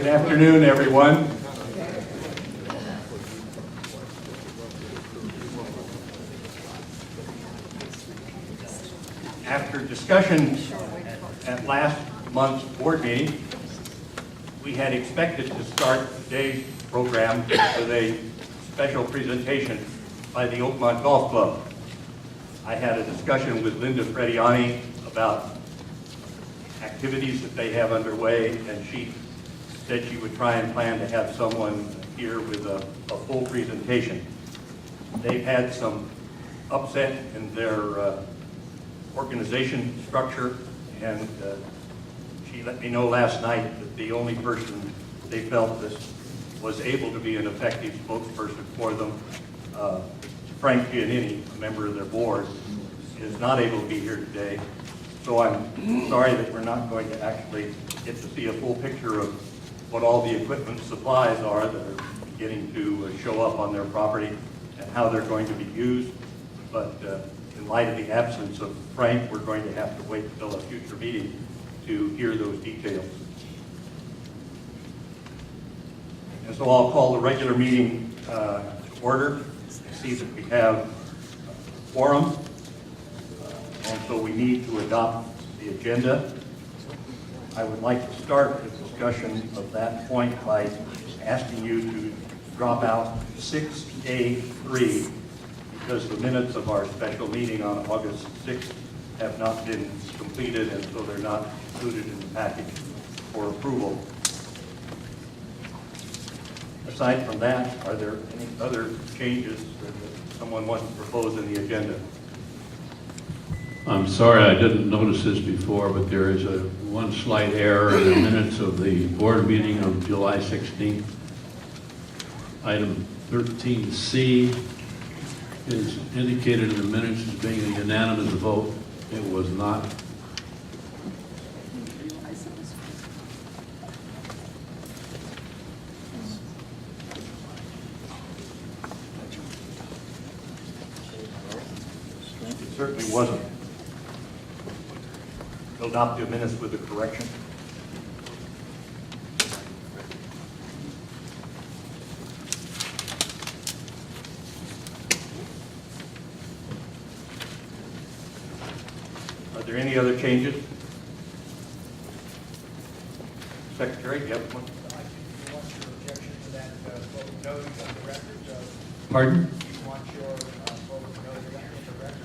Good afternoon, everyone. After discussion at last month's board meeting, we had expected to start today's program with a special presentation by the Oakmont Golf Club. I had a discussion with Linda Frediani about activities that they have underway, and she said she would try and plan to have someone here with a full presentation. They've had some upset in their organization structure, and she let me know last night that the only person they felt this was able to be an effective spokesperson for them, Frank Giannini, a member of their board, is not able to be here today. So I'm sorry that we're not going to actually get to see a full picture of what all the equipment supplies are that are beginning to show up on their property and how they're going to be used. But in light of the absence of Frank, we're going to have to wait until a future meeting to hear those details. And so I'll call the regular meeting to order. I see that we have a quorum, and so we need to adopt the agenda. I would like to start the discussion of that point by asking you to drop out 6A3, because the minutes of our special meeting on August 6th have not been completed, and so they're not included in the package for approval. Aside from that, are there any other changes that someone wants to propose in the agenda? I'm sorry I didn't notice this before, but there is one slight error in the minutes of the board meeting of July 16th. Item 13C is indicated in the minutes as being a unanimous vote. It was not. It certainly wasn't. We'll adopt the minutes with the correction. Are there any other changes? Secretary, do you have one? You want your objection to that vote noted on the record? Pardon? You want your vote noted in the record?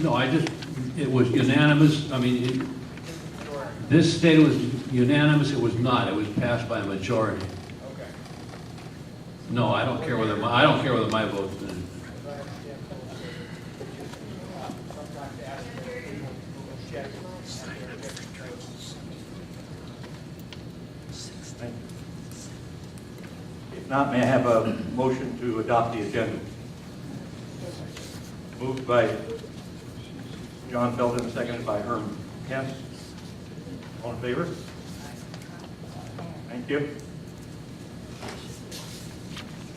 No, it was unanimous. I mean, this stated was unanimous. It was not. It was passed by a majority. Okay. No, I don't care whether my vote's been. Sometimes ask people who object. Thank you. If not, may I have a motion to adopt the agenda? Moved by John Felton, seconded by Herm Hess. All in favor? Thank you.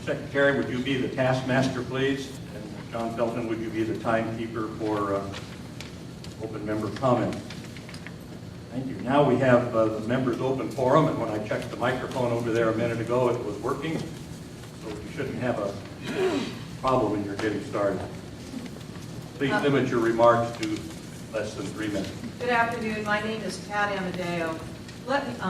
Secretary, would you be the taskmaster, please? And John Felton, would you be the timekeeper for open member comment? Thank you. Now we have the members' open forum, and when I checked the microphone over there a minute ago, it was working, so you shouldn't have a problem when you're getting started. Please limit your remarks to less than 3 minutes. Good afternoon. My name is Pat Amadeo. I live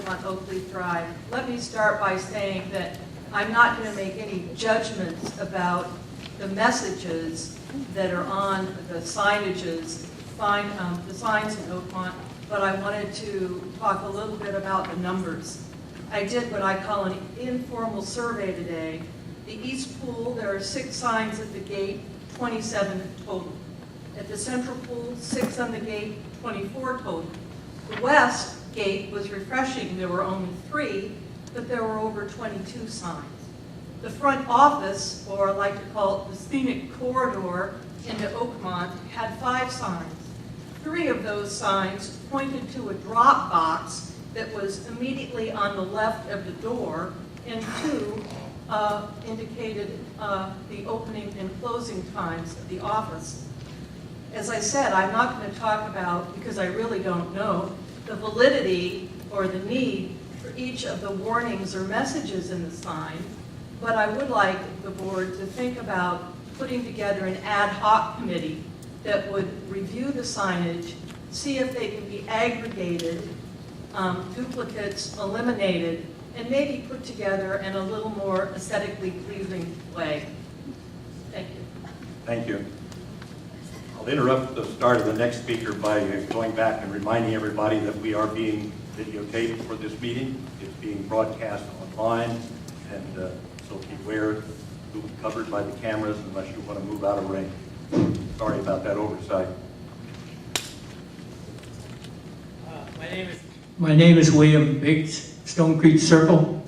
on Oak Leaf Drive. Let me start by saying that I'm not going to make any judgments about the messages that are on the signages, the signs in Oakmont, but I wanted to talk a little bit about the numbers. I did what I call an informal survey today. The East Pool, there are 6 signs at the gate, 27 total. At the Central Pool, 6 on the gate, 24 total. The West gate was refreshing. There were only 3, but there were over 22 signs. The front office, or I like to call it the scenic corridor into Oakmont, had 5 signs. 3 of those signs pointed to a drop box that was immediately on the left of the door, and 2 indicated the opening and closing times of the office. As I said, I'm not going to talk about, because I really don't know, the validity or the need each of the warnings or messages in the sign, but I would like the board to think about putting together an ad hoc committee that would review the signage, see if they can be aggregated, duplicates eliminated, and maybe put together in a little more aesthetically pleasing way. Thank you. Thank you. I'll interrupt the start of the next speaker by going back and reminding everybody that we are being videotaped for this meeting. It's being broadcast online, and so beware, you'll be covered by the cameras unless you want to move out of range. Sorry about that oversight. My name is William Biggs, Stone Creek Circle.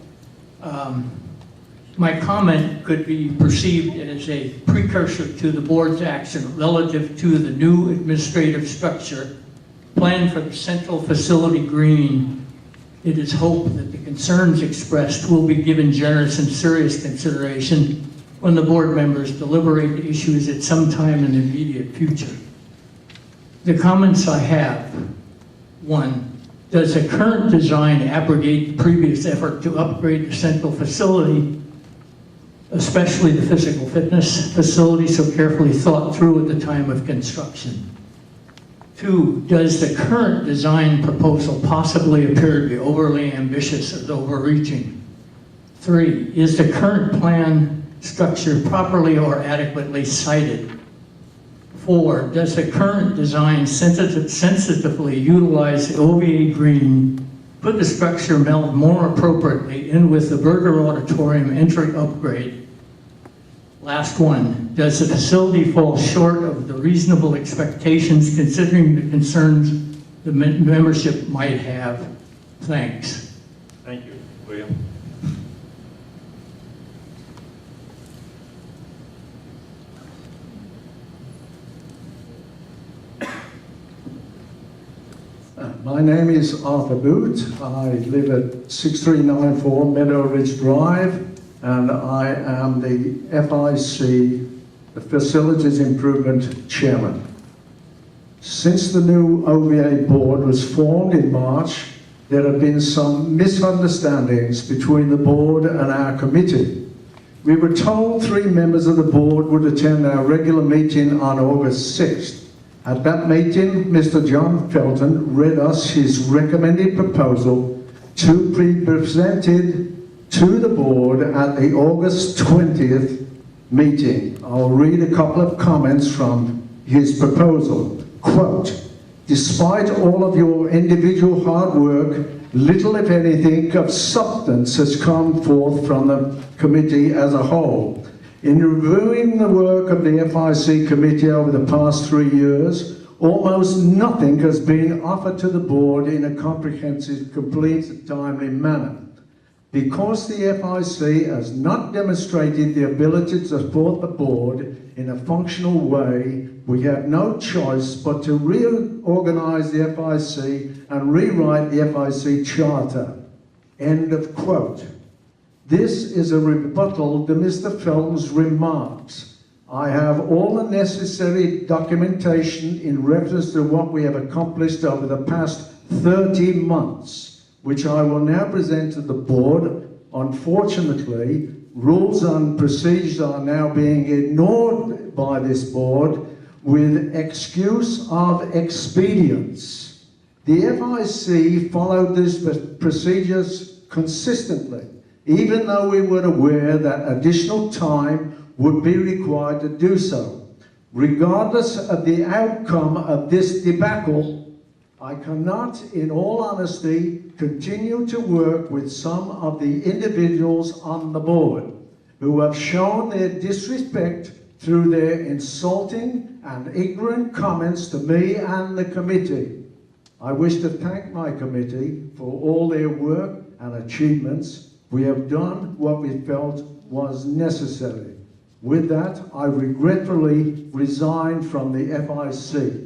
My comment could be perceived as a precursor to the board's action relative to the new administrative structure planned for the central facility green. It is hoped that the concerns expressed will be given generous and serious consideration when the board members deliberate the issues at some time in the immediate future. The comments I have: 1, does the current design abrogate the previous effort to upgrade the central facility, especially the physical fitness facility so carefully thought through at the time of construction? 2, does the current design proposal possibly appear to be overly ambitious or overreaching? 3, is the current plan structure properly or adequately sited? 4, does the current design sensitively utilize the OVA green, put the structure meld more appropriately in with the Berger Auditorium entry upgrade? Last one, does the facility fall short of the reasonable expectations considering the concerns the membership might have? Thanks. Thank you, William. My name is Arthur Boot. I live at 6394 Meadow Ridge Drive, and I am the FIC, the Facilities Improvement Chairman. Since the new OVA board was formed in March, there have been some misunderstandings between the board and our committee. We were told 3 members of the board would attend our regular meeting on August 6th. At that meeting, Mr. John Felton read us his recommended proposal to be presented to the board at the August 20th meeting. I'll read a couple of comments from his proposal. Quote, despite all of your individual hard work, little, if anything, of substance has come forth from the committee as a whole. In reviewing the work of the FIC committee over the past 3 years, almost nothing has been offered to the board in a comprehensive, complete, and timely manner. Because the FIC has not demonstrated the ability to support the board in a functional way, we have no choice but to reorganize the FIC and rewrite the FIC charter. End of quote. This is a rebuttal to Mr. Felton's remarks. I have all the necessary documentation in reference to what we have accomplished over the past 30 months, which I will now present to the board. Unfortunately, rules and procedures are now being ignored by this board with excuse of expedience. The FIC followed these procedures consistently, even though we were aware that additional time would be required to do so. Regardless of the outcome of this debacle, I cannot, in all honesty, continue to work with some of the individuals on the board who have shown their disrespect through their insulting and ignorant comments to me and the committee. I wish to thank my committee for all their work and achievements. We have done what we felt was necessary. With that, I regretfully resign from the FIC.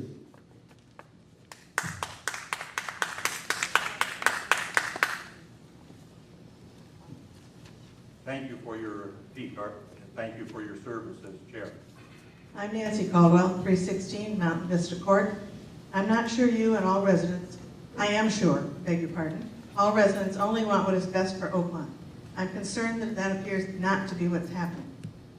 Thank you for your speech, Art, and thank you for your service as chair. I'm Nancy Caldwell, 316 Mountain Vista Court. I'm not sure you and all residents, I am sure, beg your pardon, All residents only want what is best for Oakmont. I'm concerned that that appears not to be what's happening.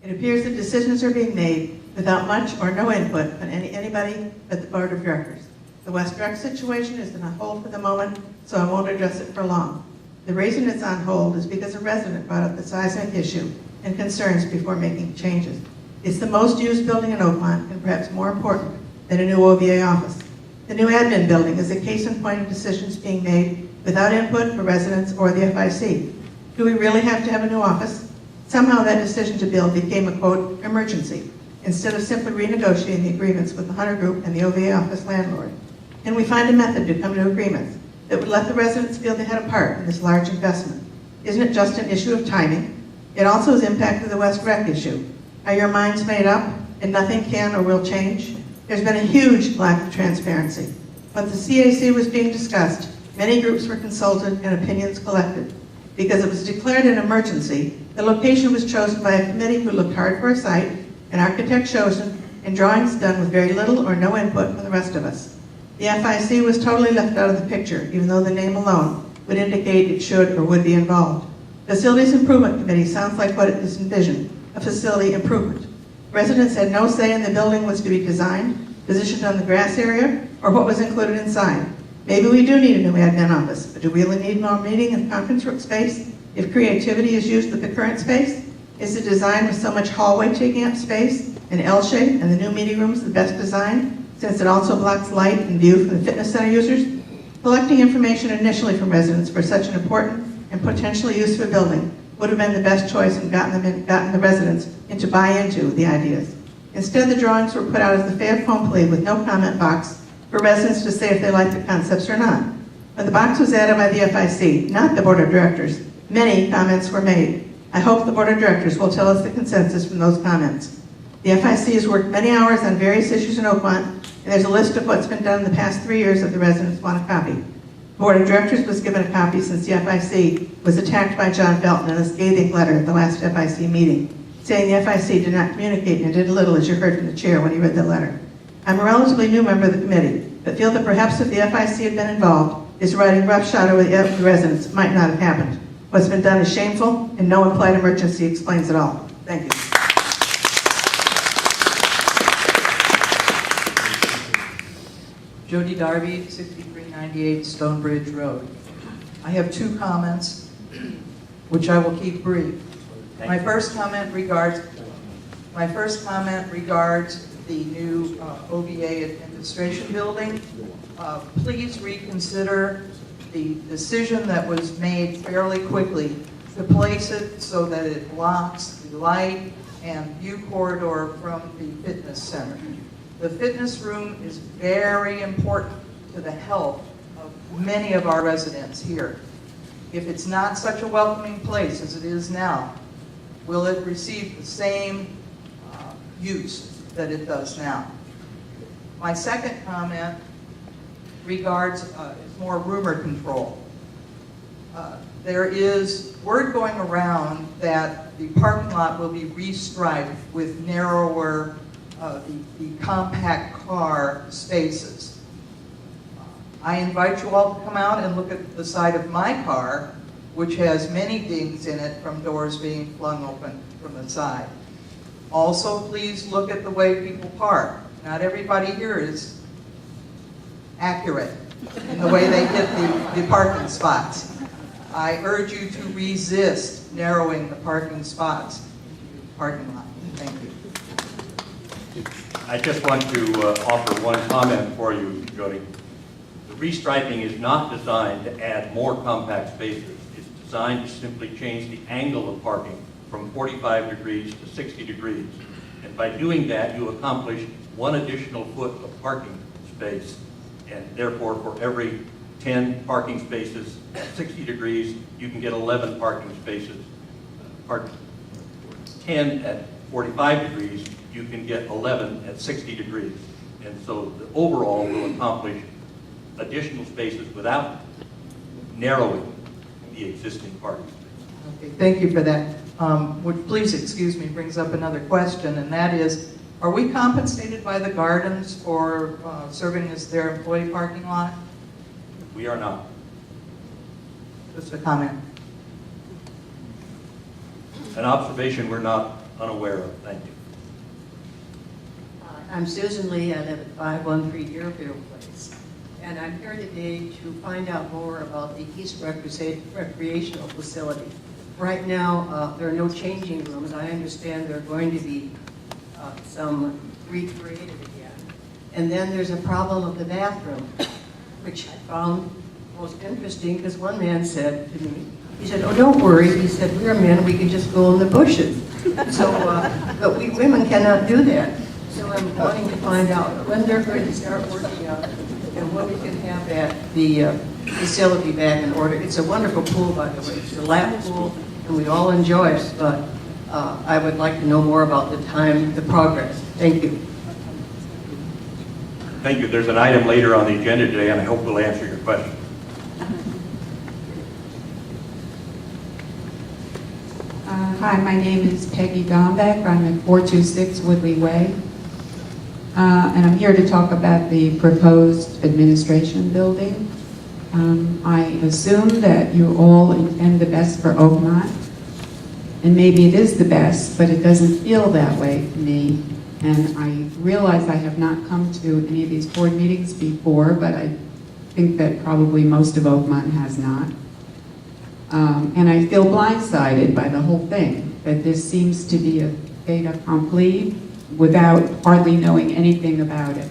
It appears that decisions are being made without much or no input from anybody but the board of directors. The West Rec situation is on hold for the moment, so I won't address it for long. The reason it's on hold is because a resident brought up the seismic issue and concerns before making changes. It's the most used building in Oakmont and perhaps more important than a new OVA office. The new admin building is a case in point of decisions being made without input for residents or the FIC. Do we really have to have a new office? Somehow that decision to build became a, quote, emergency, instead of simply renegotiating the agreements with the Hunter Group and the OVA office landlord. Can we find a method to come to agreements that would let the residents feel they had a part in this large investment? Isn't it just an issue of timing? It also has impacted the West Rec issue. Are your minds made up and nothing can or will change? There's been a huge lack of transparency. When the CAC was being discussed, many groups were consulted and opinions collected. Because it was declared an emergency, the location was chosen by a committee who looked hard for a site, an architect chosen, and drawings done with very little or no input from the rest of us. The FIC was totally left out of the picture, even though the name alone would indicate it should or would be involved. Facilities Improvement Committee sounds like what it is envisioned, a facility improvement. Residents had no say in the building was to be designed, positioned on the grass area, or what was included inside. Maybe we do need a new admin office, but do we really need more meeting and conference room space? If creativity is used with the current space, is the design with so much hallway taking up space, an L shape, and the new meeting rooms the best design, since it also blocks light and view from the fitness center users? Collecting information initially from residents for such an important and potentially useful building would have been the best choice and gotten the residents into buy into the ideas. Instead, the drawings were put out as the fair home plea with no comment box for residents to say if they liked the concepts or not. When the box was added by the FIC, not the board of directors, many comments were made. I hope the board of directors will tell us the consensus from those comments. The FIC has worked many hours on various issues in Oakmont, and there's a list of what's been done in the past 3 years that the residents want a copy. The board of directors was given a copy since the FIC was attacked by John Felton in a scathing letter at the last FIC meeting, saying the FIC did not communicate and did little, as you heard from the chair when he read the letter. I'm a relatively new member of the committee, but feel that perhaps if the FIC had been involved, this riding roughshod over the residents might not have happened. What's been done is shameful, and no implied emergency explains it all. Thank you. Jody Darby, 6398 Stonebridge Road. I have 2 comments, which I will keep brief. My first comment regards the new OVA administration building. Please reconsider the decision that was made fairly quickly to place it so that it blocks the light and view corridor from the fitness center. The fitness room is very important to the health of many of our residents here. If it's not such a welcoming place as it is now, will it receive the same use that it does now? My second comment regards is more rumor control. There is word going around that the parking lot will be restriped with narrower, the compact car spaces. I invite you all to come out and look at the side of my car, which has many dings in it from doors being flung open from the side. Also, please look at the way people park. Not everybody here is accurate in the way they hit the parking spots. I urge you to resist narrowing the parking spots in the parking lot. Thank you. I just want to offer one comment for you, Jody. The restriping is not designed to add more compact spaces. It's designed to simply change the angle of parking from 45 degrees to 60 degrees. And by doing that, you accomplish 1 additional foot of parking space. And therefore, for every 10 parking spaces at 60 degrees, you can get 11 parking spaces. 10 at 45 degrees, you can get 11 at 60 degrees. And so the overall will accomplish additional spaces without narrowing the existing parking space. Okay, thank you for that. Which, please excuse me, brings up another question, and that is, are we compensated by the Gardens for serving as their employee parking lot? We are not. Just a comment. An observation we're not unaware of. Thank you. I'm Susan Lee. I live at 513 Deerfield Place. And I'm here today to find out more about the East Recreational Facility. Right now, there are no changing rooms. I understand there are going to be some recreated again. And then there's a problem of the bathroom, which I found most interesting because one man said to me, he said, "Oh, don't worry." He said, "We're men, we can just go in the bushes." So, but we women cannot do that. So I'm wanting to find out when they're going to start working on it and when we can have the facility back in order. It's a wonderful pool, by the way. It's a lap pool, and we all enjoy it, but I would like to know more about the progress. Thank you. Thank you. There's an item later on the agenda today, and I hope we'll answer your question. Hi, my name is Peggy Dombeck. I'm at 426 Woodley Way. And I'm here to talk about the proposed administration building. I assume that you all intend the best for Oakmont. And maybe it is the best, but it doesn't feel that way to me. And I realize I have not come to any of these board meetings before, but I think that probably most of Oakmont has not. And I feel blindsided by the whole thing, that this seems to be a fait accompli without hardly knowing anything about it.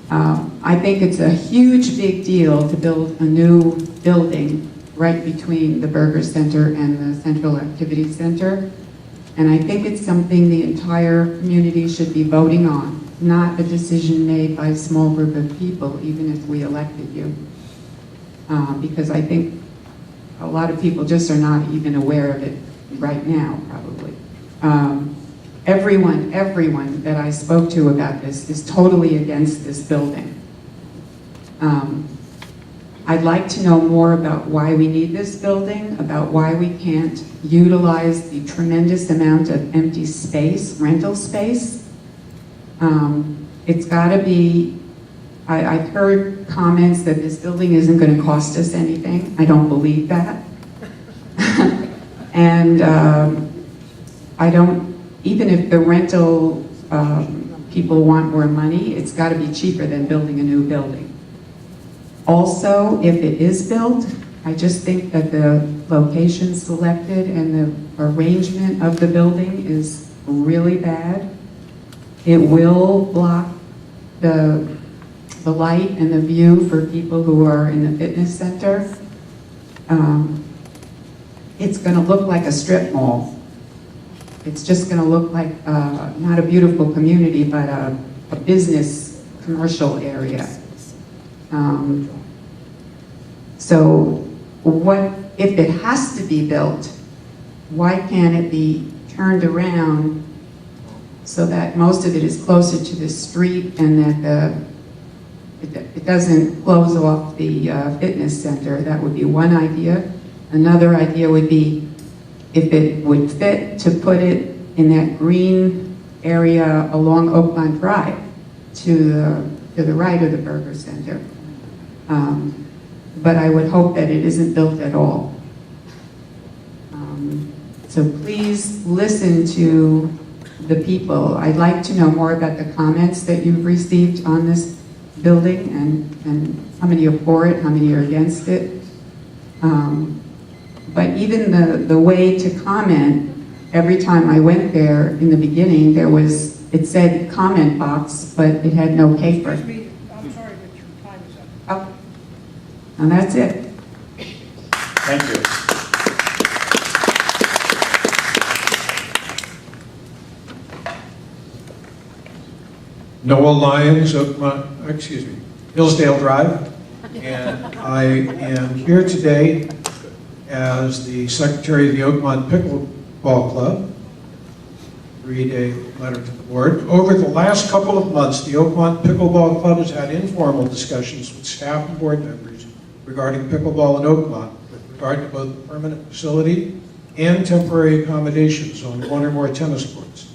I think it's a huge big deal to build a new building right between the Burger Center and the Central Activity Center. And I think it's something the entire community should be voting on, not a decision made by a small group of people, even if we elected you. Because I think a lot of people just are not even aware of it right now, probably. Everyone that I spoke to about this is totally against this building. I'd like to know more about why we need this building, about why we can't utilize the tremendous amount of empty space, rental space. It's got to be, I've heard comments that this building isn't going to cost us anything. I don't believe that. And I don't, even if the rental people want more money, it's got to be cheaper than building a new building. Also, if it is built, I just think that the location selected and the arrangement of the building is really bad. It will block the light and the view for people who are in the fitness center. It's going to look like a strip mall. It's just going to look like not a beautiful community, but a business commercial area. So what, if it has to be built, why can't it be turned around so that most of it is closer to the street and that it doesn't close off the fitness center? That would be one idea. Another idea would be if it would fit to put it in that green area along Oakmont Drive to the right of the Burger Center. But I would hope that it isn't built at all. So please listen to the people. I'd like to know more about the comments that you've received on this building and how many are for it, how many are against it. But even the way to comment, every time I went there in the beginning, it said comment box, but it had no paper. Excuse me, I'm sorry, but your time is up. Oh, and that's it. Thank you. Noel Lyons, Hillsdale Drive, and I am here today as the secretary of the Oakmont Pickleball Club. Read a letter to the board. Over the last couple of months, the Oakmont Pickleball Club has had informal discussions with staff and board members regarding pickleball in Oakmont with regard to both the permanent facility and temporary accommodations on one or more tennis courts.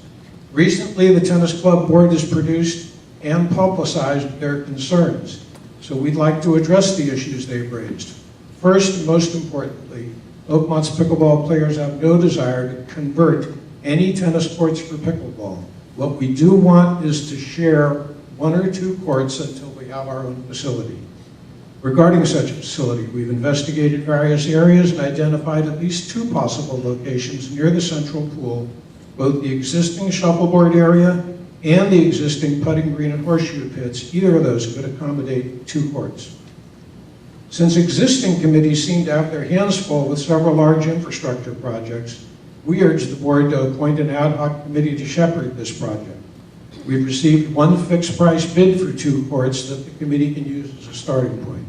Recently, the tennis club board has produced and publicized their concerns, so we'd like to address the issues they've raised. First and most importantly, Oakmont's pickleball players have no desire to convert any tennis courts for pickleball. What we do want is to share 1 or 2 courts until we have our own facility. Regarding such a facility, we've investigated various areas and identified at least 2 possible locations near the central pool, both the existing shuffleboard area and the existing putting green and horseshoe pits. Either of those could accommodate 2 courts. Since existing committees seem to have their hands full with several large infrastructure projects, we urge the board to appoint an ad hoc committee to shepherd this project. We've received 1 fixed price bid for 2 courts that the committee can use as a starting point.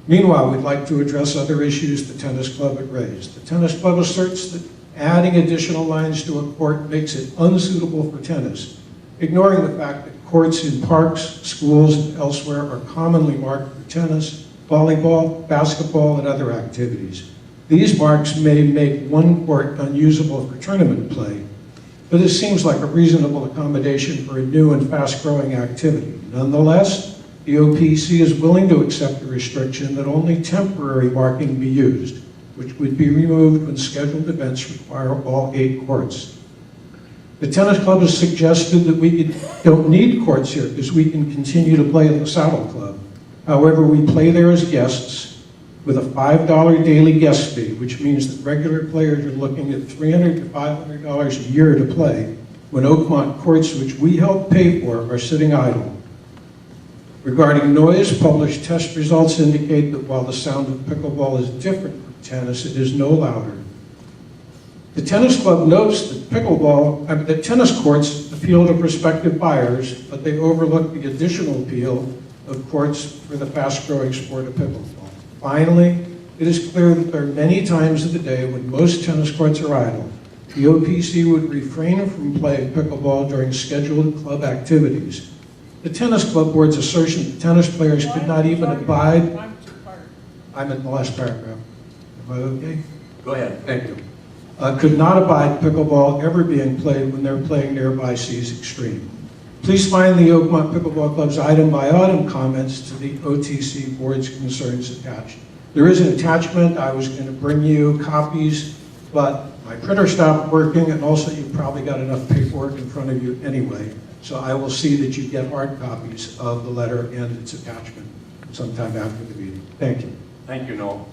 Meanwhile, we'd like to address other issues the tennis club had raised. The tennis club asserts that adding additional lines to a court makes it unsuitable for tennis, ignoring the fact that courts in parks, schools, and elsewhere are commonly marked for tennis, volleyball, basketball, and other activities. These marks may make one court unusable for tournament play, but this seems like a reasonable accommodation for a new and fast-growing activity. Nonetheless, the OPC is willing to accept the restriction that only temporary marking be used, which would be removed when scheduled events require all 8 courts. The tennis club has suggested that we don't need courts here because we can continue to play at the Saddle Club. However, we play there as guests with a $5 daily guest fee, which means that regular players are looking at $300 to $500 a year to play, when Oakmont courts, which we help pay for, are sitting idle. Regarding noise, published test results indicate that while the sound of pickleball is different from tennis, it is no louder. The tennis club notes that tennis courts appeal to prospective buyers, but they overlook the additional appeal of courts for the fast-growing sport of pickleball. Finally, it is clear that there are many times of the day when most tennis courts are idle. The OPC would refrain from playing pickleball during scheduled club activities. The tennis club board's assertion that tennis players could not even abide... I'm in the last paragraph. Am I okay? Go ahead. Thank you. Could not abide pickleball ever being played when they're playing nearby Seas Extreme. Please find the Oakmont Pickleball Club's item-by-item comments to the OTC board's concerns attached. There is an attachment. I was going to bring you copies, but my printer stopped working, and also you've probably got enough paperwork in front of you anyway. So I will see that you get hard copies of the letter and its attachment sometime after the meeting. Thank you. Thank you, Noel.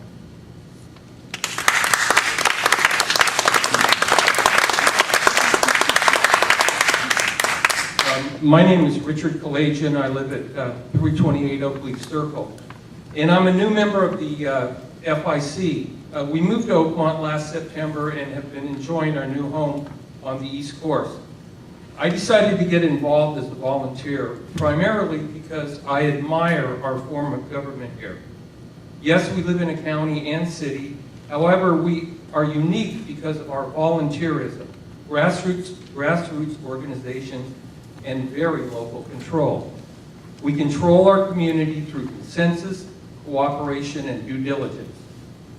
My name is Richard Kalajian. I live at 328 Oakleaf Circle. And I'm a new member of the FIC. We moved to Oakmont last September and have been enjoying our new home on the East Coast. I decided to get involved as a volunteer, primarily because I admire our form of government here. Yes, we live in a county and city. However, we are unique because of our volunteerism, grassroots organizations, and very local control. We control our community through consensus, cooperation, and due diligence.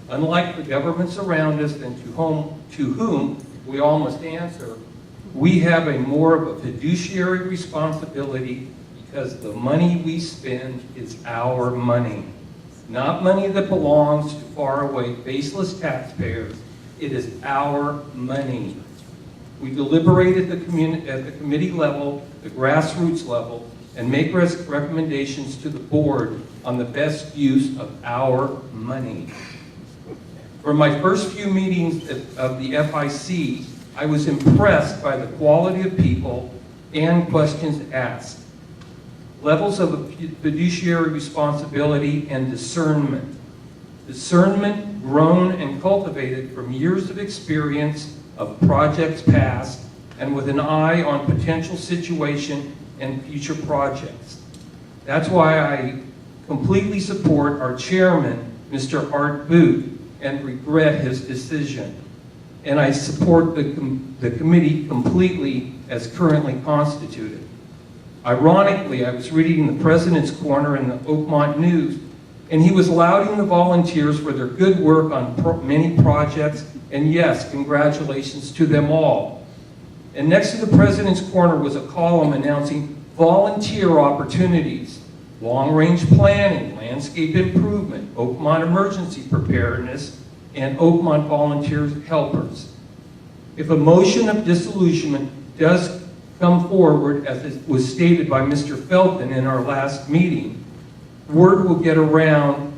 Unlike the governments around us and to whom we all must answer, we have more of a fiduciary responsibility because the money we spend is our money, not money that belongs to faraway, faceless taxpayers. It is our money. We deliberate at the committee level, the grassroots level, and make recommendations to the board on the best use of our money. For my first few meetings of the FIC, I was impressed by the quality of people and questions asked, levels of fiduciary responsibility and discernment. Discernment grown and cultivated from years of experience of projects past and with an eye on potential situation and future projects. That's why I completely support our chairman, Mr. Art Booth, and regret his decision. And I support the committee completely as currently constituted. Ironically, I was reading the President's Corner in the Oakmont News, and he was lauding the volunteers for their good work on many projects, and yes, congratulations to them all. And next to the President's Corner was a column announcing volunteer opportunities. long-range planning, landscape improvement, Oakmont emergency preparedness, and Oakmont volunteers helpers. If a motion of disillusionment does come forward, as it was stated by Mr. Felton in our last meeting, word will get around,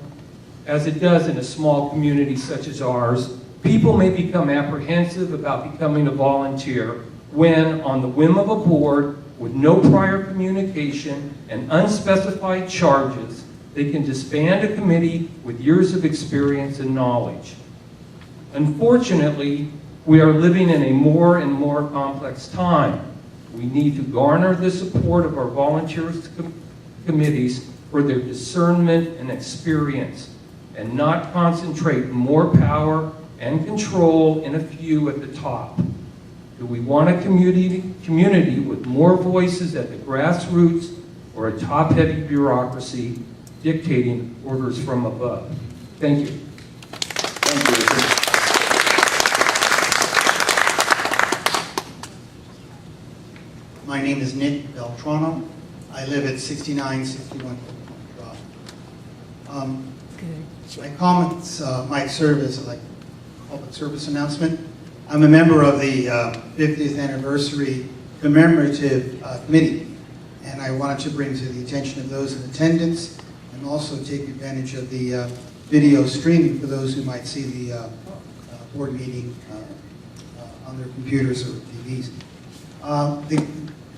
as it does in a small community such as ours. People may become apprehensive about becoming a volunteer when, on the whim of a board, with no prior communication and unspecified charges, they can disband a committee with years of experience and knowledge. Unfortunately, we are living in a more and more complex time. We need to garner the support of our volunteers committees for their discernment and experience, and not concentrate more power and control in a few at the top. Do we want a community with more voices at the grassroots, or a top-heavy bureaucracy dictating orders from above? Thank you. Thank you, Richard. My name is Nick Beltrano. I live at 6961 Drive. My comments might serve as like a public service announcement. I'm a member of the 50th anniversary commemorative committee, and I wanted to bring to the attention of those in attendance and also take advantage of the video streaming for those who might see the board meeting on their computers or TVs.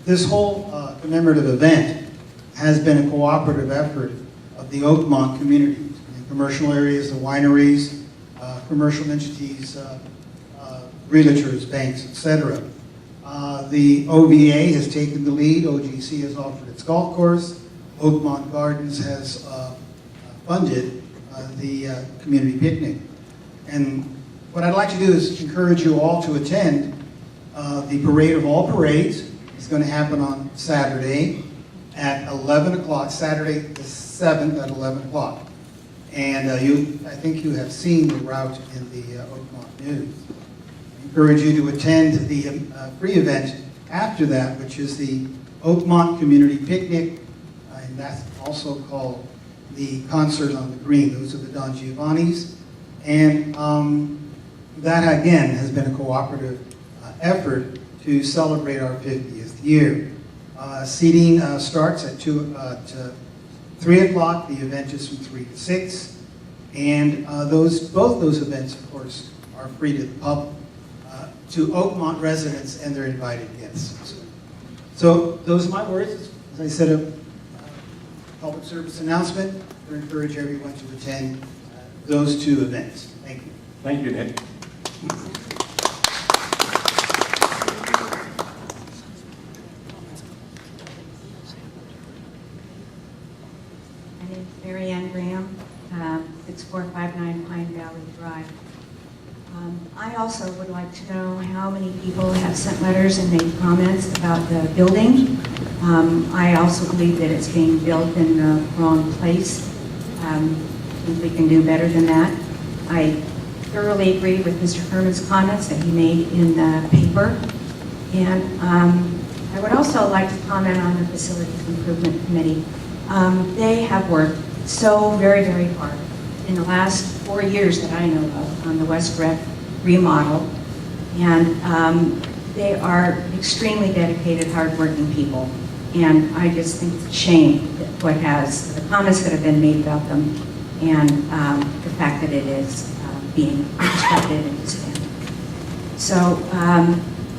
This whole commemorative event has been a cooperative effort of the Oakmont community, the commercial areas, the wineries, commercial entities, realtors, banks, etc. The OVA has taken the lead. OGC has offered its golf course. Oakmont Gardens has funded the community picnic. And what I'd like to do is encourage you all to attend the Parade of All Parades. It's going to happen on Saturday at 11 o'clock, Saturday the 7th at 11 o'clock. And I think you have seen the route in the Oakmont News. I encourage you to attend the free event after that, which is the Oakmont Community Picnic, and that's also called the Concert on the Green. Those are the Don Giovanni's. And that, again, has been a cooperative effort to celebrate our 50th year. Seating starts at 3 o'clock. The event is from 3 to 6. And both those events, of course, are free to the public, to Oakmont residents and their invited guests. So those are my words. As I said, a public service announcement. I encourage everyone to attend those two events. Thank you. Thank you, Nick. My name is Mary Ann Graham, 6459 Pine Valley Drive. I also would like to know how many people have sent letters and made comments about the building. I also believe that it's being built in the wrong place. I think we can do better than that. I thoroughly agree with Mr. Herman's comments that he made in the paper. And I would also like to comment on the Facilities Improvement Committee. They have worked so very, very hard in the last 4 years that I know of on the West Rec remodel. And they are extremely dedicated, hardworking people. And I just think it's a shame that the comments that have been made about them and the fact that it is being constructed and expanded. So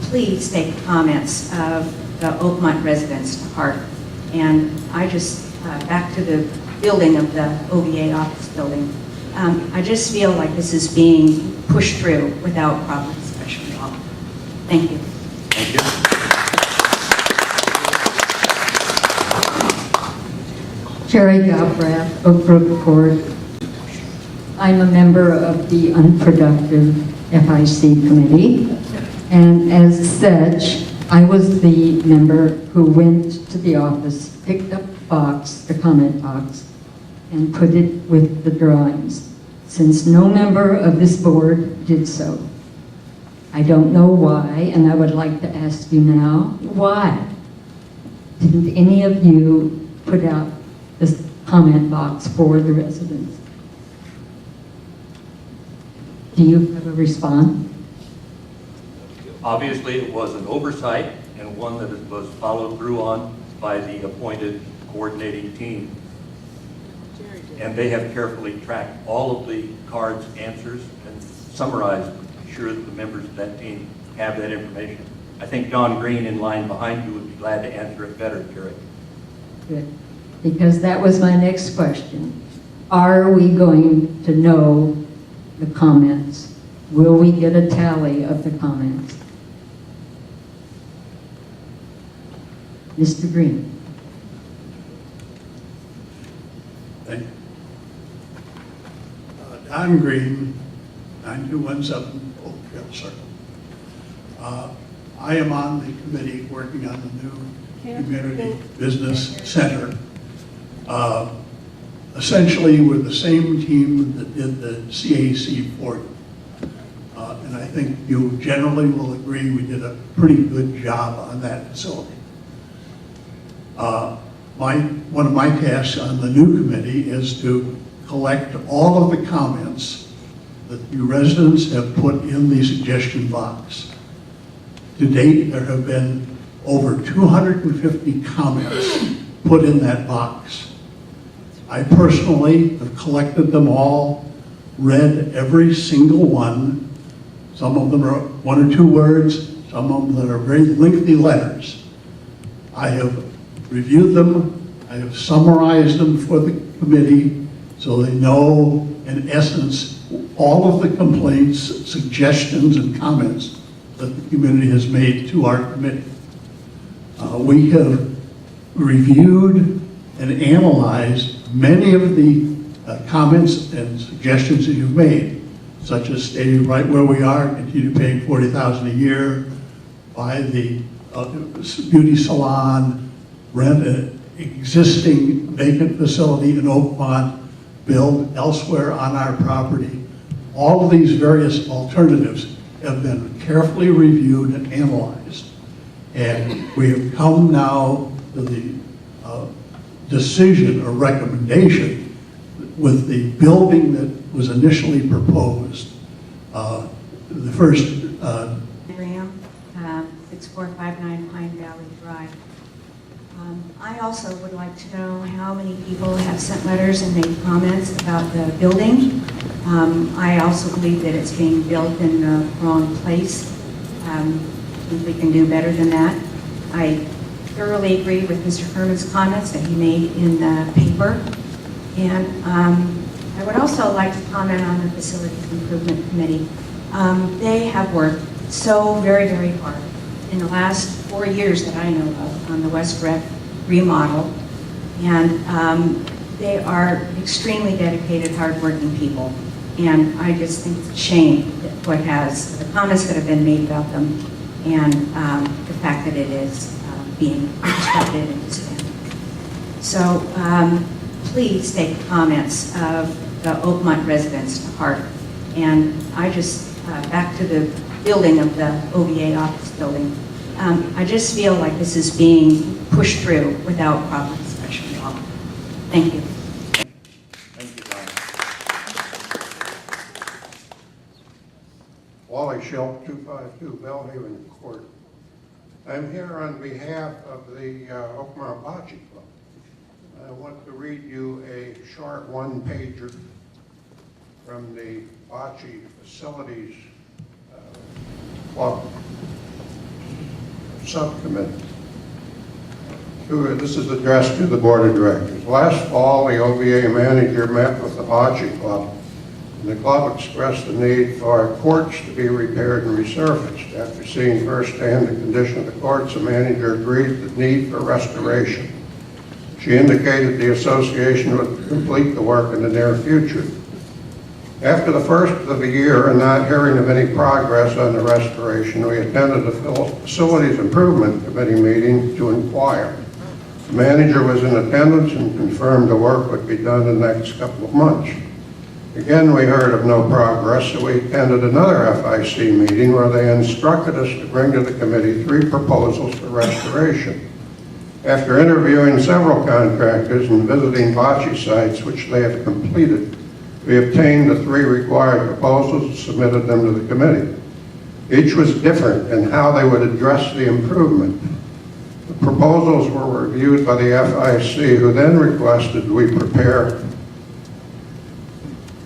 please take the comments of the Oakmont residents to heart. And I just, back to the building of the OVA office building, I just feel like this is being pushed through without proper discussion at all. Thank you. Thank you. Jerry Galbraith, Oak Brook Court. I'm a member of the unproductive FIC committee, and as such, I was the member who went to the office, picked up the box, the comment box, and put it with the drawings, since no member of this board did so. I don't know why, and I would like to ask you now, why didn't any of you put out this comment box for the residents. Do you have a response? Obviously, it was an oversight and one that was followed through on by the appointed coordinating team. And they have carefully tracked all of the cards, answers, and summarized to be sure that the members of that team have that information. I think Don Green in line behind you would be glad to answer it better, Jerry. Good. Because that was my next question. Are we going to know the comments? Will we get a tally of the comments? Mr. Green. Thank you. Don Green, 9217 Oak Trail Circle. I am on the committee working on the new Community Business Center. Essentially, we're the same team that did the CAC 40. And I think you generally will agree we did a pretty good job on that facility. One of my tasks on the new committee is to collect all of the comments that you residents have put in the suggestion box. To date, there have been over 250 comments put in that box. I personally have collected them all, read every single one. Some of them are 1 or 2 words, some of them that are very lengthy letters. I have reviewed them, I have summarized them for the committee so they know, in essence, all of the complaints, suggestions, and comments that the community has made to our committee. We have reviewed and analyzed many of the comments and suggestions that you've made, such as staying right where we are, continue paying $40,000 a year, buy the beauty salon, rent an existing vacant facility in Oakmont, build elsewhere on our property. All of these various alternatives have been carefully reviewed and analyzed. And we have come now to the decision or recommendation with the building that was initially proposed. The first... Graham, 6459 Pine Valley Drive. I also would like to know how many people have sent letters and made comments about the building. I also believe that it's being built in the wrong place. I think we can do better than that. I thoroughly agree with Mr. Herman's comments that he made in the paper. And I would also like to comment on the Facilities Improvement Committee. They have worked so very, very hard in the last 4 years that I know of on the West Rec remodel. And they are extremely dedicated, hardworking people. And I just think it's a shame that the comments that have been made about them and the fact that it is being constructed and expanded. So please take the comments of the Oakmont residents to heart. And I just, back to the building of the OVA office building, I just feel like this is being pushed through without proper discussion at all. Thank you. Thank you, Don. Wally Shelp, 252 Bellhaven Court. I'm here on behalf of the Oakmont Bocce Club. I want to read you a short one-pager from the Bocce Facilities Club Subcommittee. This is addressed to the Board of Directors. Last fall, the OVA manager met with the Bocce Club, and the club expressed the need for courts to be repaired and resurfaced. After seeing firsthand the condition of the courts, the manager agreed the need for restoration. She indicated the association would complete the work in the near future. After the first of the year and not hearing of any progress on the restoration, we attended the Facilities Improvement Committee meeting to inquire. The manager was in attendance and confirmed the work would be done in the next couple of months. Again, we heard of no progress, so we attended another FIC meeting where they instructed us to bring to the committee 3 proposals for restoration. After interviewing several contractors and visiting bocce sites which they have completed, we obtained the 3 required proposals and submitted them to the committee. Each was different in how they would address the improvement. The proposals were reviewed by the FIC, who then requested we prepare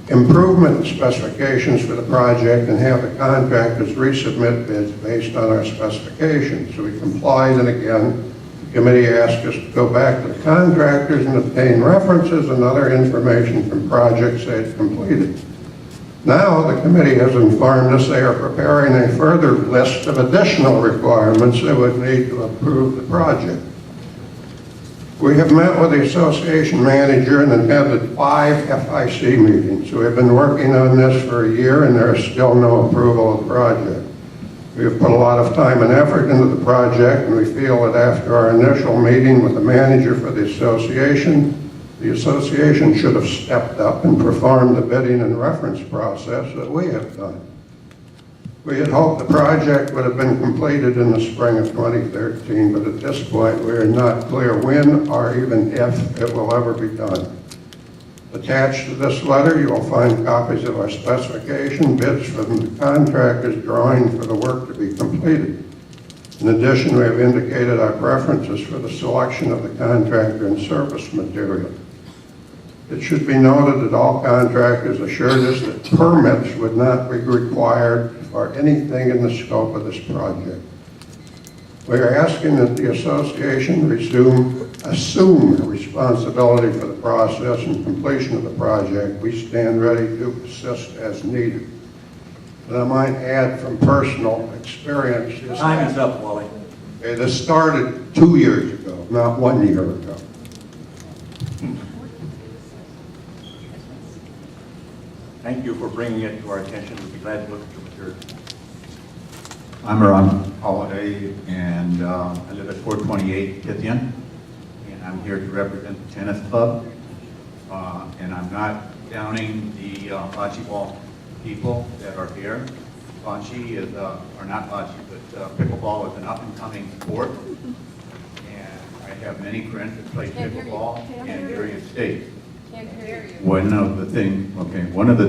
improvement specifications for the project and have the contractors resubmit bids based on our specifications. So we complied, and again, the committee asked us to go back to the contractors and obtain references and other information from projects they had completed. Now, the committee has informed us they are preparing a further list of additional requirements they would need to approve the project. We have met with the association manager and attended 5 FIC meetings. We have been working on this for a year, and there is still no approval of the project. We have put a lot of time and effort into the project, and we feel that after our initial meeting with the manager for the association should have stepped up and performed the bidding and reference process that we have done. We had hoped the project would have been completed in the spring of 2013, but at this point we are not clear when or even if it will ever be done. Attached to this letter, you will find copies of our specification, bids from the contractor's drawing for the work to be completed. In addition, we have indicated our preferences for the selection of the contractor and service material. It should be noted that all contractors assured us that permits would not be required for anything in the scope of this project. We are asking that the association assume responsibility for the process and completion of the project. We stand ready to assist as needed. And I might add from personal experience. Time is up, Wally. Okay, this started 2 years ago, not 1 year ago. Thank you for bringing it to our attention. We'll be glad to look at your material. I'm Ron Holiday, and I live at 428 Kithian, and I'm here to represent the tennis club. And I'm not downing the bocce ball people that are here. Bocce is, or not bocce, but pickleball is an up-and-coming sport, and I have many friends that play pickleball in various states. One of the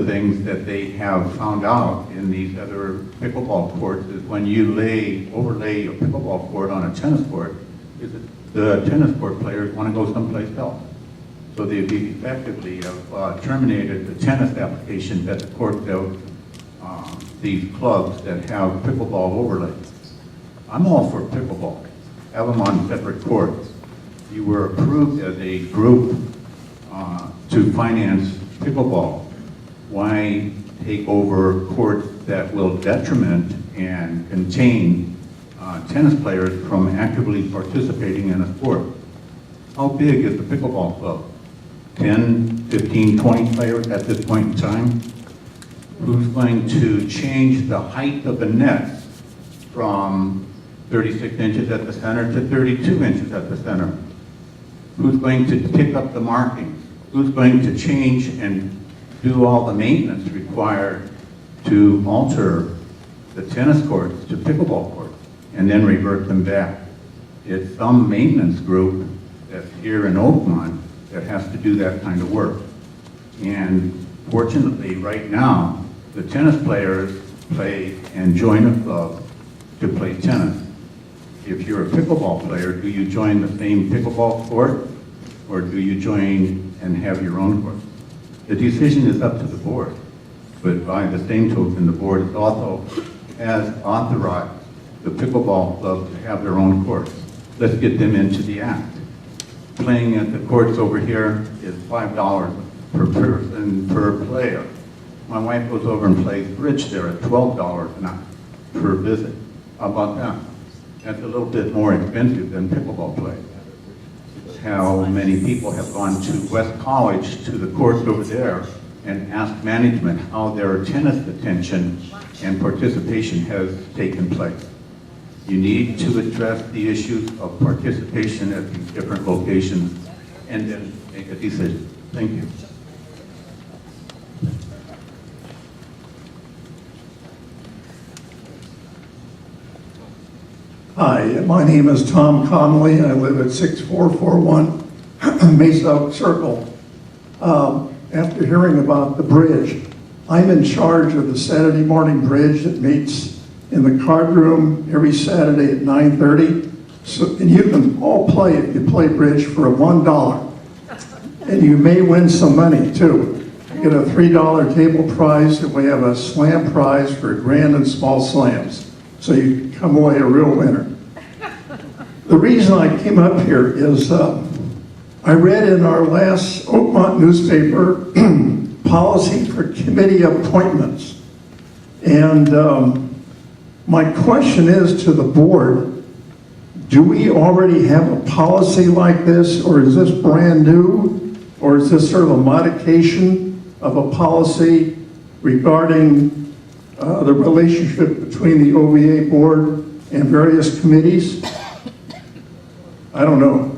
things that they have found out in these other pickleball courts is when you overlay a pickleball court on a tennis court, is that the tennis court players want to go someplace else. So they've effectively have terminated the tennis applications at the courts of these clubs that have pickleball overlays. I'm all for pickleball. Have them on separate courts. You were approved as a group to finance pickleball. Why take over courts that will detriment and contain tennis players from actively participating in a sport? How big is the pickleball club? 10, 15, 20 players at this point in time? Who's going to change the height of the net from 36 inches at the center to 32 inches at the center? Who's going to pick up the markings? Who's going to change and do all the maintenance required to alter the tennis courts to pickleball courts and then revert them back? It's some maintenance group that's here in Oakmont that has to do that kind of work. And fortunately, right now, the tennis players play and join a club to play tennis. If you're a pickleball player, do you join the same pickleball court, or do you join and have your own court? The decision is up to the board, but by the same token, the board is also has authorized the pickleball club to have their own courts. Let's get them into the act. Playing at the courts over here is $5 per person per player. My wife goes over and plays bridge there at $12 a night per visit. How about that? That's a little bit more expensive than pickleball play. It's how many people have gone to West College, to the courts over there, and asked management how their tennis attention and participation has taken place. You need to address the issues of participation at these different locations and then make a decision. Thank you. Hi, my name is Tom Connolly. I live at 6441 Mesa Oak Circle. After hearing about the bridge, I'm in charge of the Saturday morning bridge that meets in the card room every Saturday at 9:30. So, and you can all play if you play bridge for $1. And you may win some money too. You get a $3 table prize, and we have a slam prize for grand and small slams. So you come away a real winner. The reason I came up here is I read in our last Oakmont newspaper policy for committee appointments. And my question is to the board, do we already have a policy like this, or is this brand new? Or is this sort of a modification of a policy regarding the relationship between the OVA board and various committees? I don't know.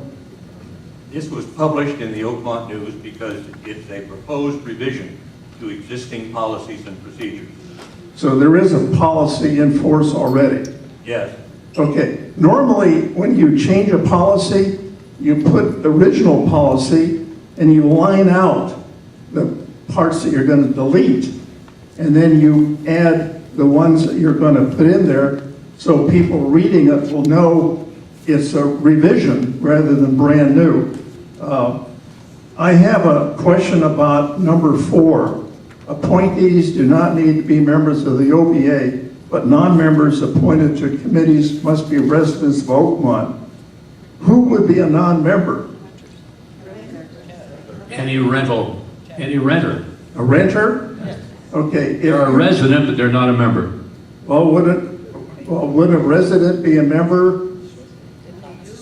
This was published in the Oakmont News because it's a proposed revision to existing policies and procedures. So there is a policy in force already? Yes. Okay. Normally, when you change a policy, you put the original policy and you line out the parts that you're going to delete, and then you add the ones that you're going to put in there so people reading it will know it's a revision rather than brand new. I have a question about number 4. Appointees do not need to be members of the OVA, but non-members appointed to committees must be residents of Oakmont. Who would be a non-member? Any renter. A renter? Okay. They're a resident, but they're not a member. Well, would a resident be a member?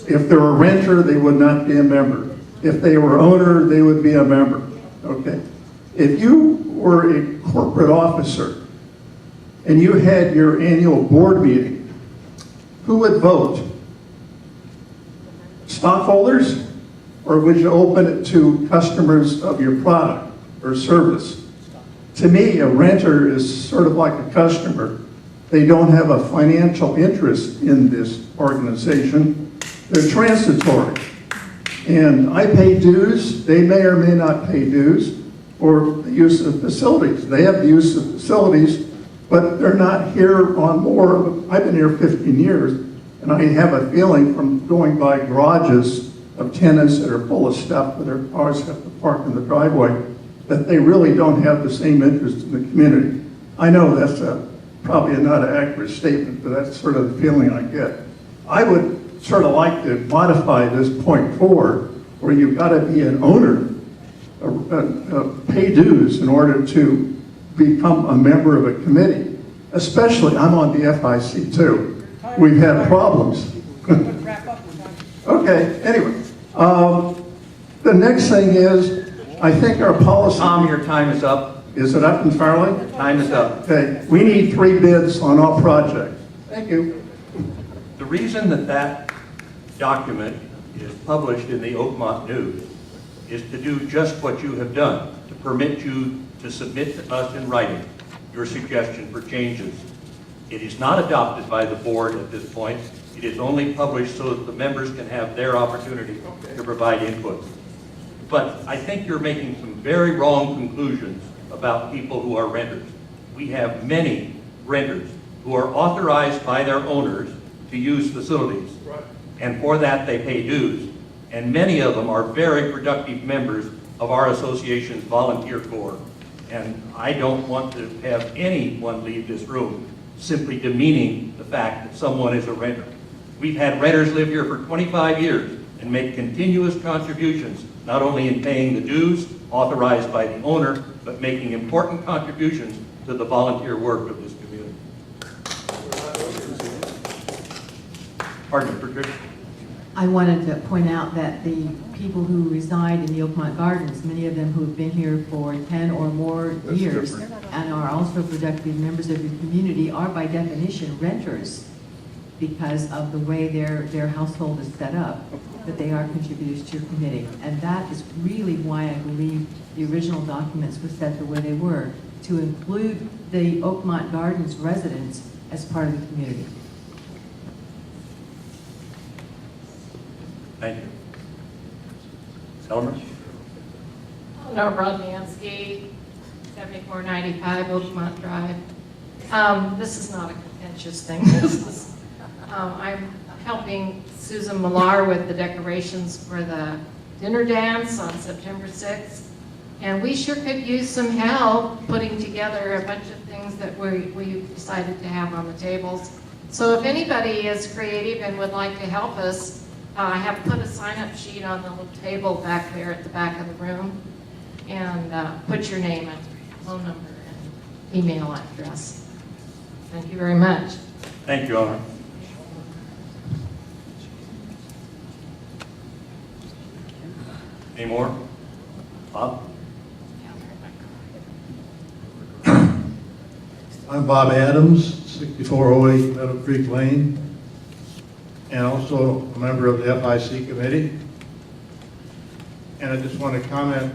If they're a renter, they would not be a member. If they were owner, they would be a member. Okay. If you were a corporate officer and you had your annual board meeting, who would vote? Stockholders? Or would you open it to customers of your product or service? To me, a renter is sort of like a customer. They don't have a financial interest in this organization. They're transitory. And I pay dues. They may or may not pay dues for the use of facilities. They have the use of facilities, but they're not here on more. I've been here 15 years, and I have a feeling from going by garages of tenants that are full of stuff that their cars have to park in the driveway, that they really don't have the same interest in the community. I know that's probably not an accurate statement, but that's sort of the feeling I get. I would sort of like to modify this point forward, where you've got to be an owner, pay dues in order to become a member of a committee. Especially, I'm on the FIC too. We've had problems. Okay, anyway. The next thing is, I think our policy... Tom, your time is up. Is it up entirely? Time is up. Okay, we need 3 bids on all projects. Thank you. The reason that document is published in the Oakmont News is to do just what you have done, to permit you to submit to us in writing your suggestion for changes. It is not adopted by the board at this point. It is only published so that the members can have their opportunity to provide input. But I think you're making some very wrong conclusions about people who are renters. We have many renters who are authorized by their owners to use facilities. And for that they pay dues. And many of them are very productive members of our association's volunteer corps. And I don't want to have anyone leave this room simply demeaning the fact that someone is a renter. We've had renters live here for 25 years and make continuous contributions, not only in paying the dues authorized by the owner, but making important contributions to the volunteer work of this community. Pardon me, Patricia. I wanted to point out that the people who reside in the Oakmont Gardens, many of them who have been here for 10 or more years and are also productive members of your community, are by definition renters because of the way their household is set up, that they are contributors to your committee. And that is really why I believe the original documents were set the way they were, to include the Oakmont Gardens residents as part of the community. Thank you. Elmer? Eleanor Brodnansky, 7495 Oakmont Drive. This is not a contentious thing. I'm helping Susan Millar with the decorations for the dinner dance on September 6th. And we sure could use some help putting together a bunch of things that we decided to have on the tables. So if anybody is creative and would like to help us, I have put a sign-up sheet on the little table back there at the back of the room. And put your name and phone number and email address. Thank you very much. Thank you, Eleanor. Any more? Bob? I'm Bob Adams, 6408 Meadow Creek Lane, and also a member of the FIC committee. And I just want to comment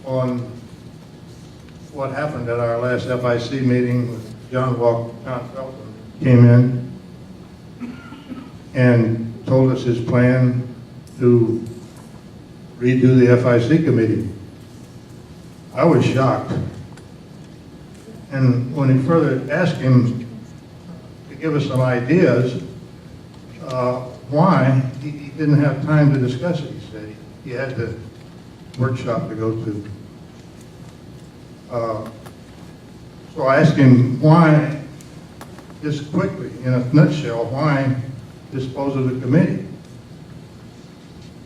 on what happened at our last FIC meeting. John Felton came in and told us his plan to redo the FIC committee. I was shocked. And when he further asked him to give us some ideas, why, he didn't have time to discuss it, he said. He had the workshop to go to. So I asked him why, just quickly, in a nutshell, why dispose of the committee?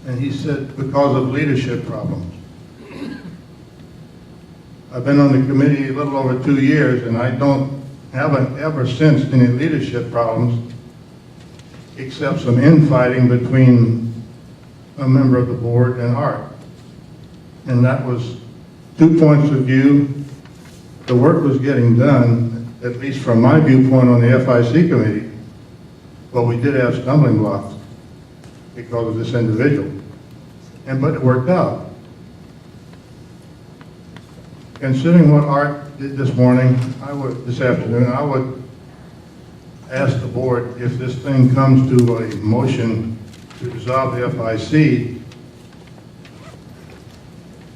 And he said, because of leadership problems. I've been on the committee a little over 2 years, and I haven't ever sensed any leadership problems except some infighting between a member of the board and Art. And that was 2 points of view. The work was getting done, at least from my viewpoint on the FIC committee, but we did have stumbling blocks because of this individual. But it worked out. Considering what Art did this afternoon, I would ask the board, if this thing comes to a motion to dissolve the FIC,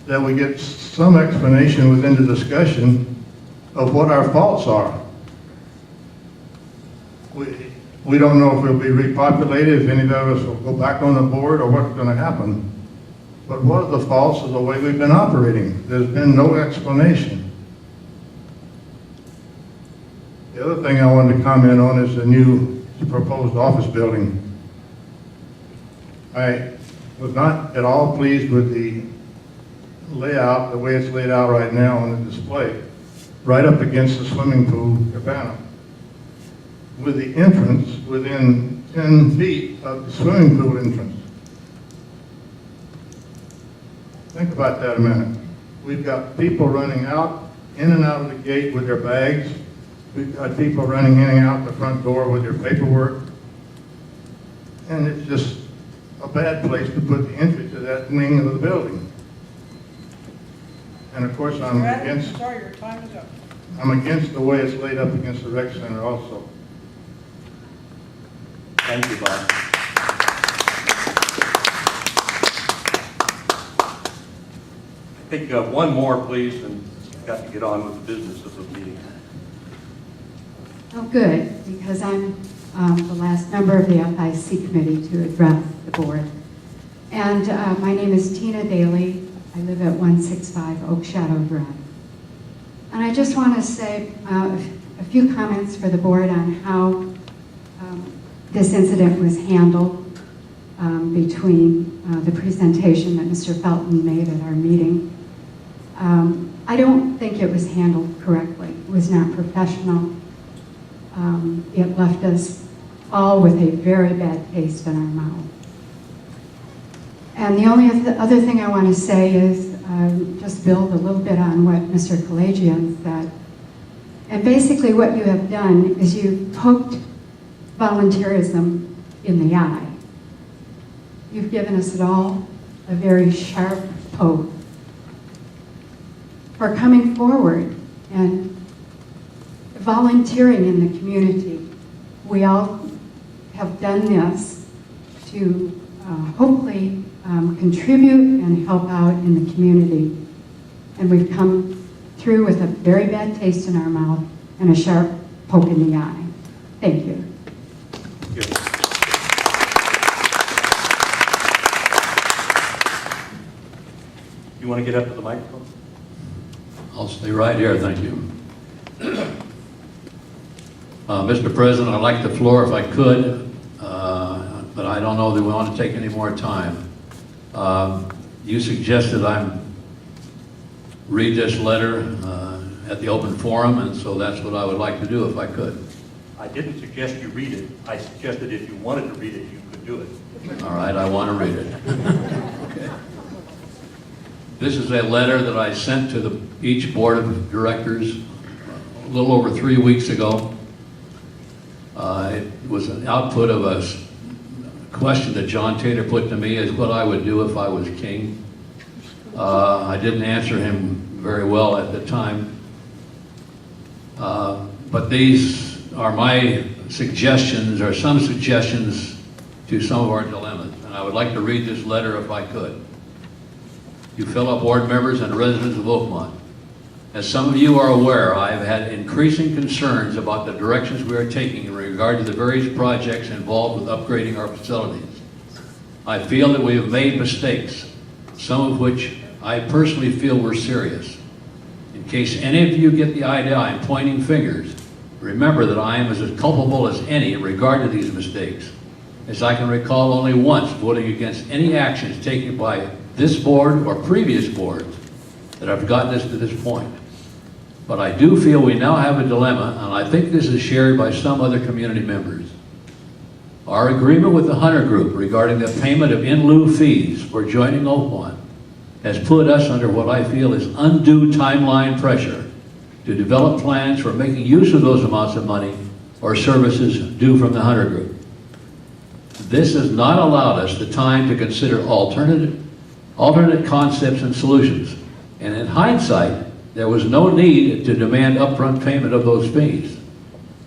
that we get some explanation within the discussion of what our faults are. We don't know if we'll be repopulated, if any of us will go back on the board, or what's going to happen. But what are the faults of the way we've been operating? There's been no explanation. The other thing I wanted to comment on is the new proposed office building. I was not at all pleased with the layout, the way it's laid out right now on the display, right up against the swimming pool cabana, with the entrance within 10 feet of the swimming pool entrance. Think about that a minute. We've got people running in and out of the gate with their bags. We've got people running in and out the front door with their paperwork. And it's just a bad place to put the entry to that wing of the building. And of course, I'm against the way it's laid up against the rec center also. Thank you, Bob. I think one more, please, and we've got to get on with the business of the meeting. Oh, good, because I'm the last member of the FIC committee to address the board. And my name is Tina Daly. I live at 165 Oak Shadow Drive. And I just want to say a few comments for the board on how this incident was handled between the presentation that Mr. Felton made at our meeting. I don't think it was handled correctly. It was not professional. It left us all with a very bad taste in our mouth. And the only other thing I want to say is just build a little bit on what Mr. Kalajian said. And basically what you have done is you've poked volunteerism in the eye. You've given us all a very sharp poke for coming forward and volunteering in the community. We all have done this to hopefully contribute and help out in the community. And we've come through with a very bad taste in our mouth and a sharp poke in the eye. Thank you. You want to get up to the microphone? I'll stay right here, thank you. Mr. President, I'd like the floor if I could, but I don't know that we want to take any more time. You suggested I read this letter at the open forum, and so that's what I would like to do if I could. I didn't suggest you read it. I suggested if you wanted to read it, you could do it. All right, I want to read it. Okay. This is a letter that I sent to each board of directors a little over 3 weeks ago. It was an output of a question that John Taylor put to me as what I would do if I was king. I didn't answer him very well at the time. But these are my suggestions, or some suggestions to some of our dilemmas. And I would like to read this letter if I could. You fellow board members and residents of Oakmont. As some of you are aware, I have had increasing concerns about the directions we are taking in regard to the various projects involved with upgrading our facilities. I feel that we have made mistakes, some of which I personally feel were serious. In case any of you get the idea I'm pointing fingers, remember that I am as culpable as any in regard to these mistakes, as I can recall only once voting against any actions taken by this board or previous boards that have gotten us to this point. But I do feel we now have a dilemma, and I think this is shared by some other community members. Our agreement with the Hunter Group regarding the payment of in lieu fees for joining Oakmont has put us under what I feel is undue timeline pressure to develop plans for making use of those amounts of money or services due from the Hunter Group. This has not allowed us the time to consider alternate concepts and solutions. And in hindsight, there was no need to demand upfront payment of those fees.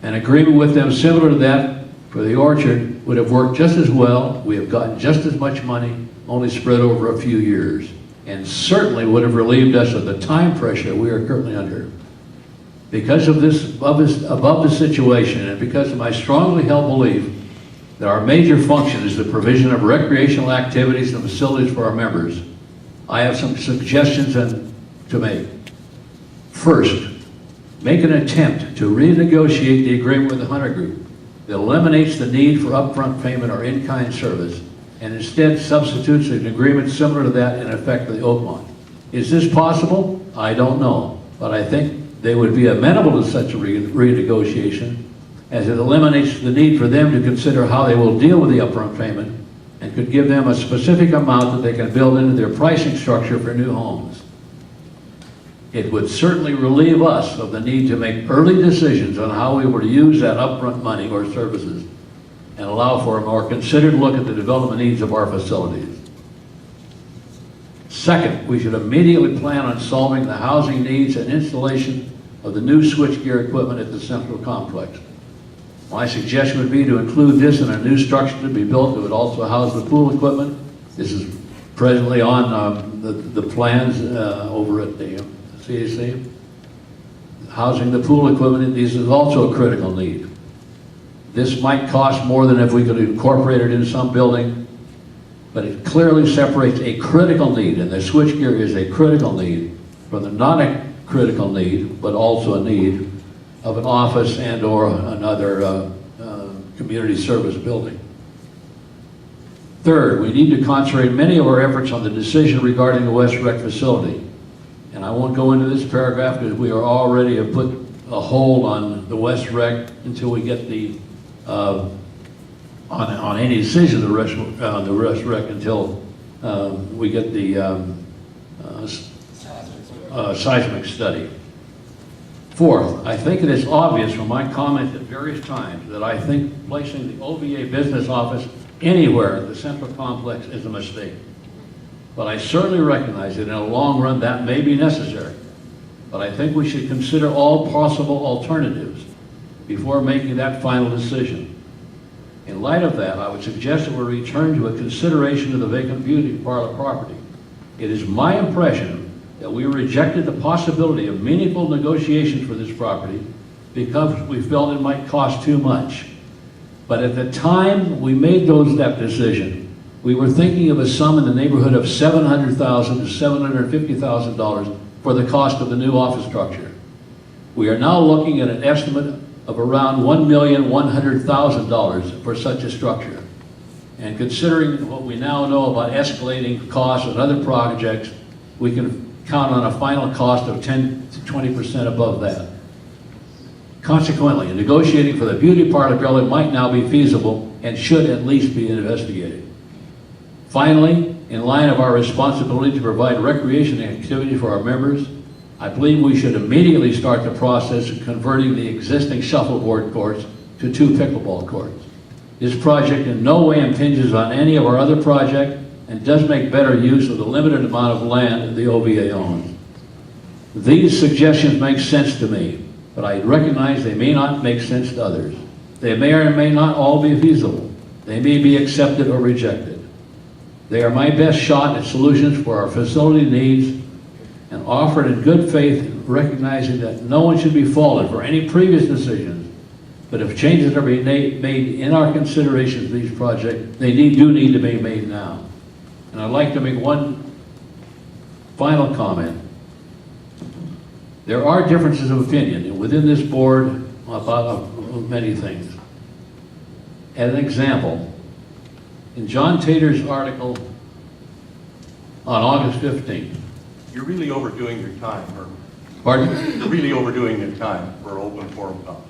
An agreement with them similar to that for the orchard would have worked just as well. We have gotten just as much money, only spread over a few years, and certainly would have relieved us of the time pressure we are currently under. Because of this above the situation, and because of my strongly held belief that our major function is the provision of recreational activities and facilities for our members, I have some suggestions to make. First, make an attempt to renegotiate the agreement with the Hunter Group that eliminates the need for upfront payment or in-kind service, and instead substitutes an agreement similar to that in effect for the Oakmont. Is this possible? I don't know, but I think they would be amenable to such a renegotiation, as it eliminates the need for them to consider how they will deal with the upfront payment and could give them a specific amount that they can build into their pricing structure for new homes. It would certainly relieve us of the need to make early decisions on how we were to use that upfront money or services and allow for a more considered look at the development needs of our facilities. Second, we should immediately plan on solving the housing needs and installation of the new switchgear equipment at the Central Complex. My suggestion would be to include this in a new structure to be built that would also house the pool equipment. This is presently on the plans over at the CAC. Housing the pool equipment, this is also a critical need. This might cost more than if we could incorporate it in some building, but it clearly separates a critical need, and the switchgear is a critical need from the non-critical need, but also a need of an office and or another community service building. Third, we need to concentrate many of our efforts on the decision regarding the West Rec facility. And I won't go into this paragraph because we are already have put a hold on the West Rec until we get the on any decision on the West Rec until we get the seismic study. Fourth, I think it is obvious from my comments at various times that I think placing the OVA business office anywhere at the Central Complex is a mistake. But I certainly recognize that in the long run that may be necessary. But I think we should consider all possible alternatives before making that final decision. In light of that, I would suggest that we return to a consideration of the vacant beauty parlor property. It is my impression that we rejected the possibility of meaningful negotiations for this property because we felt it might cost too much. But at the time we made that decision, we were thinking of a sum in the neighborhood of $700,000 to $750,000 for the cost of the new office structure. We are now looking at an estimate of around $1,100,000 for such a structure. And considering what we now know about escalating costs and other projects, we can count on a final cost of 10 to 20% above that. Consequently, negotiating for the beauty parlor building might now be feasible and should at least be investigated. Finally, in line of our responsibility to provide recreation activity for our members, I believe we should immediately start the process of converting the existing shuffleboard courts to 2 pickleball courts. This project in no way impinges on any of our other projects and does make better use of the limited amount of land the OVA owns. These suggestions make sense to me, but I recognize they may not make sense to others. They may or may not all be feasible. They may be accepted or rejected. They are my best shot at solutions for our facility needs and offered in good faith, recognizing that no one should be faulted for any previous decisions. But if changes are being made in our considerations of these projects, they do need to be made now. And I'd like to make one final comment. There are differences of opinion within this board about many things. As an example, in John Tater's article on August 15th, You're really overdoing your time, Herb. Pardon? You're really overdoing your time for open forum talk.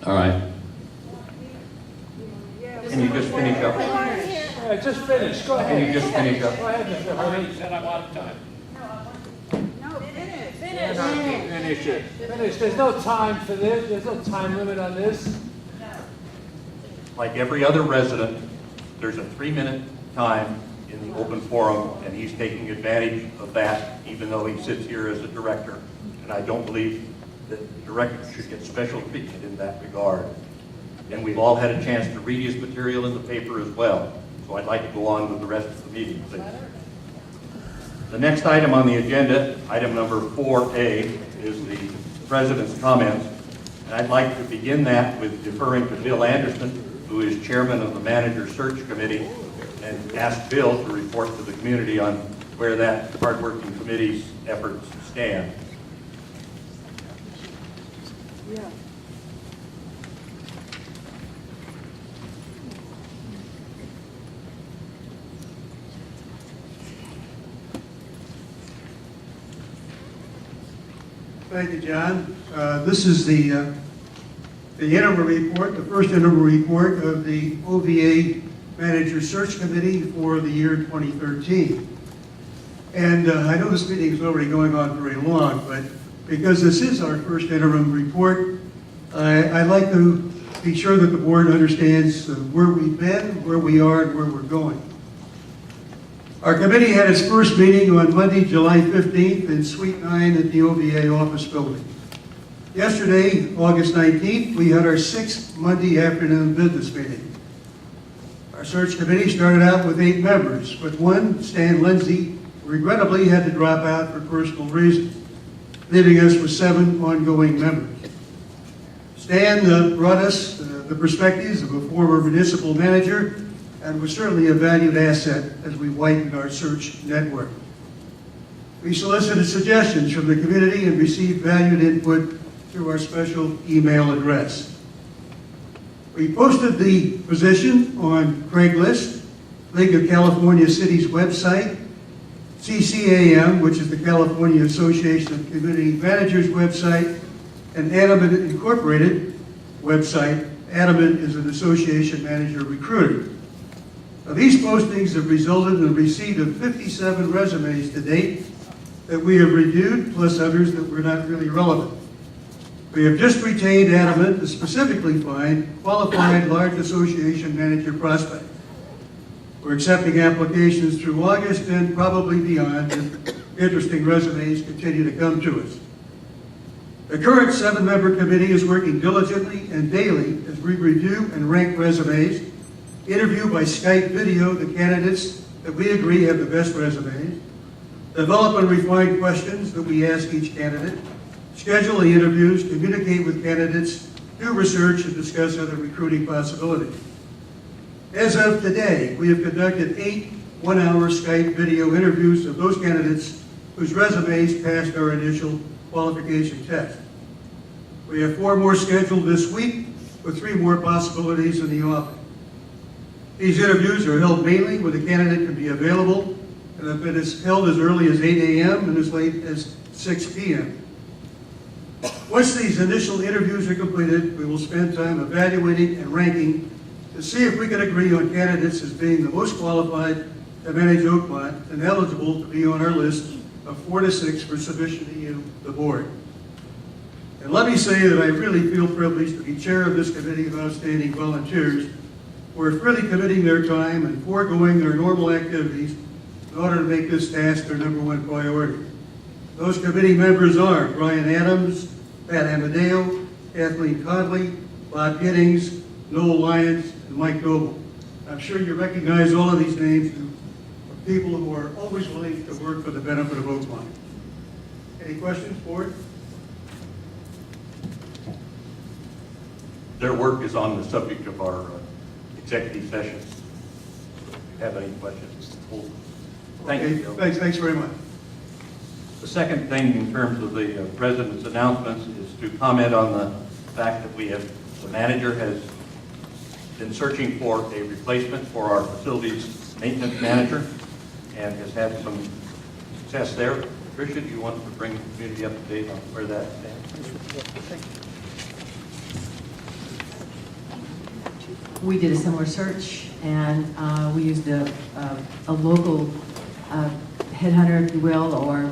All right. Can you just finish up? Just finish, go ahead. Can you just finish up? Go ahead, Mr. Hurley. Said I'm out of time. Finish it. Finish, there's no time for this, there's no time limit on this. Like every other resident, there's a 3-minute time in the open forum, and he's taking advantage of that, even though he sits here as a director. And I don't believe that the director should get special treatment in that regard. And we've all had a chance to read his material in the paper as well. So I'd like to go on with the rest of the meeting, please. The next item on the agenda, item number 4A, is the president's comments. And I'd like to begin that with deferring to Bill Anderson, who is chairman of the Manager Search Committee, and ask Bill to report to the community on where that hardworking committee's efforts stand. Yeah. Thank you, John. This is the interim report, the first interim report of the OVA Manager Search Committee for the year 2013. And I know this meeting is already going on very long, but because this is our first interim report, I'd like to be sure that the board understands where we've been, where we are, and where we're going. Our committee had its first meeting on Monday, July 15th in Suite 9 at the OVA office building. Yesterday, August 19th, we had our 6th Monday afternoon business meeting. Our search committee started out with 8 members, but one, Stan Lindsay, regrettably had to drop out for personal reasons, leaving us with 7 ongoing members. Stan brought us the perspectives of a former municipal manager and was certainly a valued asset as we widened our search network. We solicited suggestions from the community and received valued input through our special email address. We posted the position on Craigslist, League of California Cities website, CCAM, which is the California Association of Community Managers website, and Adamant Incorporated website. Adamant is an association manager recruiter. Now, these postings have resulted in the receipt of 57 resumes to date that we have reviewed, plus others that were not really relevant. We have just retained Adamant to specifically find qualified large association manager prospects. We're accepting applications through August and probably beyond if interesting resumes continue to come to us. The current 7-member committee is working diligently and daily as we review and rank resumes, interview by Skype video the candidates that we agree have the best resumes, develop and refine questions that we ask each candidate, schedule the interviews, communicate with candidates, do research, and discuss other recruiting possibilities. As of today, we have conducted 8 one-hour Skype video interviews of those candidates whose resumes passed our initial qualification test. We have 4 more scheduled this week, with 3 more possibilities in the offing. These interviews are held mainly where the candidate can be available, and have been held as early as 8 a.m. and as late as 6 p.m. Once these initial interviews are completed, we will spend time evaluating and ranking to see if we can agree on candidates as being the most qualified to manage Oakmont and eligible to be on our list of 4 to 6 for submission to you, the board. And let me say that I really feel privileged to be chair of this committee of outstanding volunteers who are freely committing their time and foregoing their normal activities in order to make this task their #1 priority. Those committee members are Brian Adams, Pat Amadeo, Kathleen Conley, Bob Giddings, Noel Lyons, and Mike Noble. I'm sure you recognize all of these names of people who are always willing to work for the benefit of Oakmont. Any questions, board? Their work is on the subject of our executive sessions. If you have any questions, thank you, Joe. Thanks very much. The second thing in terms of the president's announcements is to comment on the fact that the manager has been searching for a replacement for our facilities maintenance manager and has had some success there. Tricia, do you want to bring the community up to date on where that stands? We did a similar search, and we used a local headhunter, if you will, or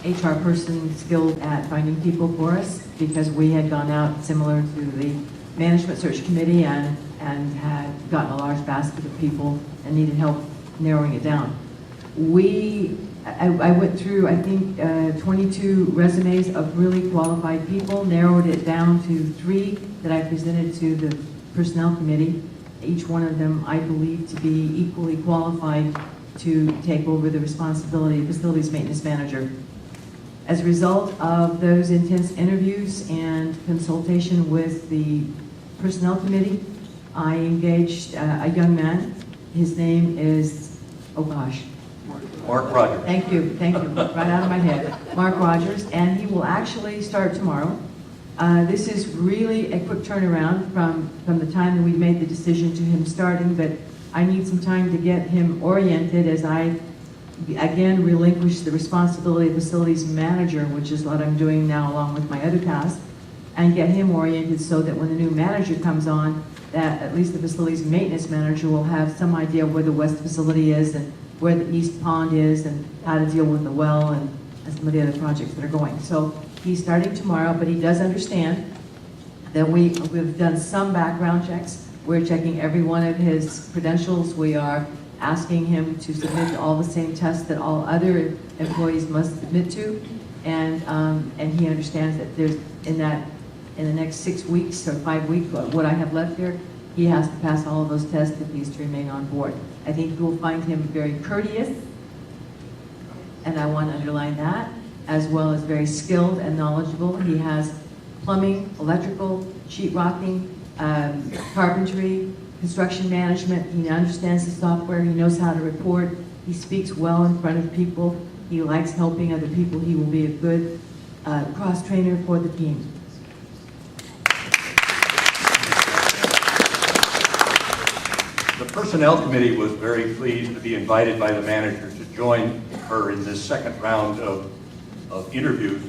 HR person skilled at finding people for us, because we had gone out similar to the management search committee and had gotten a large basket of people and needed help narrowing it down. I went through, I think, 22 resumes of really qualified people, narrowed it down to 3 that I presented to the personnel committee. Each one of them I believe to be equally qualified to take over the responsibility of facilities maintenance manager. As a result of those intense interviews and consultation with the personnel committee, I engaged a young man. His name is, oh gosh. Mark Rogers. Thank you, right out of my head. Mark Rogers, and he will actually start tomorrow. This is really a quick turnaround from the time that we made the decision to him starting, but I need some time to get him oriented as I, again, relinquish the responsibility of facilities manager, which is what I'm doing now along with my other tasks, and get him oriented so that when the new manager comes on, that at least the facilities maintenance manager will have some idea where the west facility is and where the east pond is and how to deal with the well and some of the other projects that are going. So he's starting tomorrow, but he does understand that we've done some background checks. We're checking every one of his credentials. We are asking him to submit all the same tests that all other employees must submit to, and he understands that there's in the next 6 weeks or 5 weeks, what I have left here, he has to pass all of those tests if he's to remain on board. I think you will find him very courteous, and I want to underline that, as well as very skilled and knowledgeable. He has plumbing, electrical, sheetrocking, carpentry, construction management. He understands the software. He knows how to report. He speaks well in front of people. He likes helping other people. He will be a good cross-trainer for the team. The Personnel Committee was very pleased to be invited by the manager to join her in this second round of interviews,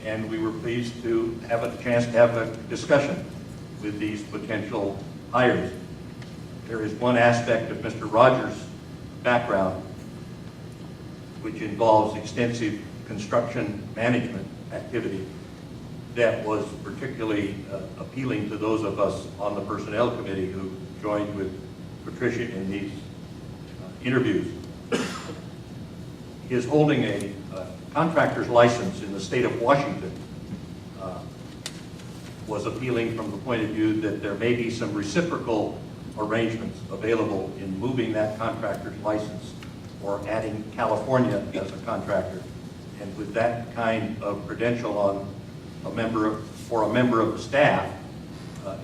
and we were pleased to have a chance to have a discussion with these potential hires. There is one aspect of Mr. Rogers' background which involves extensive construction management activity that was particularly appealing to those of us on the Personnel Committee who joined with Patricia in these interviews. He is holding a contractor's license in the state of Washington was appealing from the point of view that there may be some reciprocal arrangements available in moving that contractor's license or adding California as a contractor. And with that kind of credential on for a member of the staff,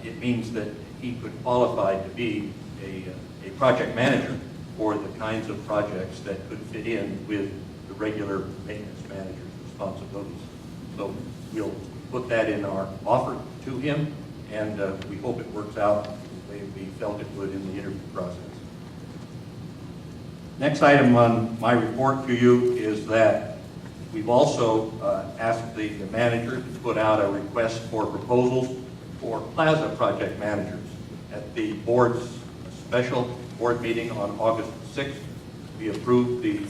it means that he could qualify to be a project manager for the kinds of projects that could fit in with the regular maintenance manager's responsibilities. So we'll put that in our offer to him, and we hope it works out the way we felt it would in the interview process. Next item on my report to you is that we've also asked the manager to put out a request for proposals for plaza project managers. At the board's special board meeting on August 6th, we approved the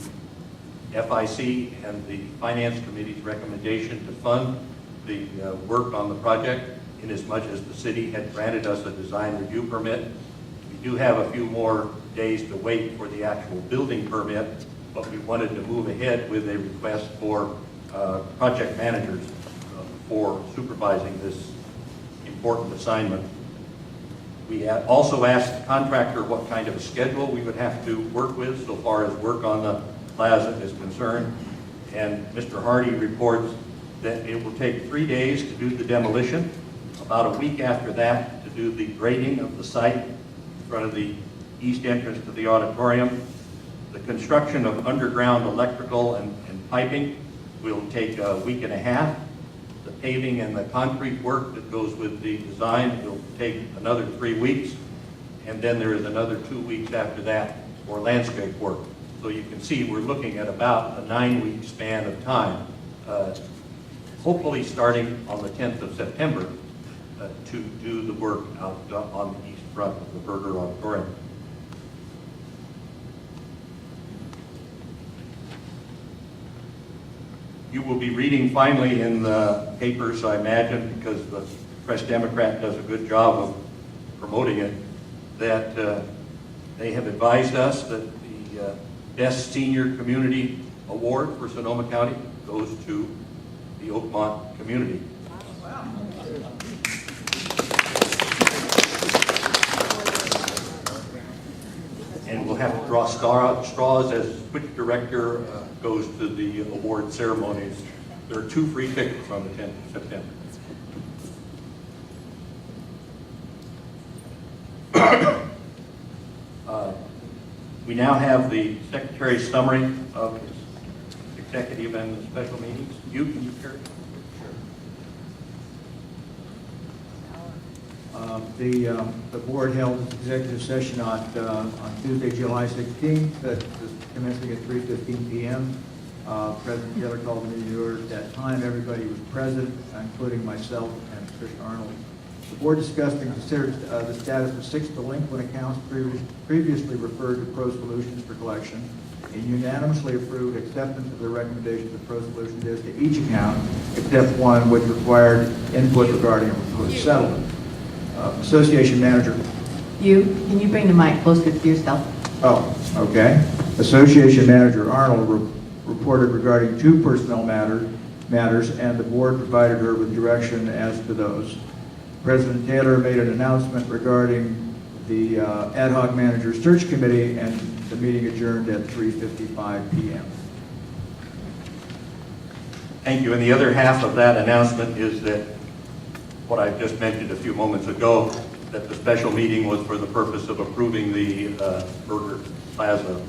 FIC and the Finance Committee's recommendation to fund the work on the project, inasmuch as the city had granted us a design review permit. We do have a few more days to wait for the actual building permit, but we wanted to move ahead with a request for project managers for supervising this important assignment. We also asked the contractor what kind of a schedule we would have to work with so far as work on the plaza is concerned. And Mr. Hardy reports that it will take 3 days to do the demolition, about a week after that to do the grading of the site in front of the east entrance to the auditorium. The construction of underground electrical and piping will take a week and a half. The paving and the concrete work that goes with the design will take another 3 weeks. And then there is another 2 weeks after that for landscape work. So you can see we're looking at about a 9-week span of time, hopefully starting on the 10th of September to do the work out on the east front of the Berger Auditorium. You will be reading finally in the papers, I imagine, because the Press Democrat does a good job of promoting it, that they have advised us that the Best Senior Community Award for Sonoma County goes to the Oakmont community. And we'll have to draw straws as which director goes to the award ceremonies. There are 2 free tickets on the 10th of September. We now have the Secretary's summary of his executive and the special meetings. Can you carry? The board held its executive session on Tuesday, July 16th, commencing at 3:15 p.m. President Taylor called the meeting to order at that time. Everybody was present, including myself and Trish Arnold. The board discussed and considered the status of 6 delinquent accounts previously referred to Pro Solutions for collection, and unanimously approved acceptance of the recommendations of Pro Solutions as to each account, except one which required input regarding a proposed settlement. Association manager. Can you bring the mic closer to yourself? Oh, okay. Association manager Arnold reported regarding 2 personnel matters, and the board provided her with direction as to those. President Taylor made an announcement regarding the ad hoc manager search committee, and the meeting adjourned at 3:55 p.m. Thank you. And the other half of that announcement is that what I just mentioned a few moments ago, that the special meeting was for the purpose of approving the Berger Plaza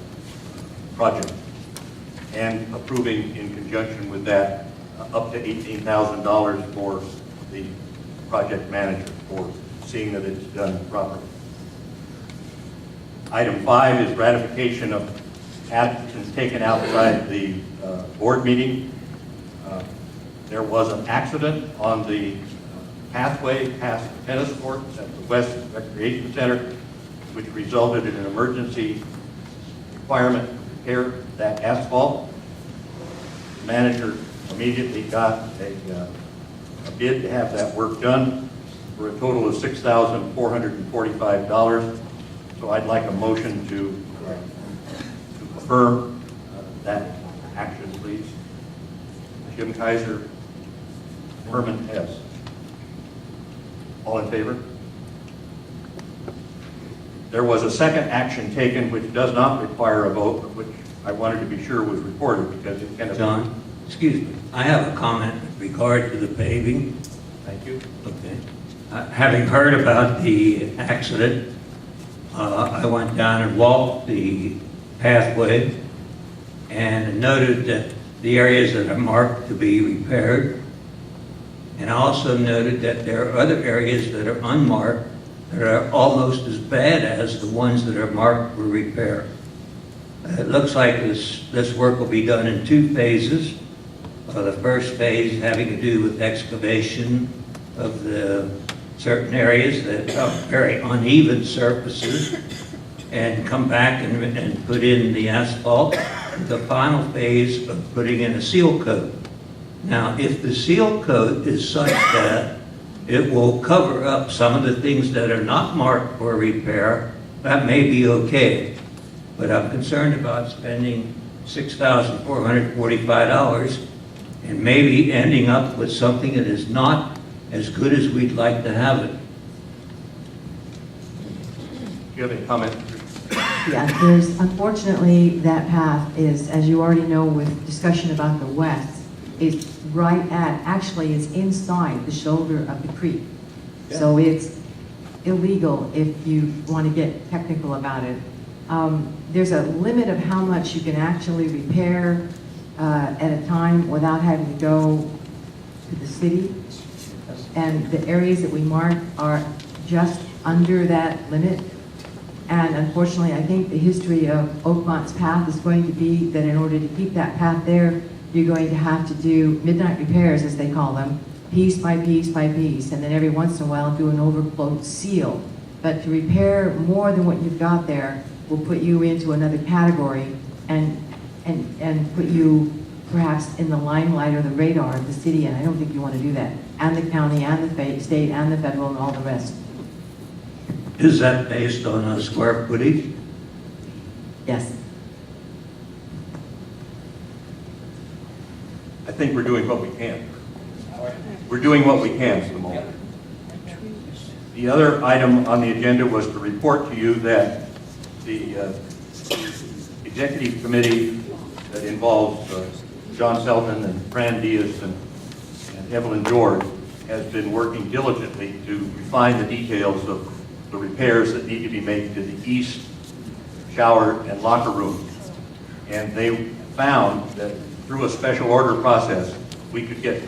project and approving in conjunction with that up to $18,000 for the project manager for seeing that it's done properly. Item 5 is ratification of actions taken outside the board meeting. There was an accident on the pathway past the tennis courts at the West Recreation Center, which resulted in an emergency requirement to repair that asphalt. The manager immediately got a bid to have that work done for a total of $6,445. So I'd like a motion to affirm that action, please. Jim Kaiser, Herman Hess. All in favor? There was a second action taken which does not require a vote, but which I wanted to be sure was recorded because it kind of... John, excuse me, I have a comment with regard to the paving. Thank you. Okay. Having heard about the accident, I went down and walked the pathway and noted that the areas that are marked to be repaired, and I also noted that there are other areas that are unmarked that are almost as bad as the ones that are marked for repair. It looks like this work will be done in 2 phases. The first phase having to do with excavation of the certain areas that are very uneven surfaces and come back and put in the asphalt. The final phase of putting in a seal coat. Now, if the seal coat is such that it will cover up some of the things that are not marked for repair, that may be okay. But I'm concerned about spending $6,445 and maybe ending up with something that is not as good as we'd like to have it. Do you have any comment? Yeah, there's, unfortunately, that path is, as you already know with discussion about the west, is right at, actually it's inside the shoulder of the creek. So it's illegal if you want to get technical about it. There's a limit of how much you can actually repair at a time without having to go to the city. And the areas that we mark are just under that limit. And unfortunately, I think the history of Oakmont's path is going to be that in order to keep that path there, you're going to have to do midnight repairs, as they call them, piece by piece by piece, and then every once in a while do an overflow seal. But to repair more than what you've got there will put you into another category and put you perhaps in the limelight or the radar of the city, and I don't think you want to do that. And the county, and the state, and the federal, and all the rest. Is that based on a square footage? Yes. I think we're doing what we can. We're doing what we can for the moment. The other item on the agenda was to report to you that the executive committee that involves John Selden and Fran Diaz and Evelyn George has been working diligently to refine the details of the repairs that need to be made to the east shower and locker room. And they found that through a special order process, we could get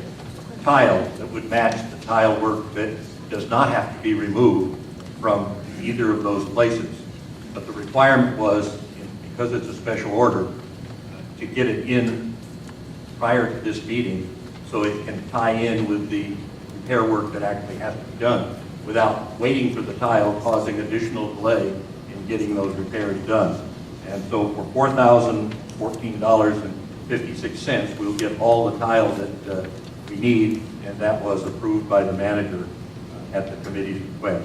tile that would match the tile work that does not have to be removed from either of those places. But the requirement was, because it's a special order, to get it in prior to this meeting so it can tie in with the repair work that actually has to be done without waiting for the tile, causing additional delay in getting those repairs done. And so for $4,014.56, we'll get all the tile that we need, and that was approved by the manager at the committee's request.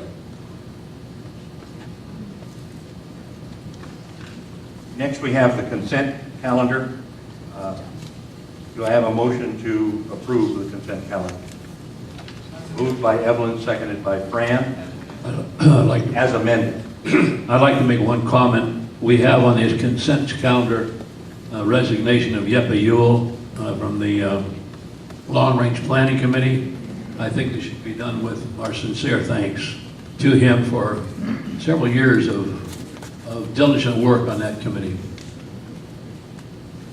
Next, we have the consent calendar. Do I have a motion to approve the consent calendar? Moved by Evelyn, seconded by Fran, as amended. I'd like to make one comment. We have on this consent calendar resignation of Yeppe Ewell from the Long Range Planning Committee. I think this should be done with our sincere thanks to him for several years of diligent work on that committee.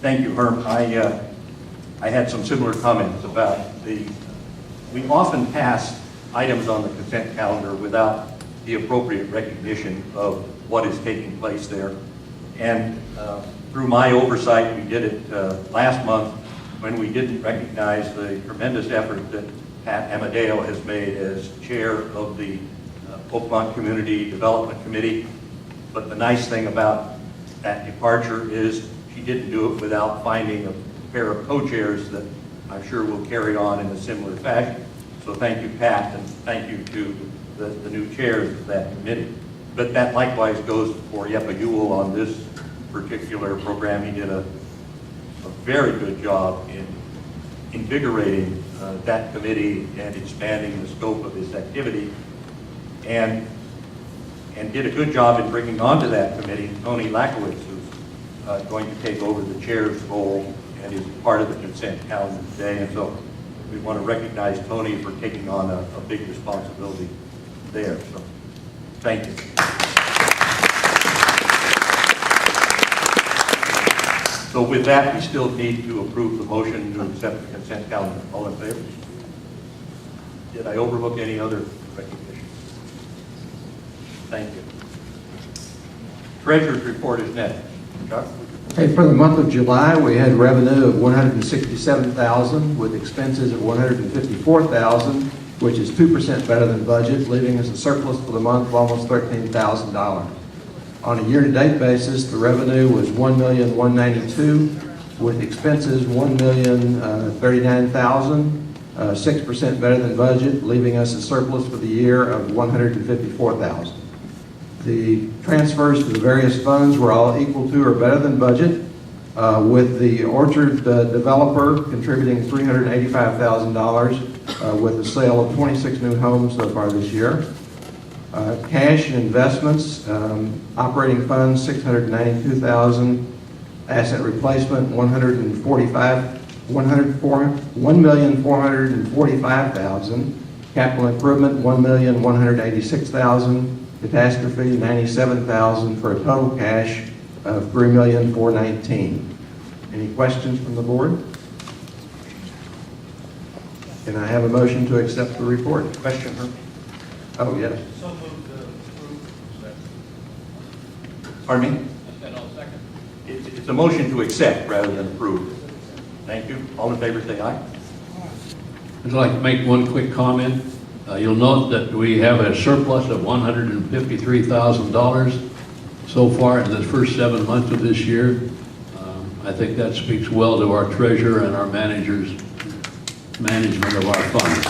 Thank you, Herm. I had some similar comments about we often pass items on the consent calendar without the appropriate recognition of what is taking place there. And through my oversight, we did it last month when we didn't recognize the tremendous effort that Pat Amadeo has made as chair of the Oakmont Community Development Committee. But the nice thing about that departure is she didn't do it without finding a pair of co-chairs that I'm sure will carry on in a similar fashion. So thank you, Pat, and thank you to the new chairs of that committee. But that likewise goes for Yeppe Ewell on this particular program. He did a very good job in invigorating that committee and expanding the scope of his activity. and did a good job in bringing onto that committee Tony Lakowitz, who's going to take over the chair's role and is part of the consent calendar today. And so we want to recognize Tony for taking on a big responsibility there. So thank you. So with that, we still need to approve the motion to accept the consent calendar. All in favor? Did I overlook any other recognition? Thank you. Treasurer's report is next. Chuck? Okay, for the month of July, we had revenue of $167,000 with expenses of $154,000, which is 2% better than budget, leaving us a surplus for the month of almost $13,000. On a year-to-date basis, the revenue was $1,192,000 with expenses $1,039,000, 6% better than budget, leaving us a surplus for the year of $154,000. The transfers to the various funds were all equal to or better than budget, with the Orchard developer contributing $385,000 with the sale of 26 new homes so far this year. Cash and investments, operating funds $692,000, asset replacement $1,445,000, capital improvement $1,186,000, catastrophe $97,000 for a total cash of $3,419,000. Any questions from the board? Can I have a motion to accept the report? Question, Herb? Oh, yes. Pardon me? It's a motion to accept rather than approve. Thank you. All in favor, say aye. I'd like to make one quick comment. You'll note that we have a surplus of $153,000 so far in the first 7 months of this year. I think that speaks well to our treasurer and our manager's management of our funds.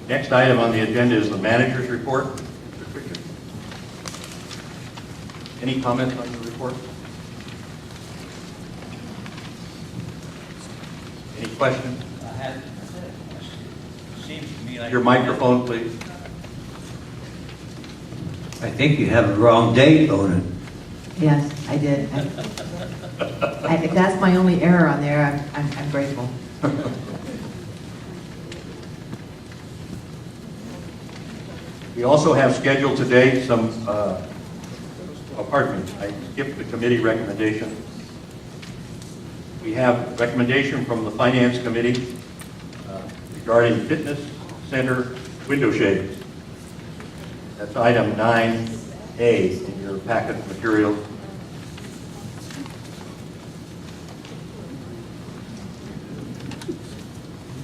Next item on the agenda is the manager's report. Mr. Pritchard. Any comments on the report? Any questions? Your microphone, please. I think you have the wrong date on it. Yes, I did. If that's my only error on there, I'm grateful. We also have scheduled today some, pardon me, I skipped the committee recommendation. We have recommendation from the Finance Committee regarding fitness center window shades. That's item 9A in your packet of materials.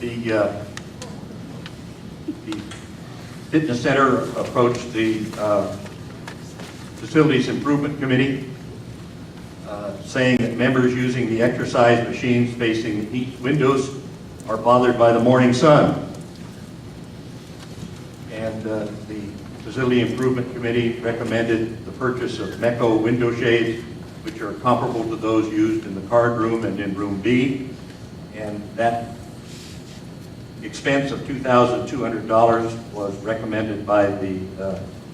The fitness center approached the Facilities Improvement Committee saying that members using the exercise machines facing east windows are bothered by the morning sun. And the Facility Improvement Committee recommended the purchase of MECO window shades, which are comparable to those used in the card room and in room B. And that expense of $2,200 was recommended by the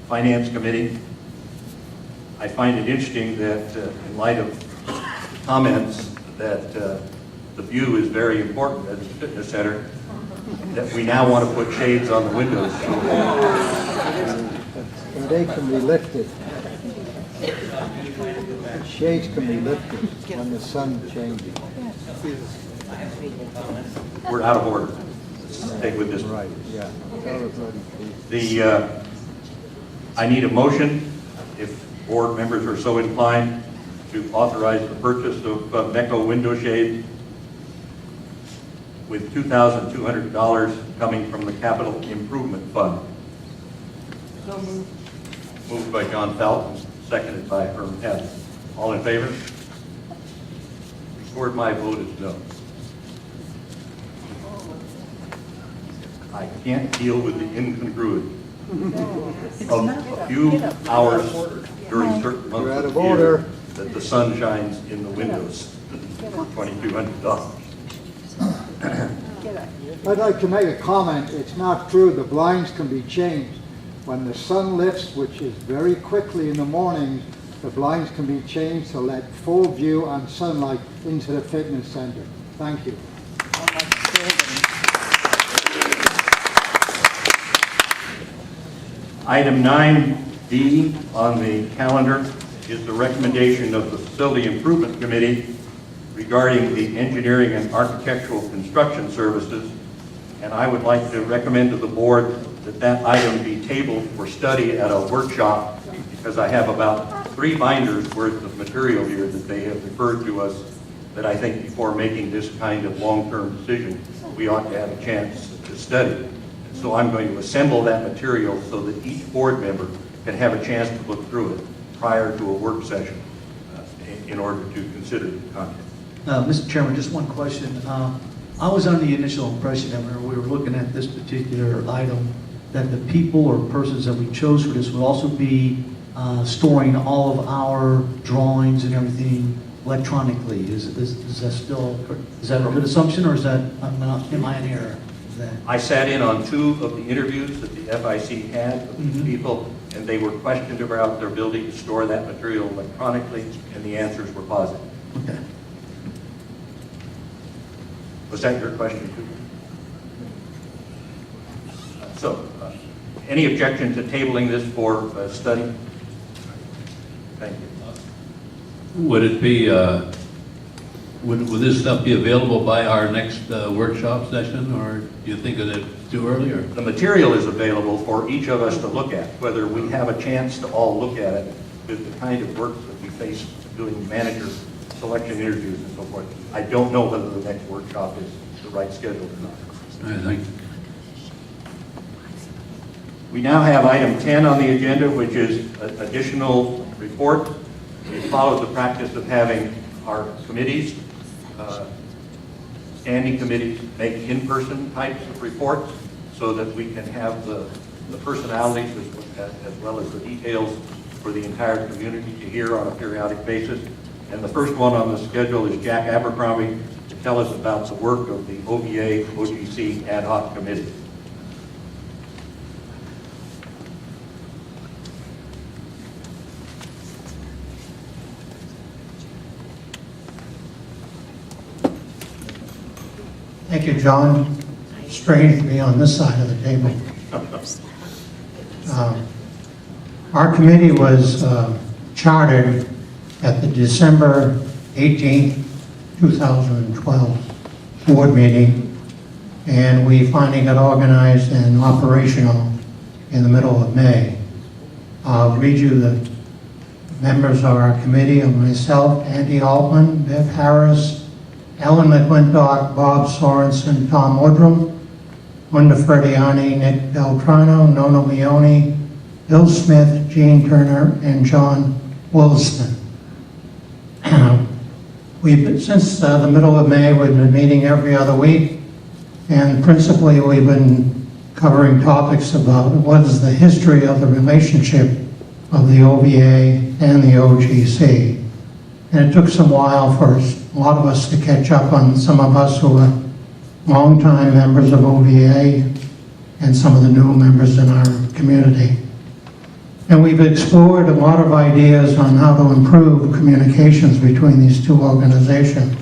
Finance Committee. I find it interesting that in light of comments that the view is very important at the fitness center, that we now want to put shades on the windows. And they can be lifted. Shades can be lifted when the sun changes. We're out of order. Stay with this. Right, yeah. I need a motion, if board members are so inclined, to authorize the purchase of MECO window shades with $2,200 coming from the Capital Improvement Fund. So moved. Moved by John Felton, seconded by Herm Hess. All in favor? Record my vote as no. I can't deal with the incongruity of a few hours during certain months of the year that the sun shines in the windows for $2,200. I'd like to make a comment. It's not true. The blinds can be changed. When the sun lifts, which is very quickly in the morning, the blinds can be changed to let full view and sunlight into the fitness center. Thank you. Item 9D on the calendar is the recommendation of the Facility Improvement Committee regarding the engineering and architectural construction services. And I would like to recommend to the board that that item be tabled for study at a workshop, because I have about 3 binders worth of material here that they have referred to us that I think before making this kind of long-term decision, we ought to have a chance to study. So I'm going to assemble that material so that each board member can have a chance to look through it prior to a work session in order to consider the content. Mr. Chairman, just one question. I was under the initial impression that when we were looking at this particular item, that the people or persons that we chose for this would also be storing all of our drawings and everything electronically. Is that still, is that a good assumption, or is that, am I in error? I sat in on 2 of the interviews that the FIC had with the people, and they were questioned about their ability to store that material electronically, and the answers were positive. Okay. Was that your question too? So, any objection to tabling this for study? Thank you. Would it be, would this stuff be available by our next workshop session, or do you think that it's too early? Or? The material is available for each of us to look at, whether we have a chance to all look at it with the kind of work that we face doing manager selection interviews and so forth. I don't know whether the next workshop is the right schedule or not. I think. We now have item 10 on the agenda, which is additional report. We followed the practice of having our committees, standing committees, make in-person types of reports so that we can have the personalities as well as the details for the entire community to hear on a periodic basis. And the first one on the schedule is Jack Abercrombie to tell us about the work of the OVA OGC Ad Hoc Committee. Thank you, John. Strange to be on this side of the table. Our committee was chartered at the December 18, 2012 board meeting, and we finally got organized and operational in the middle of May. I'll read you the members of our committee: of myself, Andy Altman, Bev Harris, Ellen McClintock, Bob Sorensen, Tom Woodrum, Linda Ferdiani, Nick Beltrano, Nono Leone, Bill Smith, Gene Turner, and John Williston. Since the middle of May, we've been meeting every other week, and principally we've been covering topics about what is the history of the relationship of the OVA and the OGC. And it took some while for a lot of us to catch up on some of us who are longtime members of OVA and some of the new members in our community. And we've explored a lot of ideas on how to improve communications between these two organizations.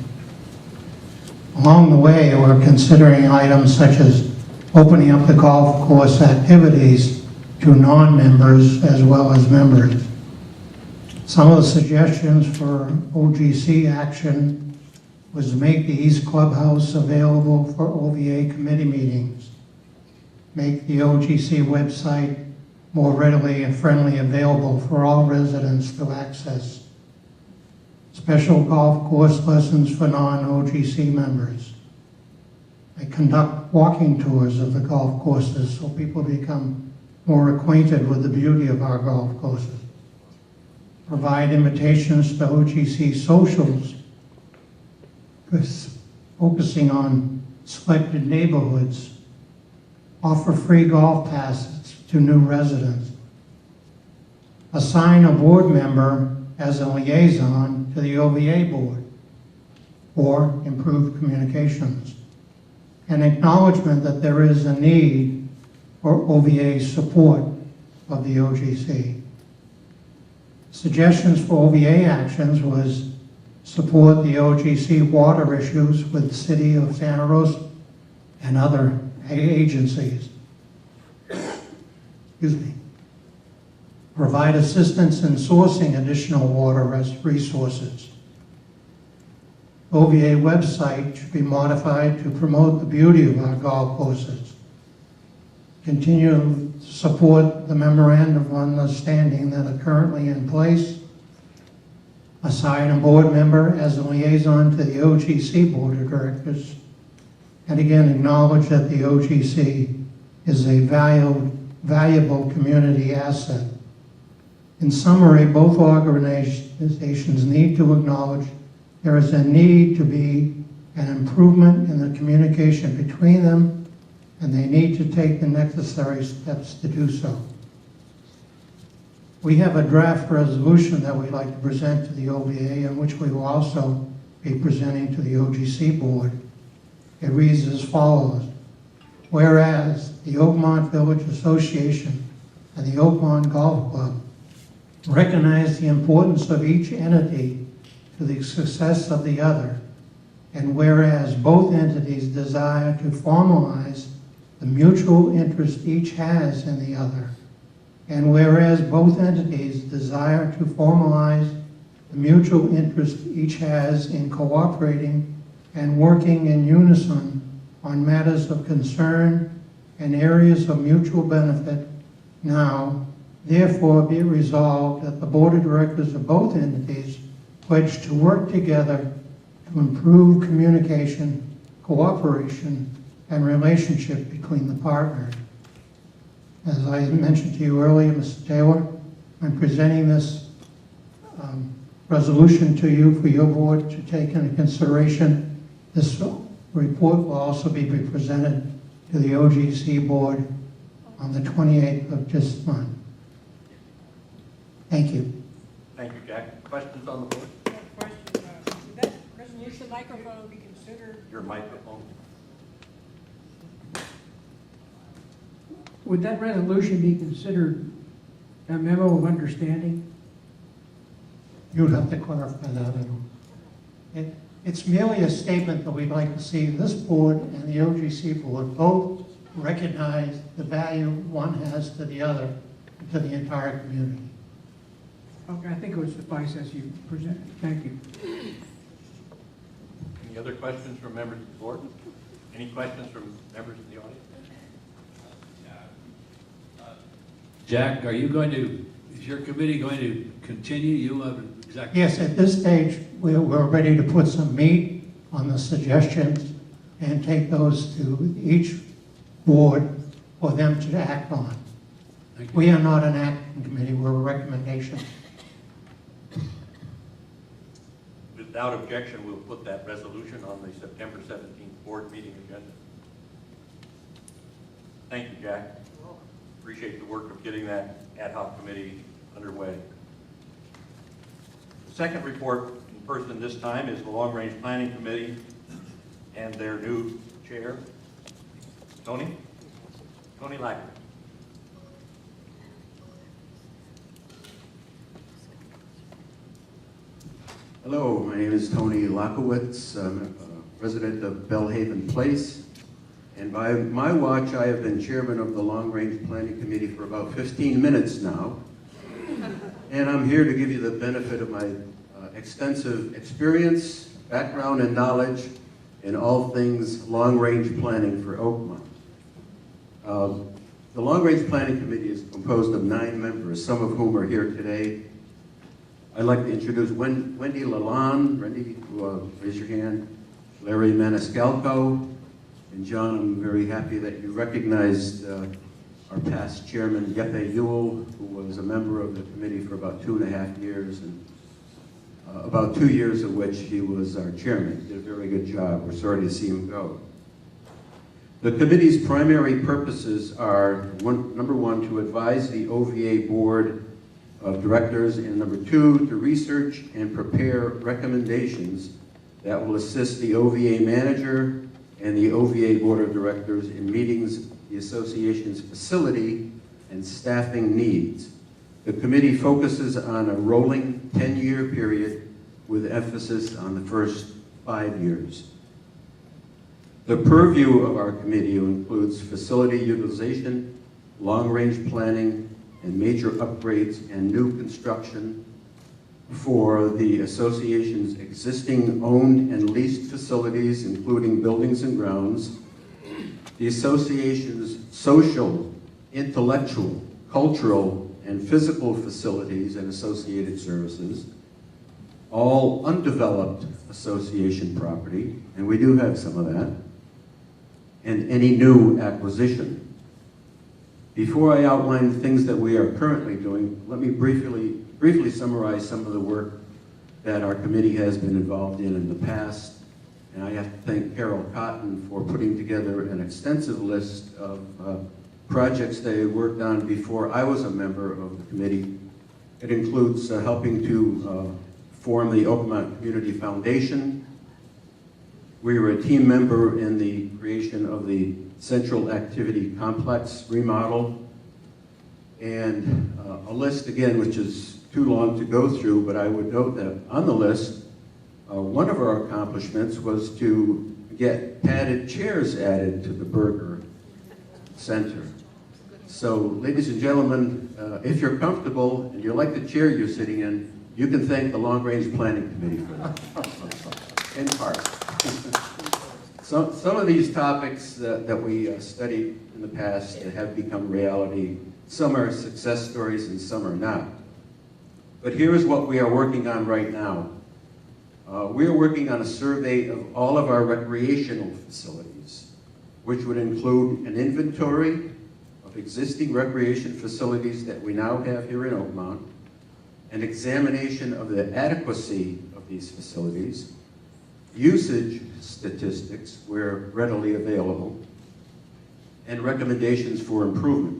Along the way, we're considering items such as opening up the golf course activities to non-members as well as members. Some of the suggestions for OGC action was to make the East Clubhouse available for OVA committee meetings, make the OGC website more readily and friendly available for all residents to access, special golf course lessons for non-OGC members. I conduct walking tours of the golf courses so people become more acquainted with the beauty of our golf courses. Provide invitations to OGC socials, focusing on selected neighborhoods. Offer free golf passes to new residents. Assign a board member as a liaison to the OVA board, or improve communications. an acknowledgement that there is a need for OVA support of the OGC. Suggestions for OVA actions was support the OGC water issues with the City of Santa Rosa and other agencies. Excuse me. Provide assistance in sourcing additional water resources. OVA website should be modified to promote the beauty of our golf courses. Continue to support the memorandum of understanding that are currently in place. Assign a board member as a liaison to the OGC Board of Directors. And again, acknowledge that the OGC is a valuable community asset. In summary, both organizations need to acknowledge there is a need to be an improvement in the communication between them, and they need to take the necessary steps to do so. We have a draft resolution that we'd like to present to the OVA, in which we will also be presenting to the OGC Board. It reads as follows. Whereas the Oakmont Village Association and the Oakmont Golf Club recognize the importance of each entity to the success of the other, and whereas both entities desire to formalize the mutual interest each has in the other, and whereas both entities desire to formalize the mutual interest each has in cooperating and working in unison on matters of concern and areas of mutual benefit, now, therefore, be it resolved that the Board of Directors of both entities pledge to work together to improve communication, cooperation, and relationship between the partners. As I mentioned to you earlier, Mr. Taylor, I'm presenting this resolution to you for your board to take into consideration. This report will also be presented to the OGC board on the 28th of this month. Thank you. Thank you, Jack. Questions on the board? Question, would that resolution microphone be considered? Your microphone. Would that resolution be considered a memo of understanding? You would have to clarify that. I don't. It's merely a statement that we'd like to see this board and the OGC board both recognize the value one has to the other, to the entire community. Okay, I think it would suffice as you presented. Thank you. Any other questions from members of the board? Any questions from members of the audience? Jack, is your committee going to continue? You have an executive. Yes, at this stage, we're ready to put some meat on the suggestions and take those to each board for them to act on. We are not an acting committee, we're a recommendation. Without objection, we'll put that resolution on the September 17th board meeting agenda. Thank you, Jack. Appreciate the work of getting that ad hoc committee underway. The second report in person this time is the Long Range Planning Committee and their new chair, Tony Lacker. Hello, my name is Tony Lakowitz. I'm a resident of Bellhaven Place. And by my watch, I have been chairman of the Long Range Planning Committee for about 15 minutes now. And I'm here to give you the benefit of my extensive experience, background, and knowledge in all things long-range planning for Oakmont. The Long Range Planning Committee is composed of 9 members, some of whom are here today. I'd like to introduce Wendy Lalonde. Wendy, raise your hand. Larry Maniscalco. And John, I'm very happy that you recognized our past chairman, Yeppe Ewell, who was a member of the committee for about 2.5 years, and about 2 years of which he was our chairman. He did a very good job. We're sorry to see him go. The committee's primary purposes are, number one, to advise the OVA Board of Directors, and number 2, to research and prepare recommendations that will assist the OVA manager and the OVA Board of Directors in meetings the association's facility and staffing needs. The committee focuses on a rolling 10-year period with emphasis on the first 5 years. The purview of our committee includes facility utilization, long-range planning, and major upgrades and new construction for the association's existing owned and leased facilities, including buildings and grounds, the association's social, intellectual, cultural, and physical facilities and associated services, all undeveloped association property, and we do have some of that, and any new acquisition. Before I outline the things that we are currently doing, let me briefly summarize some of the work that our committee has been involved in the past. And I have to thank Carol Cotton for putting together an extensive list of projects they worked on before I was a member of the committee. It includes helping to form the Oakmont Community Foundation. We were a team member in the creation of the Central Activity Complex remodel, and a list again which is too long to go through, but I would note that on the list, one of our accomplishments was to get padded chairs added to the Burger Center. So, ladies and gentlemen, if you're comfortable and you like the chair you're sitting in, you can thank the Long Range Planning Committee for that, in part. Some of these topics that we studied in the past have become reality. Some are success stories and some are not. But here is what we are working on right now. We are working on a survey of all of our recreational facilities, which would include an inventory of existing recreation facilities that we now have here in Oakmont, an examination of the adequacy of these facilities, usage statistics where readily available, and recommendations for improvement.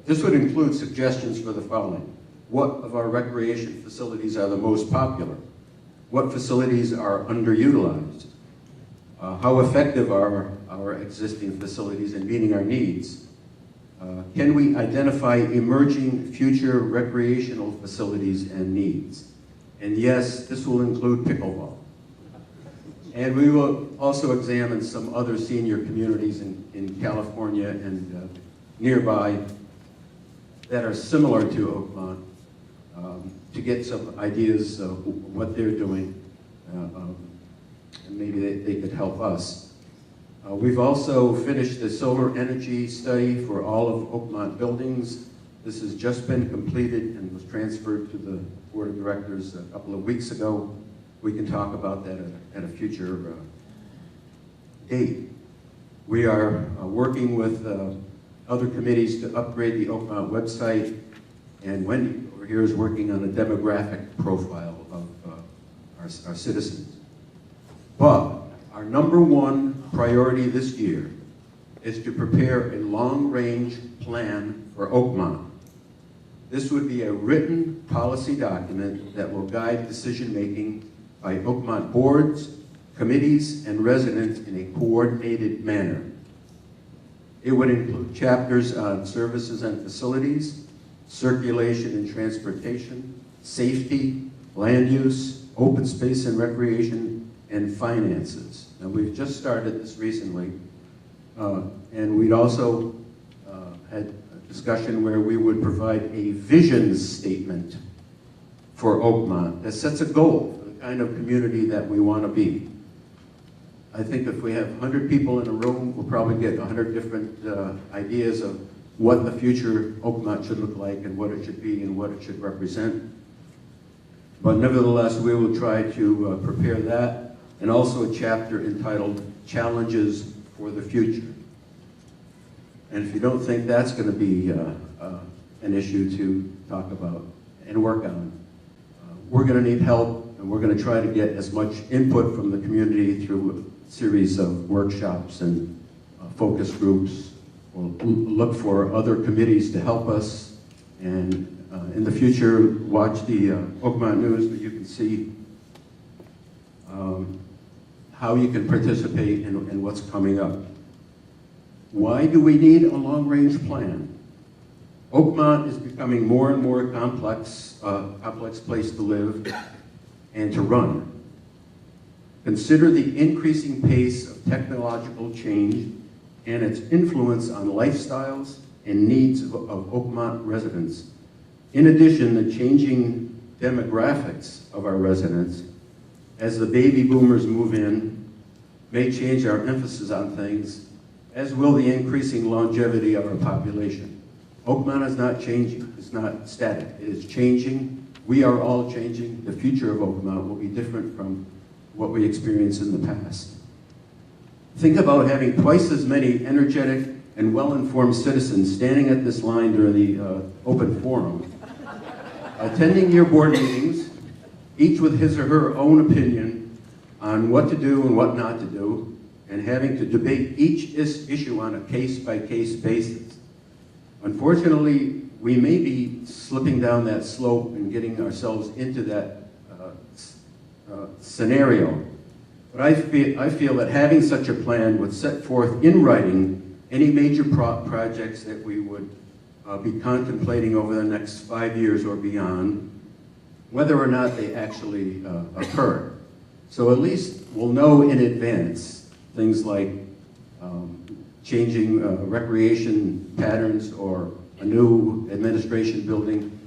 This would include suggestions for the following. What of our recreation facilities are the most popular? What facilities are underutilized? How effective are our existing facilities in meeting our needs? Can we identify emerging future recreational facilities and needs? And yes, this will include pickleball. And we will also examine some other senior communities in California and nearby that are similar to Oakmont to get some ideas of what they're doing, and maybe they could help us. We've also finished the solar energy study for all of Oakmont buildings. This has just been completed and was transferred to the Board of Directors a couple of weeks ago. We can talk about that at a future date. We are working with other committees to upgrade the Oakmont website, and Wendy over here is working on a demographic profile of our citizens. But our #1 priority this year is to prepare a long-range plan for Oakmont. This would be a written policy document that will guide decision-making by Oakmont boards, committees, and residents in a coordinated manner. It would include chapters on services and facilities, circulation and transportation, safety, land use, open space and recreation, and finances. Now, we've just started this recently, and we'd also had a discussion where we would provide a vision statement for Oakmont that sets a goal for the kind of community that we want to be. I think if we have 100 people in a room, we'll probably get 100 different ideas of what the future Oakmont should look like and what it should be and what it should represent. But nevertheless, we will try to prepare that, and also a chapter entitled Challenges for the Future. And if you don't think that's going to be an issue to talk about and work on, we're going to need help, and we're going to try to get as much input from the community through a series of workshops and focus groups. We'll look for other committees to help us, and in the future, watch the Oakmont News, but you can see how you can participate in what's coming up. Why do we need a long-range plan? Oakmont is becoming more and more complex place to live and to run. Consider the increasing pace of technological change and its influence on lifestyles and needs of Oakmont residents. In addition, the changing demographics of our residents as the baby boomers move in may change our emphasis on things, as will the increasing longevity of our population. Oakmont is not changing, it's not static, it is changing. We are all changing. The future of Oakmont will be different from what we experienced in the past. Think about having twice as many energetic and well-informed citizens standing at this line during the open forum, attending your board meetings, each with his or her own opinion on what to do and what not to do, and having to debate each issue on a case-by-case basis. Unfortunately, we may be slipping down that slope and getting ourselves into that scenario. But I feel that having such a plan would set forth in writing any major projects that we would be contemplating over the next 5 years or beyond, whether or not they actually occur. So at least we'll know in advance things like changing recreation patterns or a new administration building.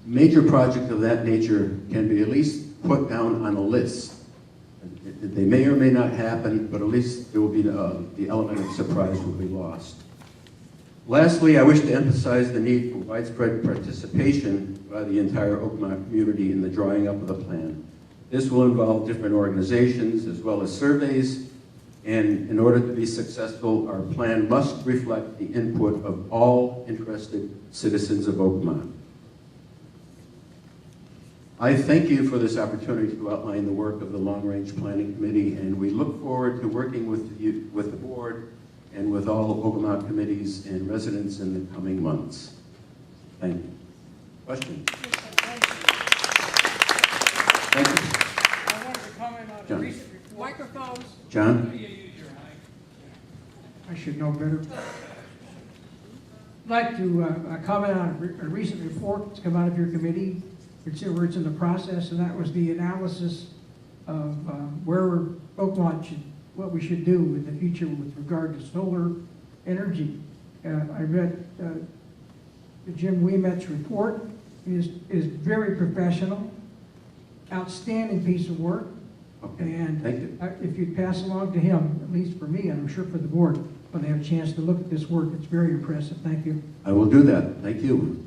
Major projects of that nature can be at least put down on a list. They may or may not happen, but at least there will be the element of surprise will be lost. Lastly, I wish to emphasize the need for widespread participation by the entire Oakmont community in the drawing up of the plan. This will involve different organizations as well as surveys, and in order to be successful, our plan must reflect the input of all interested citizens of Oakmont. I thank you for this opportunity to outline the work of the Long Range Planning Committee, and we look forward to working with you, with the board, and with all Oakmont committees and residents in the coming months. Thank you. Questions? Thank you. I wanted to comment on John. a recent report. Microphones. John? I should know better. I'd like to comment on a recent report that's come out of your committee. It's in the process, and that was the analysis of where Oakmont should, what we should do in the future with regard to solar energy. I read Jim Ouimet's report. It is very professional, outstanding piece of work. Okay. And Thank you. if you'd pass along to him, at least for me, and I'm sure for the board, when they have a chance to look at this work, it's very impressive. Thank you. I will do that. Thank you.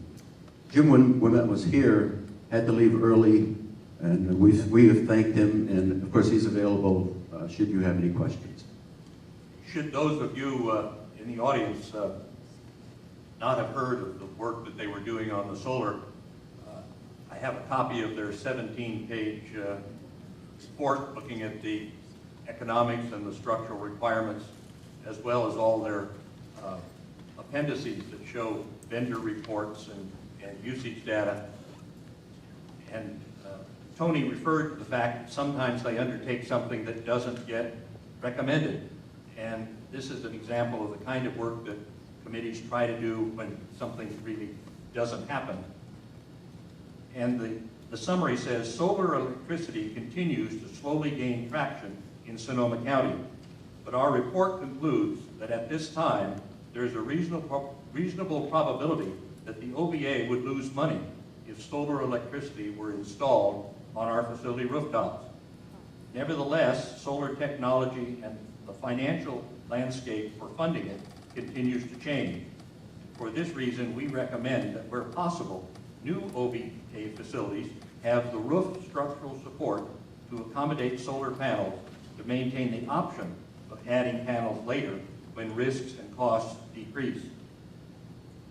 Jim, when Ouimet was here, had to leave early, and we have thanked him, and of course he's available should you have any questions. Should those of you in the audience not have heard of the work that they were doing on the solar, I have a copy of their 17-page report looking at the economics and the structural requirements, as well as all their appendices that show vendor reports and usage data. And Tony referred to the fact that sometimes they undertake something that doesn't get recommended. And this is an example of the kind of work that committees try to do when something really doesn't happen. And the summary says, solar electricity continues to slowly gain traction in Sonoma County. But our report concludes that at this time, there's a reasonable probability that the OVA would lose money if solar electricity were installed on our facility rooftops. Nevertheless, solar technology and the financial landscape for funding it continues to change. For this reason, we recommend that where possible, new OVA facilities have the roof structural support to accommodate solar panels to maintain the option of adding panels later when risks and costs decrease.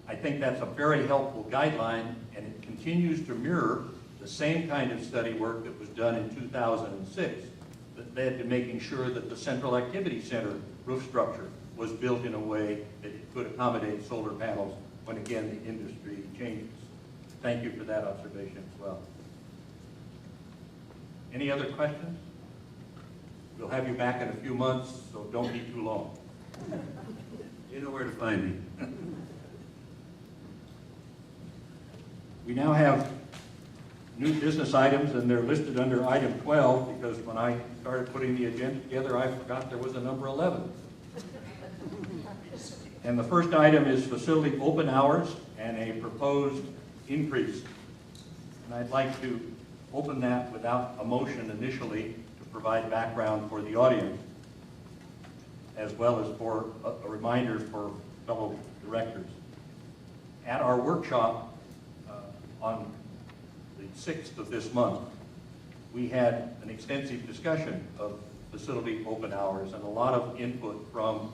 I think that's a very helpful guideline, and it continues to mirror the same kind of study work that was done in 2006 that led to making sure that the Central Activity Center roof structure was built in a way that it could accommodate solar panels when, again, the industry changes. Thank you for that observation as well. Any other questions? We'll have you back in a few months, so don't be too long. You know where to find me. We now have new business items, and they're listed under item 12, because when I started putting the agenda together, I forgot there was a number 11. And the first item is facility open hours and a proposed increase. And I'd like to open that without a motion initially to provide background for the audience, as well as for a reminder for fellow directors. At our workshop on the 6th of this month, we had an extensive discussion of facility open hours and a lot of input from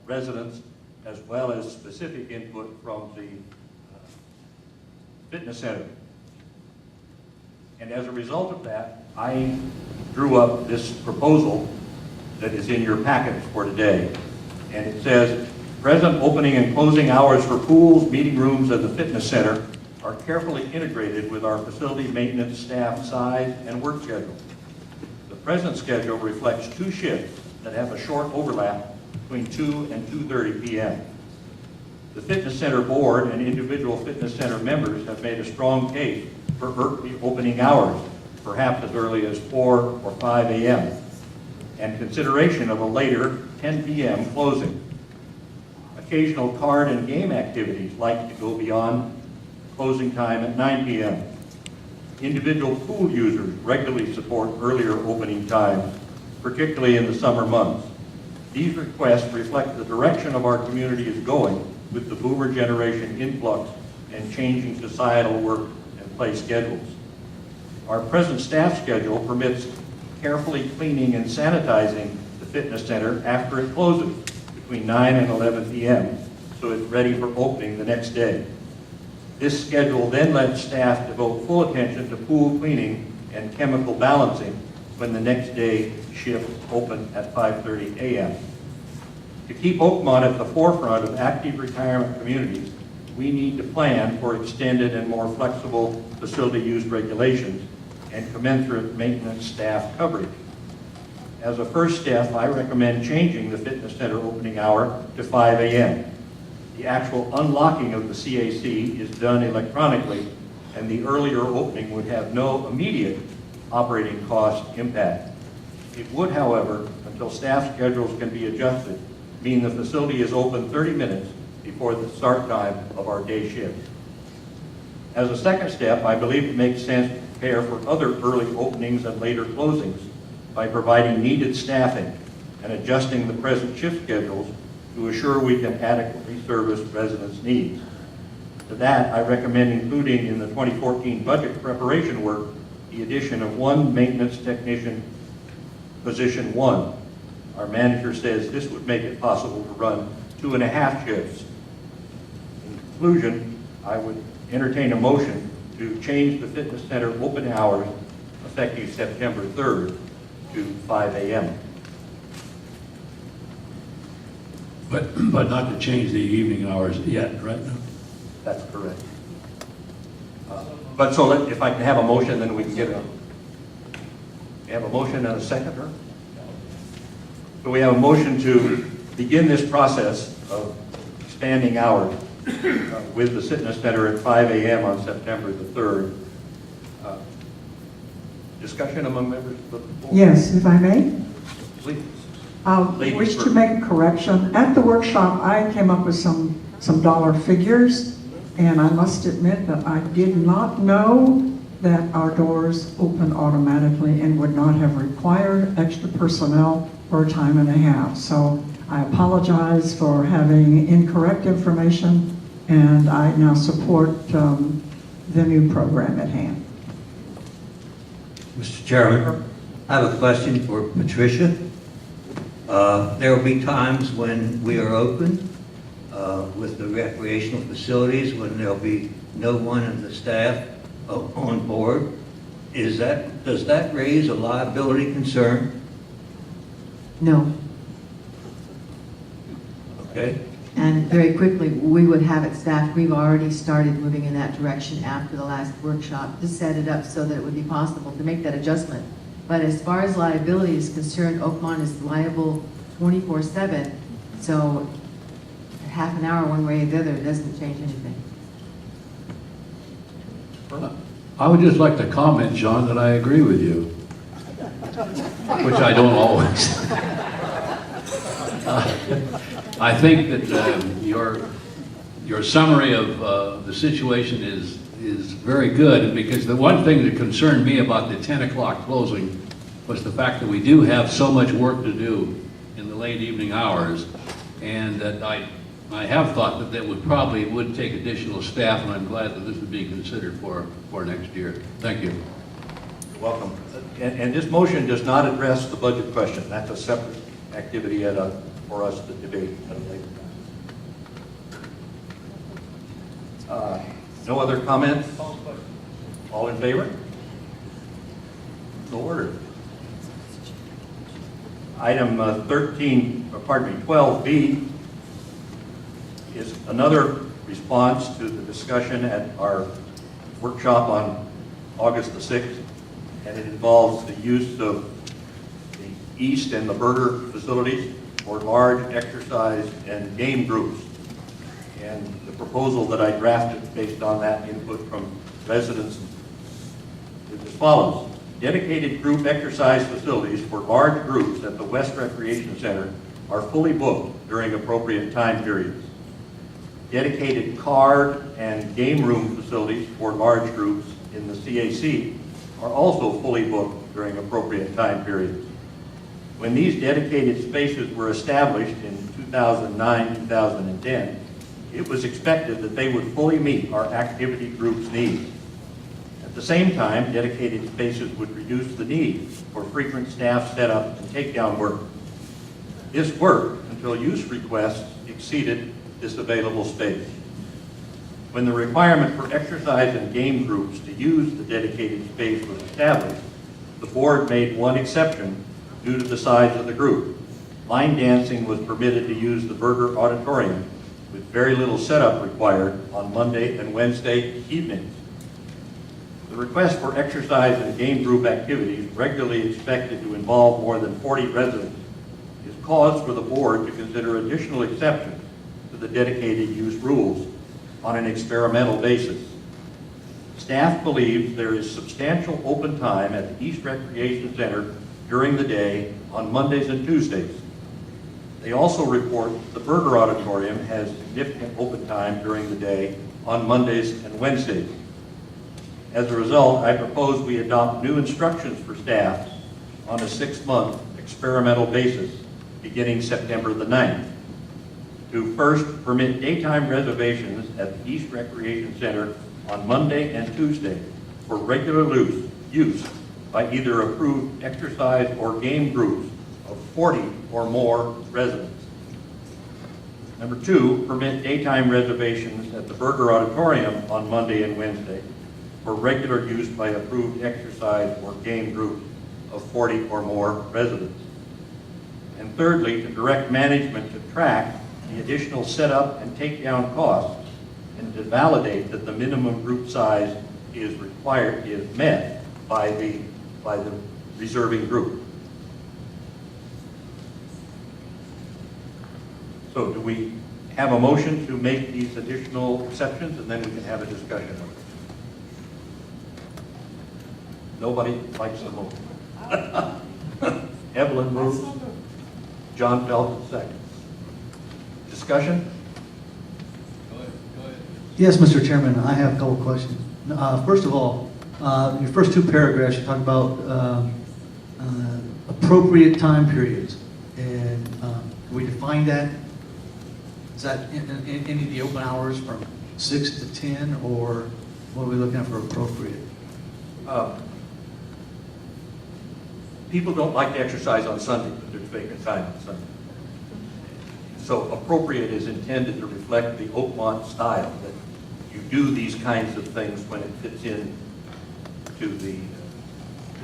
residents, as well as specific input from the fitness center. And as a result of that, I drew up this proposal that is in your packets for today. And it says, present opening and closing hours for pools, meeting rooms, and the fitness center are carefully integrated with our facility maintenance staff size and work schedule. The present schedule reflects 2 shifts that have a short overlap between 2 and 2:30 p.m. The fitness center board and individual fitness center members have made a strong case for early opening hours, perhaps as early as 4 or 5 a.m., and consideration of a later 10 p.m. closing. Occasional card and game activities like to go beyond closing time at 9 p.m. Individual pool users regularly support earlier opening times, particularly in the summer months. These requests reflect the direction of our community is going with the boomer generation influx and changing societal work and play schedules. Our present staff schedule permits carefully cleaning and sanitizing the fitness center after it closes between 9 and 11 p.m. so it's ready for opening the next day. This schedule then lets staff devote full attention to pool cleaning and chemical balancing when the next day shift open at 5:30 a.m. To keep Oakmont at the forefront of active retirement communities, we need to plan for extended and more flexible facility use regulations and commensurate maintenance staff coverage. As a first step, I recommend changing the fitness center opening hour to 5 a.m. The actual unlocking of the CAC is done electronically, and the earlier opening would have no immediate operating cost impact. It would, however, until staff schedules can be adjusted, mean the facility is open 30 minutes before the start time of our day shift. As a second step, I believe it makes sense to prepare for other early openings and later closings by providing needed staffing and adjusting the present shift schedules to assure we can adequately service residents' needs. To that, I recommend including in the 2014 budget preparation work the addition of 1 maintenance technician, position 1. Our manager says this would make it possible to run 2.5 shifts. In conclusion, I would entertain a motion to change the fitness center open hours effective September 3rd to 5 a.m. But not to change the evening hours yet, right? That's correct. But so if I can have a motion, then we can get a, we have a motion and a seconder. So we have a motion to begin this process of expanding hours with the fitness center at 5 a.m. on September the 3rd. Discussion among members of the board? Yes, if I may. Please. I Ladies wish to first. make a correction. At the workshop, I came up with some dollar figures, and I must admit that I did not know that our doors open automatically and would not have required extra personnel for a time and a half. So I apologize for having incorrect information, and I now support the new program at hand. Mr. Chairman, I have a question for Patricia. There will be times when we are open with the recreational facilities, when there'll be no one of the staff on board. Does that raise a liability concern? No. Okay. And very quickly, we would have it staffed. We've already started moving in that direction after the last workshop to set it up so that it would be possible to make that adjustment But as far as liability is concerned, Oakmont is liable 24/7. So half an hour one way or the other doesn't change anything. I would just like to comment, John, that I agree with you, which I don't always. I think that your summary of the situation is very good, because the one thing that concerned me about the 10 o'clock closing was the fact that we do have so much work to do in the late evening hours, and that I have thought that would take additional staff, and I'm glad that this would be considered for next year. Thank you. You're welcome. And this motion does not address the budget question. That's a separate activity for us to debate at a later time. No other comments? All in favor? So ordered. Item 12B is another response to the discussion at our workshop on August the 6th, and it involves the use of the East and the Burger facilities for large exercise and game groups. And the proposal that I drafted based on that input from residents is as follows. Dedicated group exercise facilities for large groups at the West Recreation Center are fully booked during appropriate time periods. Dedicated card and game room facilities for large groups in the CAC are also fully booked during appropriate time periods. When these dedicated spaces were established in 2009-2010, it was expected that they would fully meet our activity group's needs. At the same time, dedicated spaces would reduce the need for frequent staff setup and takedown work. This worked until use requests exceeded this available space. When the requirement for exercise and game groups to use the dedicated space was established, the board made one exception due to the size of the group. Line dancing was permitted to use the Burger Auditorium with very little setup required on Monday and Wednesday evenings. The request for exercise and game group activities regularly expected to involve more than 40 residents is cause for the board to consider additional exceptions to the dedicated use rules on an experimental basis. Staff believes there is substantial open time at the East Recreation Center during the day on Mondays and Tuesdays. They also report the Burger Auditorium has significant open time during the day on Mondays and Wednesdays. As a result, I propose we adopt new instructions for staff on a 6-month experimental basis beginning September the 9th. To first permit daytime reservations at the East Recreation Center on Monday and Tuesday for regular use by either approved exercise or game groups of 40 or more residents. Number 2, permit daytime reservations at the Burger Auditorium on Monday and Wednesday for regular use by approved exercise or game groups of 40 or more residents. And thirdly, to direct management to track the additional setup and takedown costs and to validate that the minimum group size is met by the reserving group. So do we have a motion to make these additional exceptions, and then we can have a discussion of it? Nobody likes the motion. Evelyn moves. John Felton seconds. Discussion? Yes, Mr. Chairman, I have a couple of questions. First of all, your first 2 paragraphs, you talk about appropriate time periods. And can we define that? Is that in any of the open hours from 6 to 10, or what are we looking at for appropriate? People don't like to exercise on Sunday, but there's vacant time on Sunday. So appropriate is intended to reflect the Oakmont style, that you do these kinds of things when it fits in to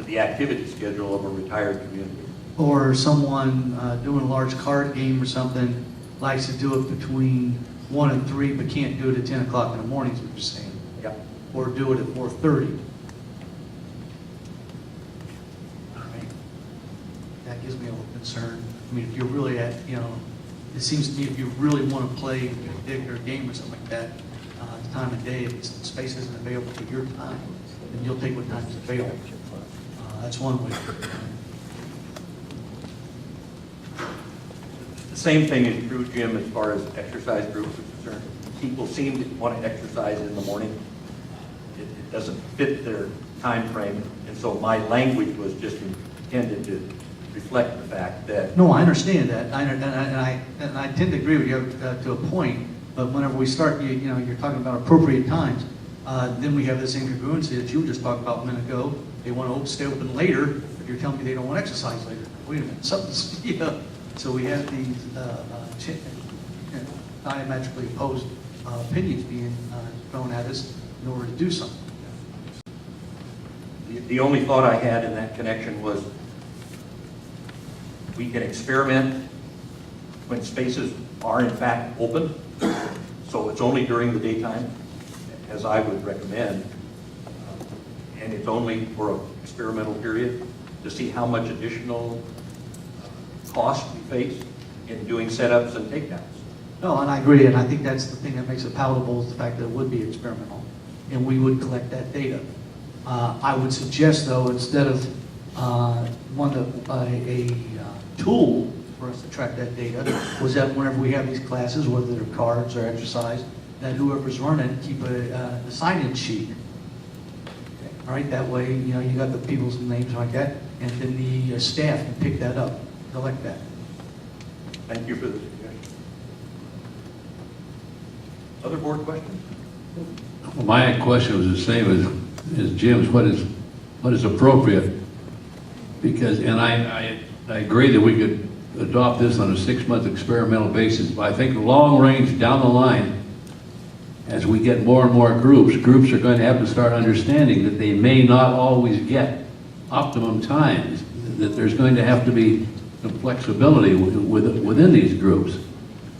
the activity schedule of a retired community. Or someone doing a large card game or something likes to do it between 1 and 3, but can't do it at 10 o'clock in the morning, is what you're saying. Yeah. Or do it at 4:30. gives me a little concern. I mean, if you're really at, you know, it seems to me if you really want to play a particular game or something like that, the time of day, if space isn't available for your time, then you'll take what time is available. That's one way. The same thing is true, Jim, as far as exercise groups are concerned. People seem to want to exercise in the morning. It doesn't fit their time frame, and so my language was just intended to reflect the fact that. No, I understand that, and I tend to agree with you to a point, but whenever we start, you know, you're talking about appropriate times, then we have this incongruency that you were just talking about a minute ago. They want to stay open later, but you're telling me they don't want to exercise later. Wait a minute, something's, you know. So we have these diametrically opposed opinions being thrown at us in order to do something. The only thought I had in that connection was we can experiment when spaces are in fact open, so it's only during the daytime, as I would recommend, and it's only for an experimental period to see how much additional cost we face in doing setups and takedowns. No, and I agree, and I think that's the thing that makes it palatable is the fact that it would be experimental, and we would collect that data. I would suggest, though, instead of a tool for us to track that data, was that whenever we have these classes, whether they're cards or exercise, that whoever's running keep a sign-in sheet. All right, that way, you know, you got the people's names like that, and then the staff can pick that up, collect that. Thank you for the suggestion. Other board questions? Well, my question was the same as Jim's. What is appropriate? Because, and I agree that we could adopt this on a 6-month experimental basis, but I think long range down the line, as we get more and more groups are going to have to start understanding that they may not always get optimum times, that there's going to have to be some flexibility within these groups,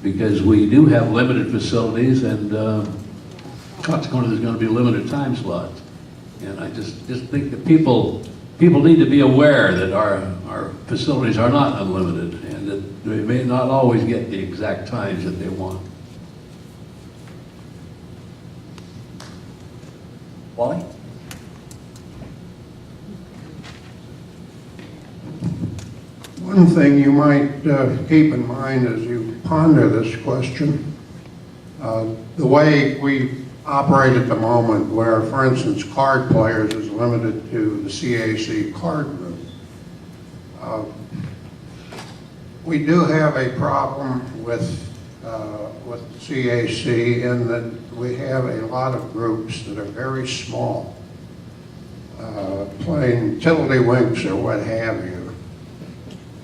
because we do have limited facilities, and consequently there's going to be limited time slots. And I just think that people need to be aware that our facilities are not unlimited, and that they may not always get the exact times that they want. Wally? One thing you might keep in mind as you ponder this question, the way we operate at the moment, where, for instance, card players is limited to the CAC card room. We do have a problem with CAC in that we have a lot of groups that are very small, playing tiddlywinks or what have you,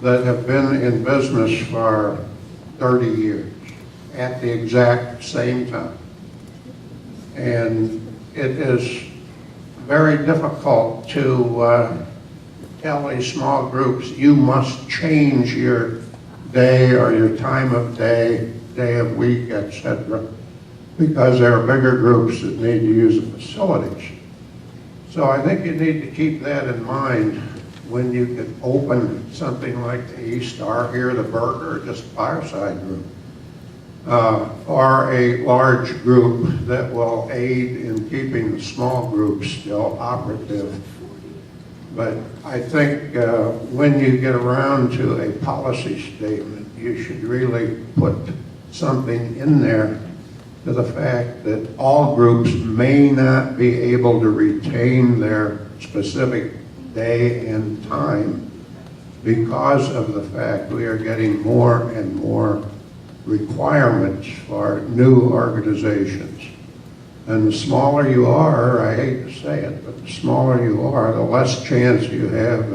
that have been in business for 30 years at the exact same time. And it is very difficult to tell these small groups, you must change your day or your time of day, day of week, etc., because there are bigger groups that need to use the facilities. So I think you need to keep that in mind when you can open something like the E-Star here, the Burger, or just Fireside Group, or a large group that will aid in keeping the small groups still operative. But I think when you get around to a policy statement, you should really put something in there to the fact that all groups may not be able to retain their specific day and time because of the fact we are getting more and more requirements for new organizations. And the smaller you are, I hate to say it, but the smaller you are, the less chance you have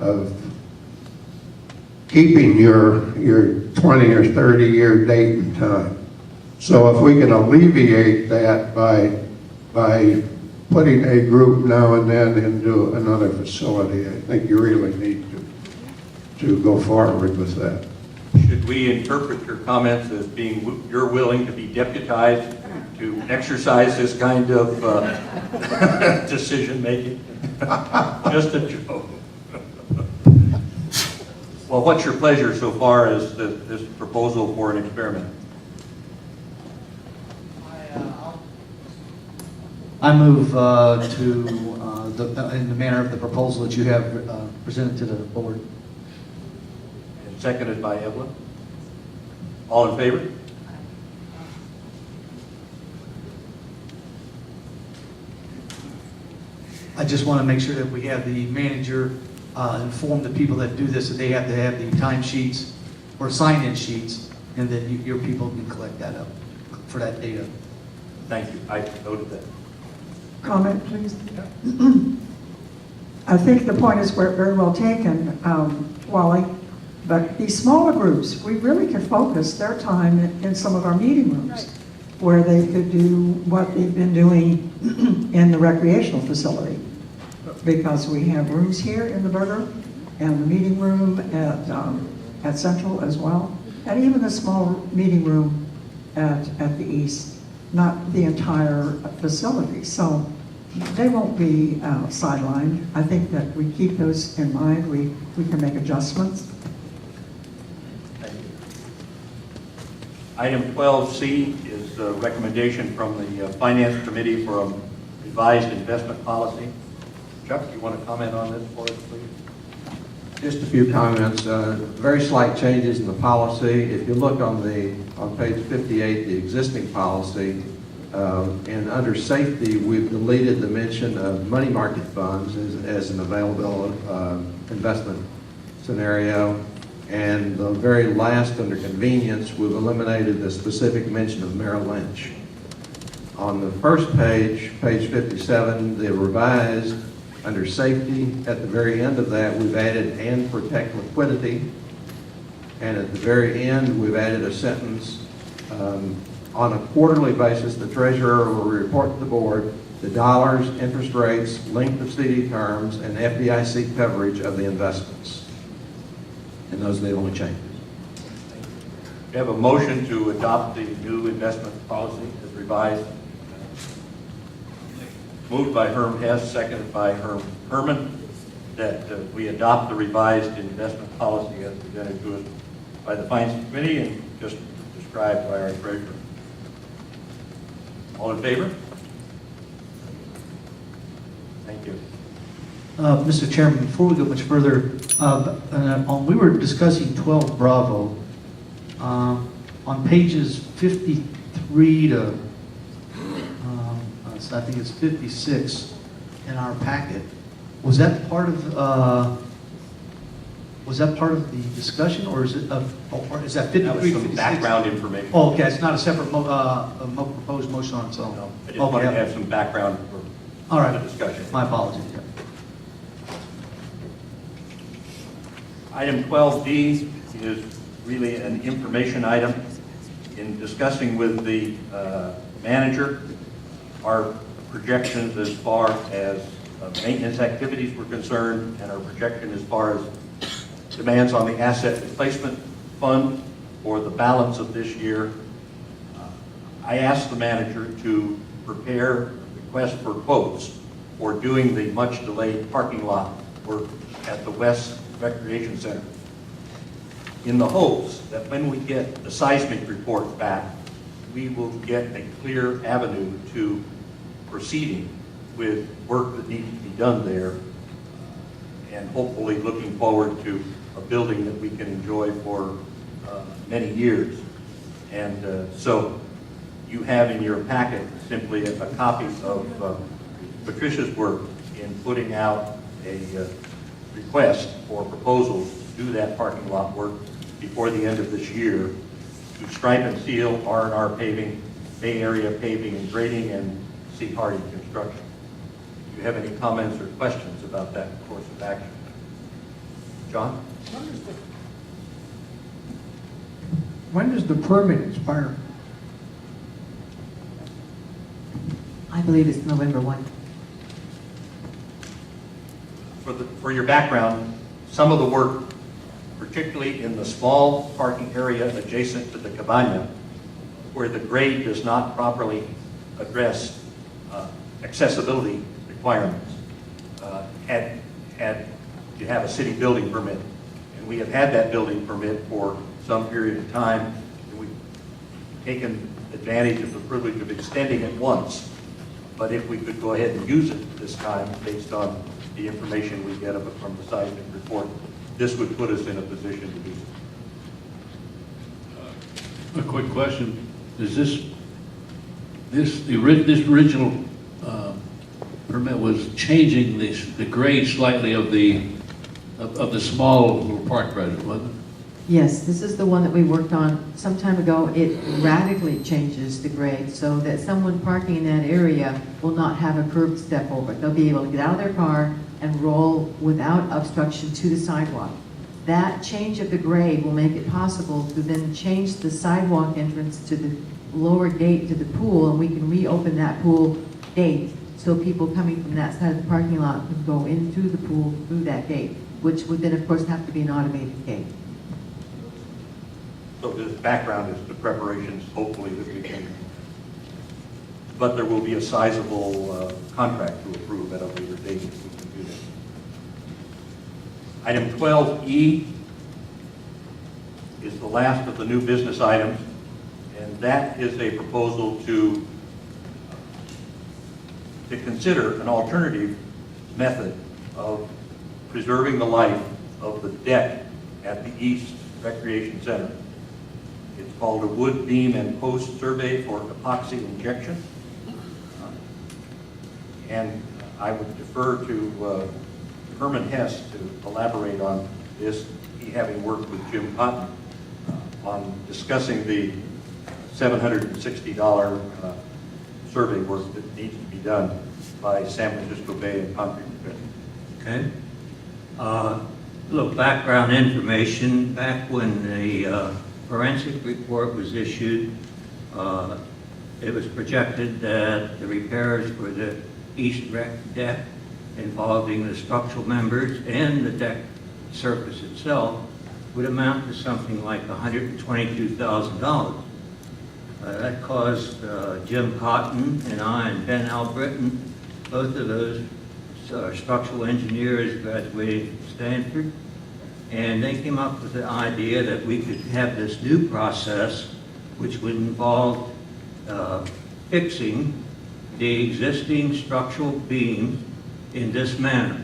of keeping your 20 or 30 year date and time. So if we can alleviate that by putting a group now and then into another facility, I think you really need to go forward with that. Should we interpret your comments as being you're willing to be deputized to exercise this kind of decision making? Just a joke. Well, what's your pleasure so far as this proposal for an experiment? I move in the manner of the proposal that you have presented to the board. And seconded by Evelyn. All in favor? I just want to make sure that we have the manager inform the people that do this that they have to have the time sheets or sign-in sheets, and then your people can collect that up for that data. Thank you. I noted that. Comment, please? I think the point is very well taken, Wally, but these smaller groups, we really could focus their time in some of our meeting rooms where they could do what they've been doing in the recreational facility. Because we have rooms here in the Burger and the meeting room at Central as well, and even the small meeting room at the East, not the entire facility. So they won't be sidelined. I think that we keep those in mind. We can make adjustments. Thank you. Item 12C is a recommendation from the Finance Committee for a revised investment policy. Chuck, you want to comment on this for us, please? Just a few comments. Very slight changes in the policy. If you look on page 58, the existing policy, and under safety, we've deleted the mention of money market funds as an available investment scenario. And the very last, under convenience, we've eliminated the specific mention of Merrill Lynch. On the first page, page 57, the revised, under safety, at the very end of that, we've added "and protect liquidity." And at the very end, we've added a sentence, on a quarterly basis, the treasurer will report to the board the dollars, interest rates, length of CD terms, and FDIC coverage of the investments. And those are the only changes. We have a motion to adopt the new investment policy as revised. Moved by Herm Hess, seconded by Herm Herman, that we adopt the revised investment policy as presented to us by the Finance Committee and just described by our treasurer. All in favor? Thank you. Mr. Chairman, before we go much further, we were discussing 12 Bravo. On pages 53 to I think it's 56 in our packet. Was that part of the discussion, or is it or is that 53? That was some 56? background information. Oh, okay, it's not a separate proposed motion on its own. No, I just wanted to have some background for all right. the discussion. My apologies. Item 12D is really an information item. In discussing with the manager, our projections as far as maintenance activities were concerned, and our projection as far as demands on the asset replacement fund for the balance of this year, I asked the manager to prepare a request for quotes for doing the much delayed parking lot work at the West Recreation Center, in the hopes that when we get the seismic report back, we will get a clear avenue to proceeding with work that needs to be done there, and hopefully looking forward to a building that we can enjoy for many years. And so you have in your packet simply a copy of Patricia's work in putting out a request for proposals to do that parking lot work before the end of this year, to stripe and seal R&R Paving, Bay Area Paving and Grading, and C. Hardy Construction. Do you have any comments or questions about that course of action? John? When does the permit expire? I believe it's November 1. For your background, some of the work, particularly in the small parking area adjacent to the cabana, where the grade does not properly address accessibility requirements, you have a city building permit, and we have had that building permit for some period of time, and we've taken advantage of the privilege of extending it once. But if we could go ahead and use it this time, based on the information we get from the seismic report, this would put us in a position to do so. A quick question. Is this original permit was changing the grade slightly of the small little park project, wasn't it? Yes, this is the one that we worked on some time ago. It radically changes the grade so that someone parking in that area will not have a curb step over it. They'll be able to get out of their car and roll without obstruction to the sidewalk. That change of the grade will make it possible to then change the sidewalk entrance to the lower gate to the pool, and we can reopen that pool gate so people coming from that side of the parking lot can go into the pool through that gate, which would then, of course, have to be an automated gate. So the background is the preparations, hopefully, that we can, but there will be a sizable contract to approve at a later date if we can do that. Item 12E is the last of the new business items, and that is a proposal to consider an alternative method of preserving the life of the deck at the East Recreation Center. It's called a wood beam and post survey for epoxy injection. And I would defer to Herman Hess to elaborate on this, he having worked with Jim Cotton on discussing the $760 survey work that needs to be done by San Francisco Bay and Concrete Professionals. Okay. A little background information. Back when the forensic report was issued, it was projected that the repairs for the east deck involving the structural members and the deck surface itself would amount to something like $122,000. That caused Jim Cotton and I and Ben Albritton, both of those structural engineers graduated from Stanford, and they came up with the idea that we could have this new process which would involve fixing the existing structural beams in this manner.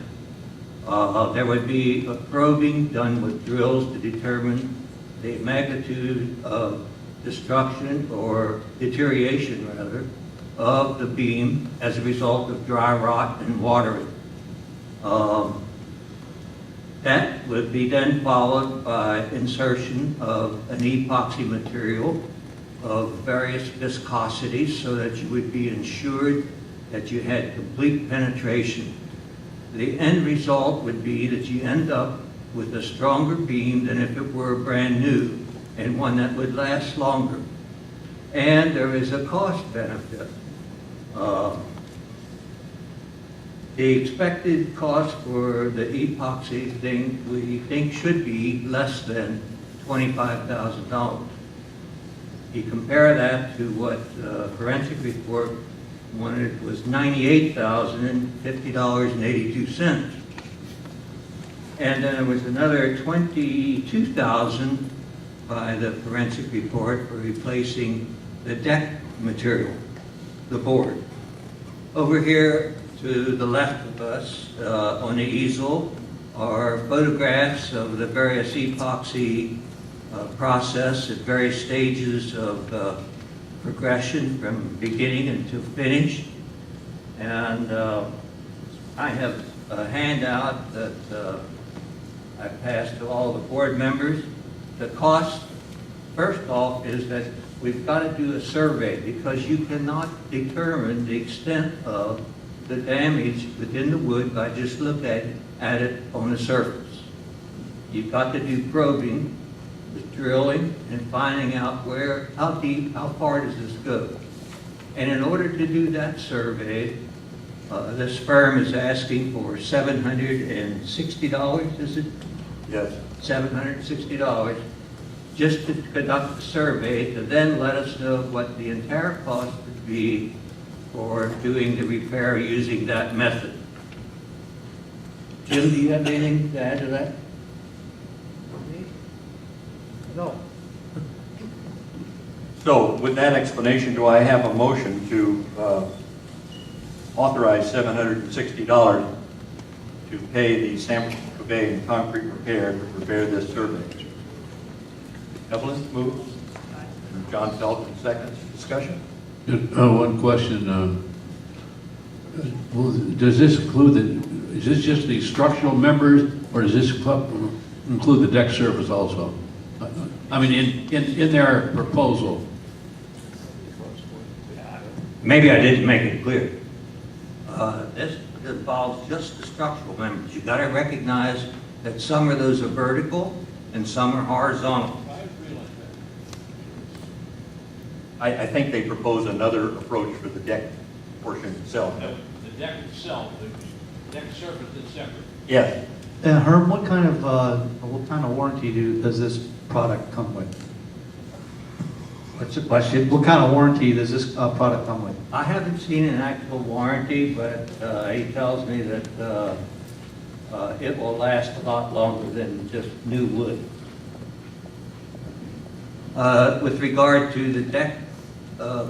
There would be a probing done with drills to determine the magnitude of destruction or deterioration, rather, of the beam as a result of dry rot and watering. That would be then followed by insertion of an epoxy material of various viscosities so that you would be ensured that you had complete penetration. The end result would be that you end up with a stronger beam than if it were brand new, and one that would last longer. And there is a cost benefit. The expected cost for the epoxy thing, we think, should be less than $25,000. You compare that to what forensic report wanted was $98,050.82. And then there was another $22,000 by the forensic report for replacing the deck material, the board. Over here to the left of us on the easel are photographs of the various epoxy process at various stages of progression from beginning until finish. And I have a handout that I passed to all the board members. The cost, first off, is that we've got to do a survey because you cannot determine the extent of the damage within the wood by just looking at it on the surface. You've got to do probing, with drilling, and finding out how deep, how far does this go. And in order to do that survey, this firm is asking for $760, is it? Yes. $760, just to conduct the survey, to then let us know what the entire cost would be for doing the repair using that method. Jim, do you have anything to add to that? No. So with that explanation, do I have a motion to authorize $760 to pay the San Francisco Bay and Concrete Repair to prepare this survey? Evelyn moves. And John Felton seconds. Discussion? One question. Does this include is this just the structural members, or does this include the deck surface also? I mean, in their proposal. Maybe I didn't make it clear. This involves just the structural members. You got to recognize that some of those are vertical and some are horizontal. I think they propose another approach for the deck portion itself. The deck itself, the deck surface is separate. Yes. Herb, what kind of warranty does this product come with? What's the question? What kind of warranty does this product come with? I haven't seen an actual warranty, but he tells me that it will last a lot longer than just new wood. With regard to the deck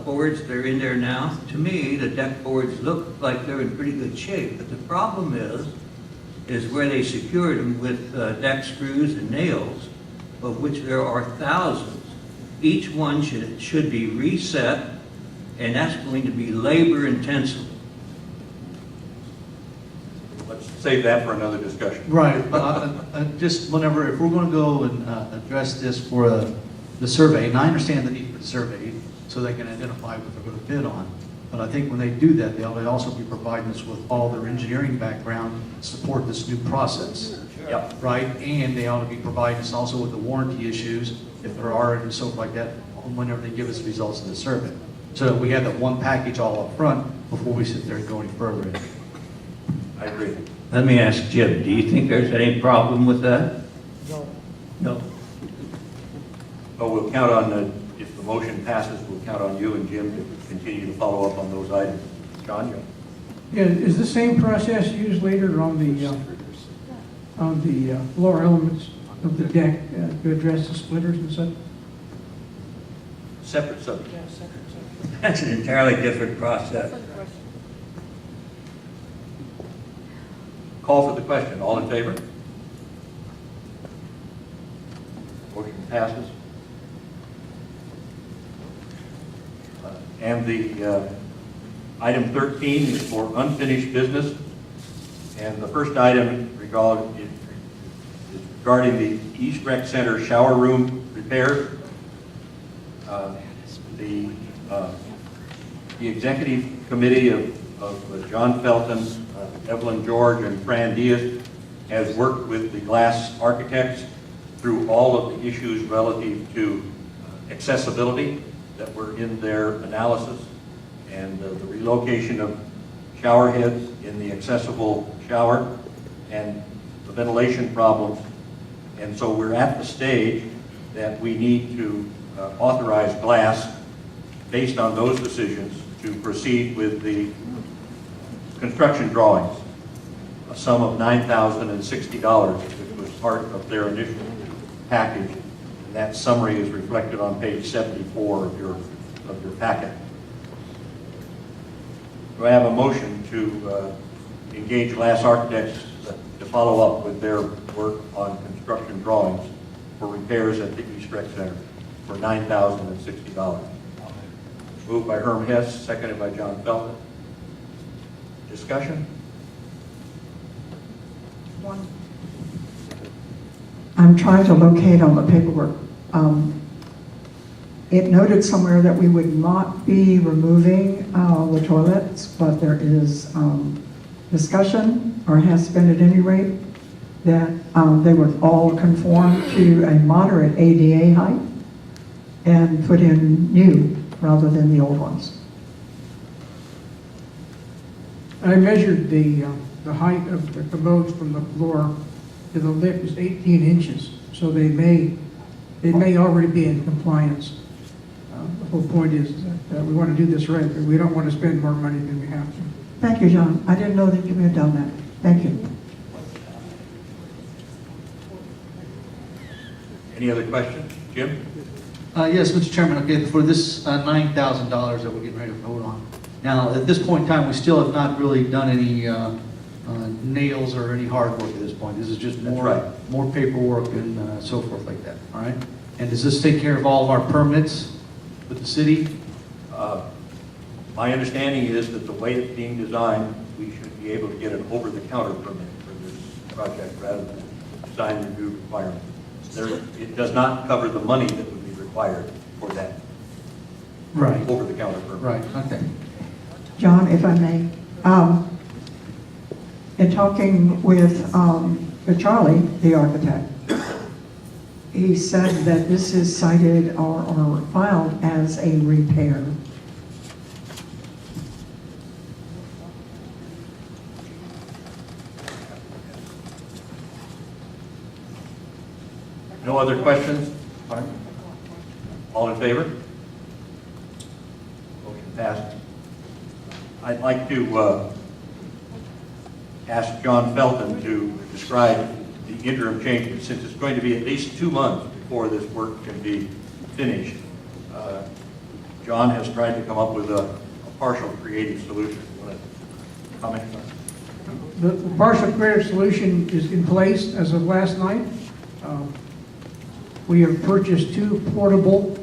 boards, they're in there now. To me, the deck boards look like they're in pretty good shape, but the problem is where they secured them with deck screws and nails, of which there are thousands. Each one should be reset, and that's going to be labor intensive. Let's save that for another discussion. Right, just whenever, if we're going to go and address this for the survey, and I understand the need for the survey so they can identify what they're going to bid on, but I think when they do that, they'll also be providing us with all their engineering background to support this new process. Yep. Right, and they ought to be providing us also with the warranty issues, if there are, and stuff like that, whenever they give us the results of the survey. So that we have that one package all up front before we sit there and go any further. I agree. Let me ask Jim, do you think there's any problem with that? No. No. Well, we'll count on, if the motion passes, we'll count on you and Jim to continue to follow up on those items. John? Yeah, is the same process used later on the lower elements of the deck to address the splitters and such? Separate subject. That's an entirely different process. Call for the question. All in favor? Motion passes. And the item 13 is for unfinished business. And the first item is regarding the East Rec Center shower room repairs. The executive committee of John Felton, Evelyn George, and Fran Diaz has worked with the glass architects through all of the issues relative to accessibility that were in their analysis, and the relocation of shower heads in the accessible shower, and the ventilation problems. And so we're at the stage that we need to authorize glass, based on those decisions, to proceed with the construction drawings, a sum of $9,060, which was part of their initial package. And that summary is reflected on page 74 of your packet. Do I have a motion to engage glass architects to follow up with their work on construction drawings for repairs at the East Rec Center for $9,060? Moved by Herm Hess, seconded by John Felton. Discussion? I'm trying to locate on the paperwork. It noted somewhere that we would not be removing the toilets, but there is discussion, or has been at any rate, that they would all conform to a moderate ADA height and put in new rather than the old ones. I measured the height of the commodes from the floor to the lip is 18 inches, so they may already be in compliance. The whole point is that we want to do this right, but we don't want to spend more money than we have to. Thank you, John. I didn't know that you had done that. Thank you. Any other questions? Jim? Yes, Mr. Chairman, okay, for this $9,000 that we're getting ready to vote on. Now, at this point in time, we still have not really done any nails or any hard work at this point. This is just more paperwork and so forth like that, all right? And does this take care of all of our permits with the city? My understanding is that the way it's being designed, we should be able to get an over-the-counter permit for this project rather than design review requirement. It does not cover the money that would be required for that Right. over-the-counter permit. Right, okay. John, if I may, in talking with Charlie, the architect, he said that this is cited or filed as a repair. No other questions? All in favor? Motion passed. I'd like to ask John Felton to describe the interim changes, since it's going to be at least 2 months before this work can be finished. John has tried to come up with a partial creative solution. You want to comment on that? The partial creative solution is in place as of last night. We have purchased 2 portable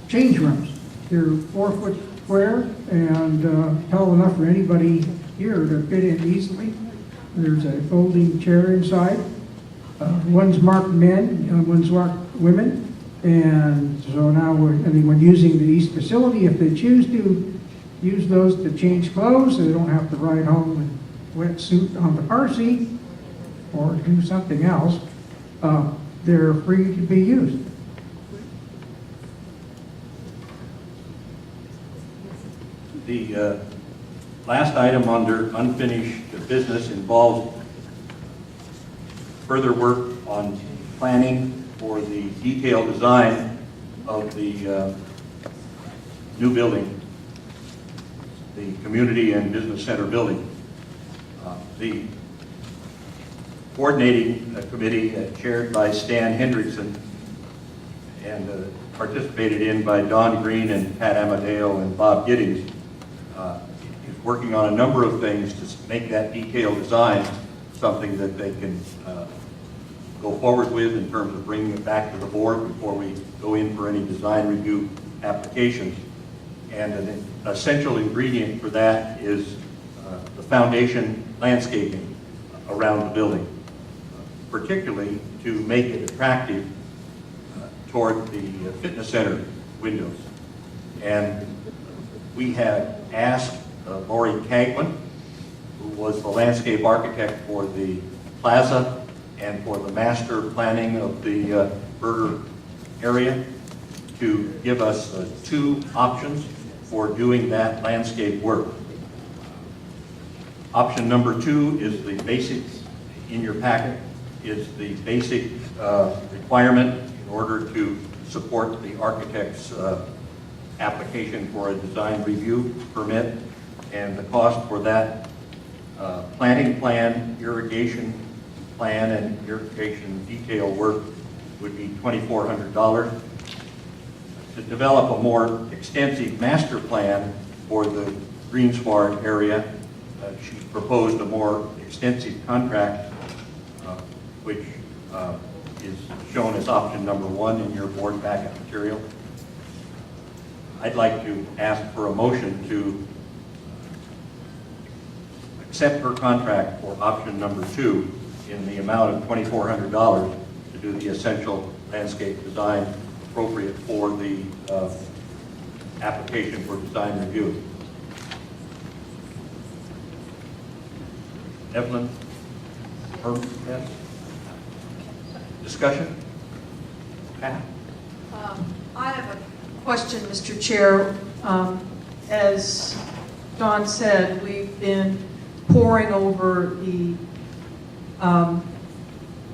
change rooms. They're 4 foot square and tall enough for anybody here to fit in easily. There's a folding chair inside. One's marked men and one's marked women. And so now anyone using the East facility, if they choose to use those to change clothes, so they don't have to ride home in wetsuit on the car seat or do something else, they're free to be used. The last item under unfinished business involves further work on planning for the detailed design of the new building, the Community and Business Center building. The coordinating committee chaired by Stan Hendrickson and participated in by Don Green and Pat Amadeo and Bob Giddings is working on a number of things to make that detailed design something that they can go forward with in terms of bringing it back to the board before we go in for any design review applications. And an essential ingredient for that is the foundation landscaping around the building, particularly to make it attractive toward the fitness center windows. And we have asked Lori Kagman, who was the landscape architect for the plaza and for the master planning of the burger area, to give us 2 options for doing that landscape work. Option number 2 is the basic, in your packet, is the basic requirement in order to support the architect's application for a design review permit. And the cost for that planting plan, irrigation plan, and irrigation detail work would be $2,400. To develop a more extensive master plan for the Greensward area, she proposed a more extensive contract, which is shown as option number 1 in your board packet material. I'd like to ask for a motion to accept her contract for option number 2 in the amount of $2,400 to do the essential landscape design appropriate for the application for design review. Evelyn? Yes? Discussion? Pat? I have a question, Mr. Chair. As Don said, we've been poring over the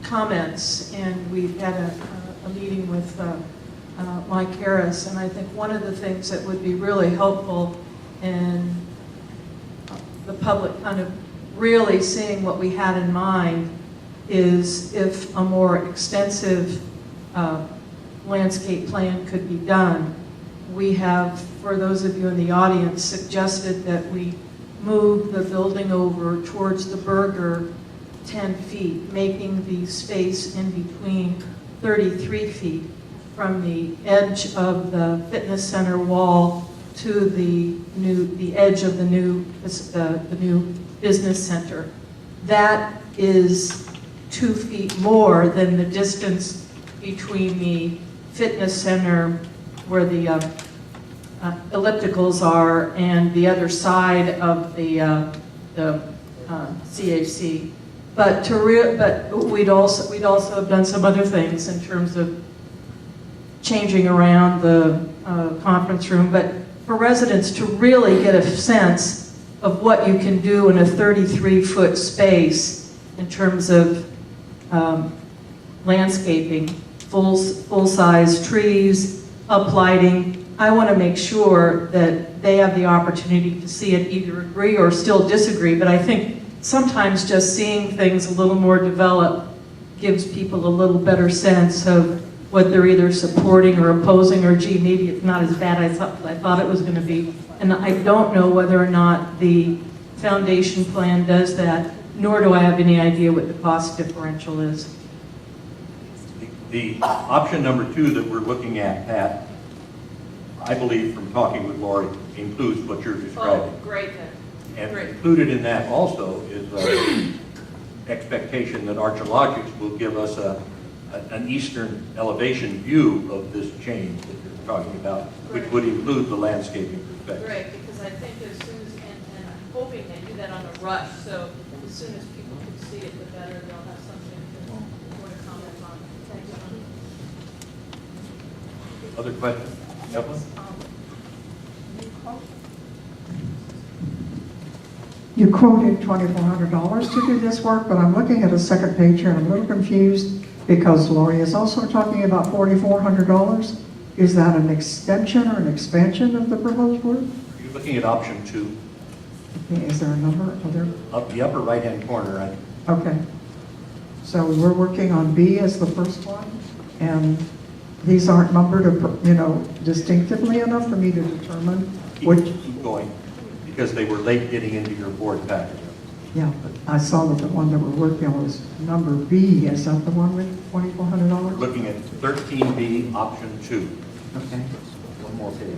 comments, and we've had a meeting with Mike Harris, and I think one of the things that would be really helpful in the public kind of really seeing what we had in mind is if a more extensive landscape plan could be done. We have, for those of you in the audience, suggested that we move the building over towards the Burger 10 feet, making the space in between 33 feet from the edge of the fitness center wall to the edge of the new business center. That is 2 feet more than the distance between the fitness center where the ellipticals are and the other side of the CAC. But we'd also have done some other things in terms of changing around the conference room. But for residents to really get a sense of what you can do in a 33-foot space in terms of landscaping, full-size trees, uplighting. I want to make sure that they have the opportunity to see it, either agree or still disagree, but I think sometimes just seeing things a little more developed gives people a little better sense of what they're either supporting or opposing, or gee, maybe it's not as bad as I thought it was going to be. And I don't know whether or not the foundation plan does that, nor do I have any idea what the cost differential is. The option number 2 that we're looking at, Pat, I believe from talking with Lori, includes what you're describing. Oh, great then. And included in that also is the expectation that Archeologics will give us an eastern elevation view of this change that you're talking about, which would include the landscaping perspective. Great, because I think as soon as, and I'm hoping they do that on a rush, so as soon as people can see it, the better they'll have something more to comment on. Thank you. Other questions? Evelyn? You quoted $2,400 to do this work, but I'm looking at a second page here and I'm a little confused because Lori is also talking about $4,400. Is that an extension or an expansion of the proposed work? You're looking at option 2. Okay, is there a number? Up the upper right-hand corner. Okay. So we're working on B as the first one, and these aren't numbered, distinctively enough for me to determine which. Keep going, because they were late getting into your board package. Yeah, but I saw that the one that we're working on was number B. Is that the one with $2,400? Looking at 13B, option 2. Okay. One more page.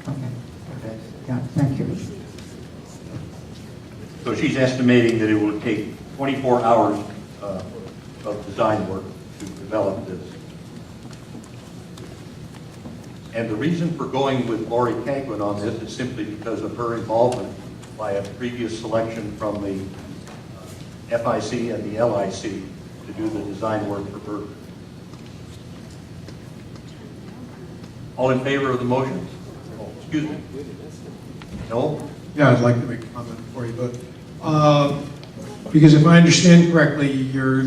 Okay. Yeah, thank you. So she's estimating that it will take 24 hours of design work to develop this. And the reason for going with Lori Cagwin on this is simply because of her involvement by a previous selection from the FIC and the LIC to do the design work for Burger. All in favor of the motion? Oh, excuse me. No? Yeah, I'd like to make a comment before you vote. Because if I understand correctly, you're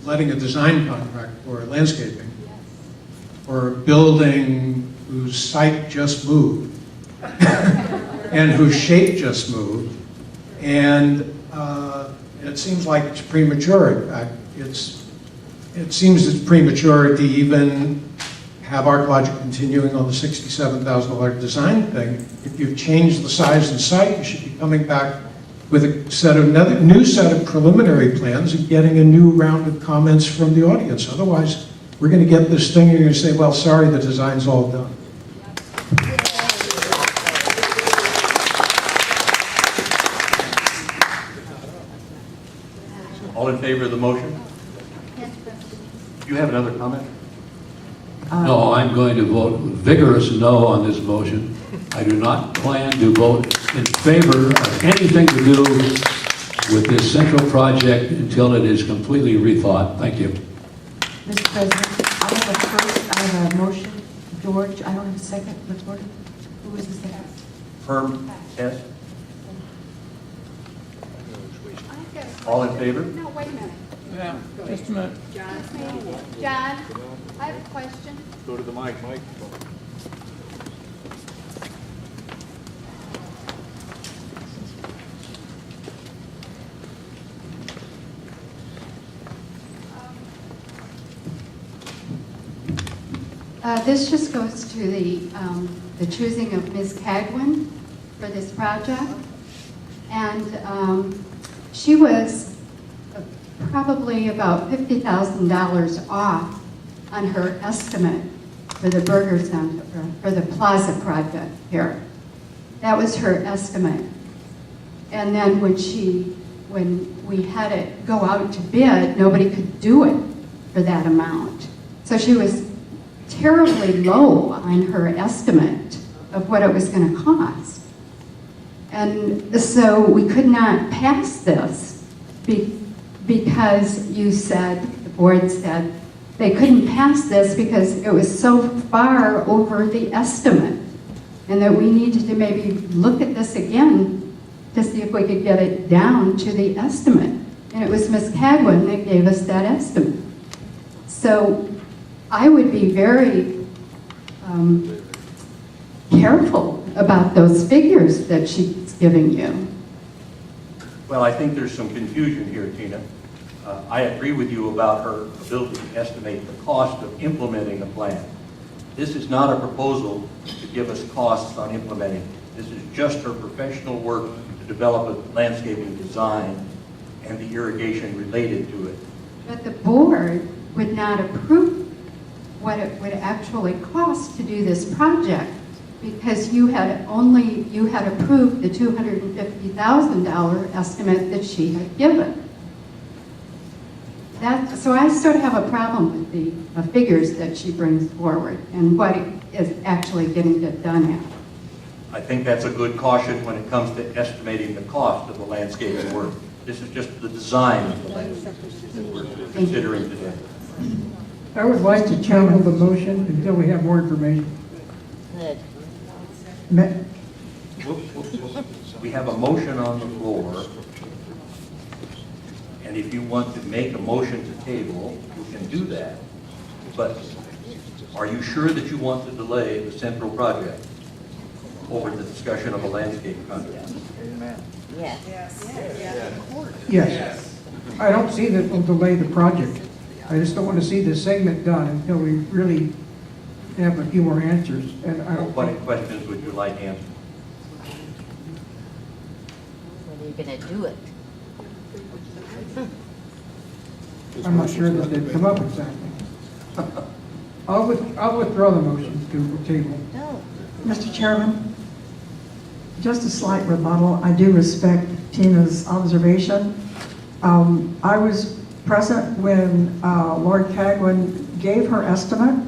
letting a design contract for landscaping for a building whose site just moved and whose shape just moved. And it seems like it's premature. In fact, it seems it's premature to even have Archeologic continuing on the $67,000 design thing. If you've changed the size and site, you should be coming back with a new set of preliminary plans and getting a new round of comments from the audience. Otherwise, we're going to get this thing and you're going to say, well, sorry, the design's all done. All in favor of the motion? Do you have another comment? No, I'm going to vote vigorous no on this motion. I do not plan to vote in favor of anything to do with this central project until it is completely rethought. Thank you. Mr. President, I have a motion. George, I don't have a second. Let's vote. Who was the second? Firm, yes? All in favor? No, wait a minute. Yeah, just a minute. John, I have a question. Go to the mic, Mike. This just goes to the choosing of Ms. Cagwin for this project. And she was probably about $50,000 off on her estimate for the Burger Center, for the Plaza project here. That was her estimate. And then when we had it go out to bid, nobody could do it for that amount. So she was terribly low on her estimate of what it was going to cost. And so we could not pass this because you said, the board said, they couldn't pass this because it was so far over the estimate, and that we needed to maybe look at this again to see if we could get it down to the estimate. And it was Ms. Cagwin that gave us that estimate. So I would be very careful about those figures that she's giving you. Well, I think there's some confusion here, Tina. I agree with you about her ability to estimate the cost of implementing the plan. This is not a proposal to give us costs on implementing. This is just her professional work to develop a landscaping design and the irrigation related to it. But the board would not approve what it would actually cost to do this project because you had approved the $250,000 estimate that she had given. So I sort of have a problem with the figures that she brings forward and what is actually getting it done at. I think that's a good caution when it comes to estimating the cost of the landscaping work. This is just the design of the landscape that we're considering today. I would like to table the motion until we have more information. We have a motion on the floor, and if you want to make a motion to table, you can do that. But are you sure that you want to delay the central project over the discussion of a landscape contract? Yes. I don't see that we'll delay the project. I just don't want to see this segment done until we really have a few more answers. And I don't What think, questions would you like answered? When are you going to do it? I'm not sure that they've come up exactly. I'll withdraw the motion to table. Mr. Chairman, just a slight rebuttal. I do respect Tina's observation. I was present when Lord Cagwin gave her estimate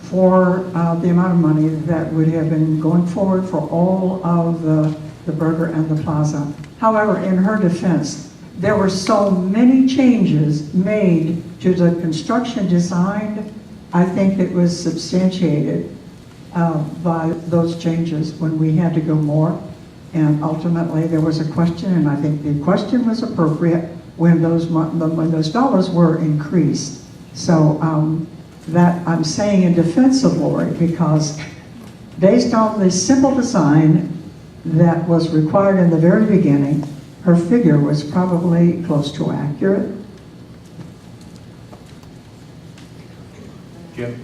for the amount of money that would have been going forward for all of the Burger and the Plaza. However, in her defense, there were so many changes made to the construction design. I think it was substantiated by those changes when we had to go more. And ultimately, there was a question, and I think the question was appropriate when those dollars were increased. So that I'm saying in defense of Lori, because based on the simple design that was required in the very beginning, her figure was probably close to accurate. Jim?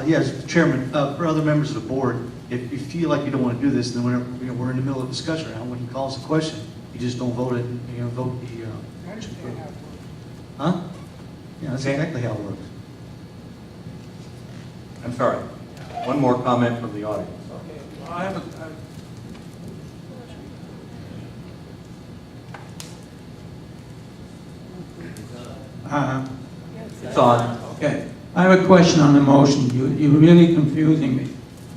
Yes, Chairman, for other members of the board, if you feel like you don't want to do this, then we're in the middle of discussion round. When he calls the question, you just don't vote it, vote the action. Huh? Yeah, that's exactly how it works. I'm sorry. One more comment from the audience. It's on. Okay. I have a question on the motion. You're really confusing me.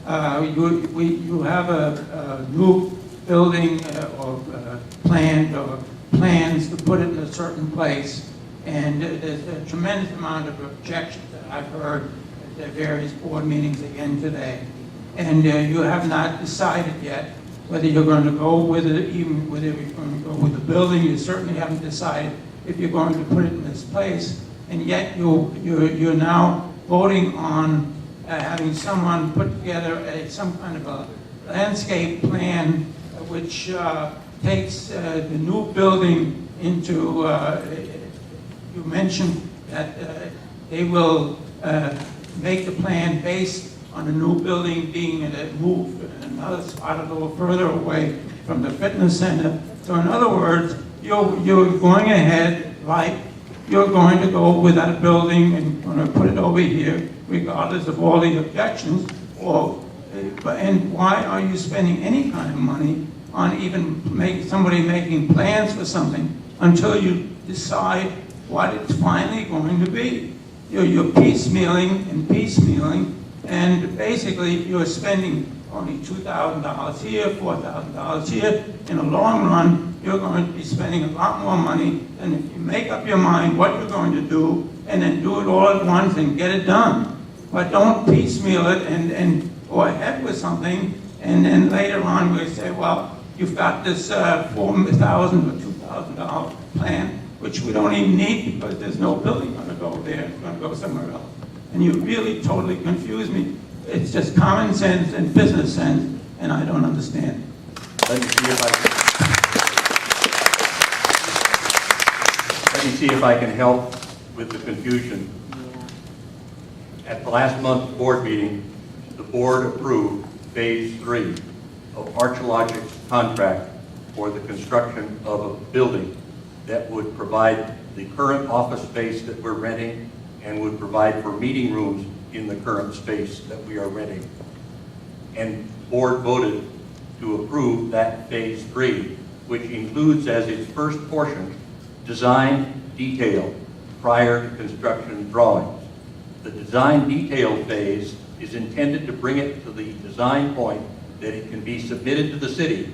You have a new building or plans to put it in a certain place, and there's a tremendous amount of objections that I've heard at various board meetings again today. And you have not decided yet whether you're going to go with it, even whether you're going to go with the building. You certainly haven't decided if you're going to put it in this place, and yet you're now voting on having someone put together some kind of a landscape plan which takes the new building into, you mentioned that they will make the plan based on a new building being moved in another spot a little further away from the fitness center. So in other words, you're going ahead like you're going to go with that building and going to put it over here, regardless of all the objections. And why are you spending any kind of money on even somebody making plans for something until you decide what it's finally going to be? You're piecemealing, and basically you're spending only $2,000 here, $4,000 here. In the long run, you're going to be spending a lot more money than if you make up your mind what you're going to do and then do it all at once and get it done. But don't piecemeal it and go ahead with something, and then later on we say, well, you've got this $4,000 or $2,000 plan, which we don't even need because there's no building going to go there. It's going to go somewhere else. And you really totally confuse me. It's just common sense and business sense, and I don't understand. Let me see if I can help with the confusion. At the last month's board meeting, the board approved Phase 3 of Archelogic's contract for the construction of a building that would provide the current office space that we're renting and would provide for meeting rooms in the current space that we are renting. And the board voted to approve that Phase 3, which includes as its first portion design detail prior to construction drawings. The design detail phase is intended to bring it to the design point that it can be submitted to the city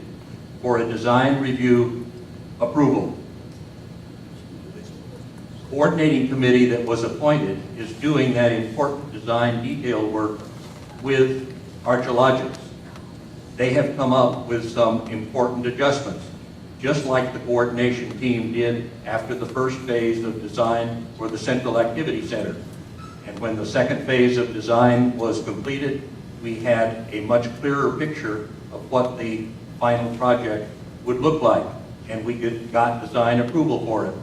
for a design review approval. The coordinating committee that was appointed is doing that important design detail work with Archeologics. They have come up with some important adjustments, just like the coordination team did after the first phase of design for the Central Activity Center. And when the second phase of design was completed, we had a much clearer picture of what the final project would look like, and we got design approval for it.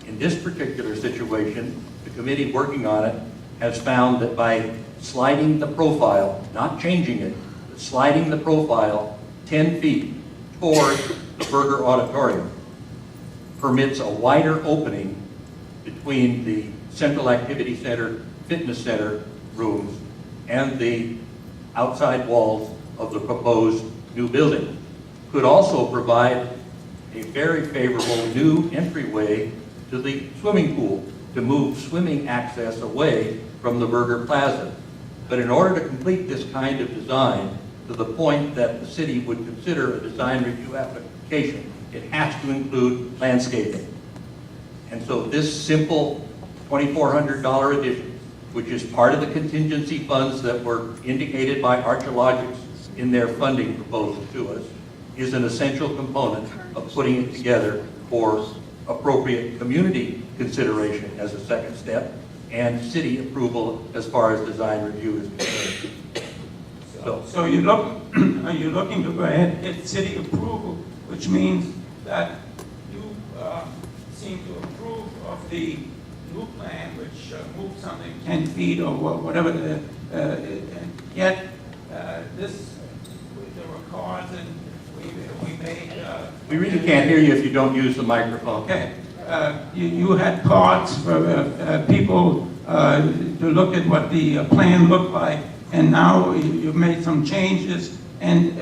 In this particular situation, the committee working on it has found that by sliding the profile, not changing it, but sliding the profile 10 feet toward the Berger Auditorium permits a wider opening between the Central Activity Center, Fitness Center rooms and the outside walls of the proposed new building. Could also provide a very favorable new entryway to the swimming pool to move swimming access away from the Berger Plaza. But in order to complete this kind of design to the point that the city would consider a design review application, it has to include landscaping. And so this simple $2,400 addition, which is part of the contingency funds that were indicated by Archeologics in their funding proposal to us, is an essential component of putting it together for appropriate community consideration as a second step and city approval as far as design review is concerned. So are you looking to go ahead and get city approval, which means that you seem to approve of the new plan, which moved something 10 feet or whatever, yet this, there were cards and we made... we really can't hear you if you don't use the microphone. Okay. You had cards for people to look at what the plan looked like, and now you've made some changes, and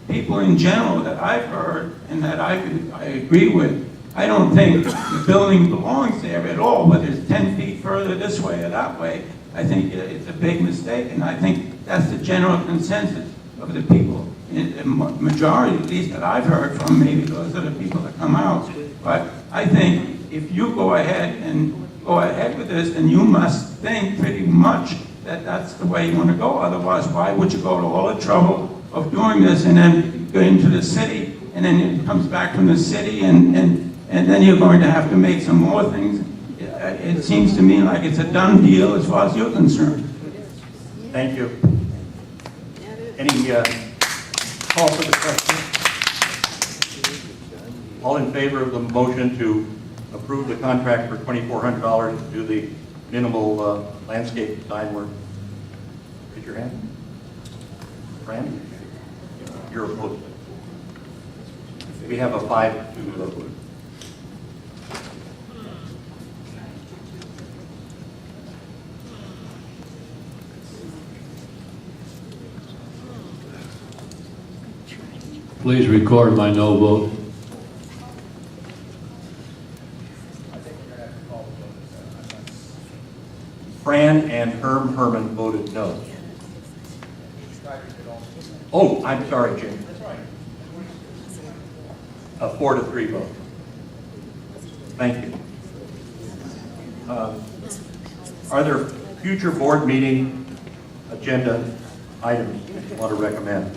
people in general that I've heard and that I agree with, I don't think the building belongs there at all, whether it's 10 feet further this way or that way. I think it's a big mistake, and I think that's the general consensus of the people, the majority at least that I've heard from. Maybe those are the people that come out. But I think if you go ahead with this, then you must think pretty much that that's the way you want to go. Otherwise, why would you go to all the trouble of doing this and then go into the city, and then it comes back from the city, and then you're going to have to make some more things? It seems to me like it's a done deal as far as you're concerned. Thank you. Any call for the question? All in favor of the motion to approve the contract for $2,400 to do the minimal landscape design work? Raise your hand. Fran? You're opposed. We have a 5-2 vote. Please record my no vote. Fran and Herm Herman voted no. Oh, I'm sorry, Jim. A 4-3 vote. Thank you. Are there future board meeting agenda items that you want to recommend?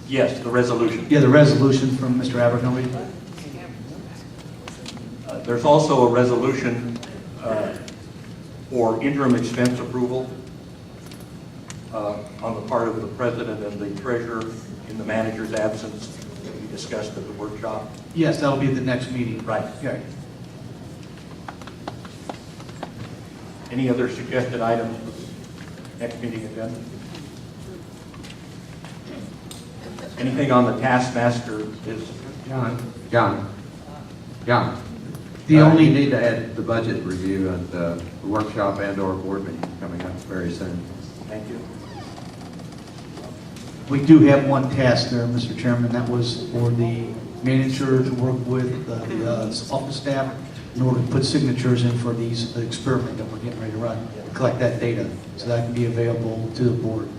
Yes, the resolution. Yeah, the resolution from Mr. Abercrombie. There's also a resolution for interim expense approval on the part of the president and the treasurer in the manager's absence that we discussed at the workshop. Yes, that'll be at the next meeting. Right. Okay. Any other suggested items for the next meeting agenda? Anything on the taskmaster is... John. The only- You need to add the budget review and the workshop and/or board meeting coming up very soon. Thank you. We do have one task there, Mr. Chairman, that was for the manager to work with the office staff in order to put signatures in for the experiment that we're getting ready to run, collect that data, so that can be available to the board.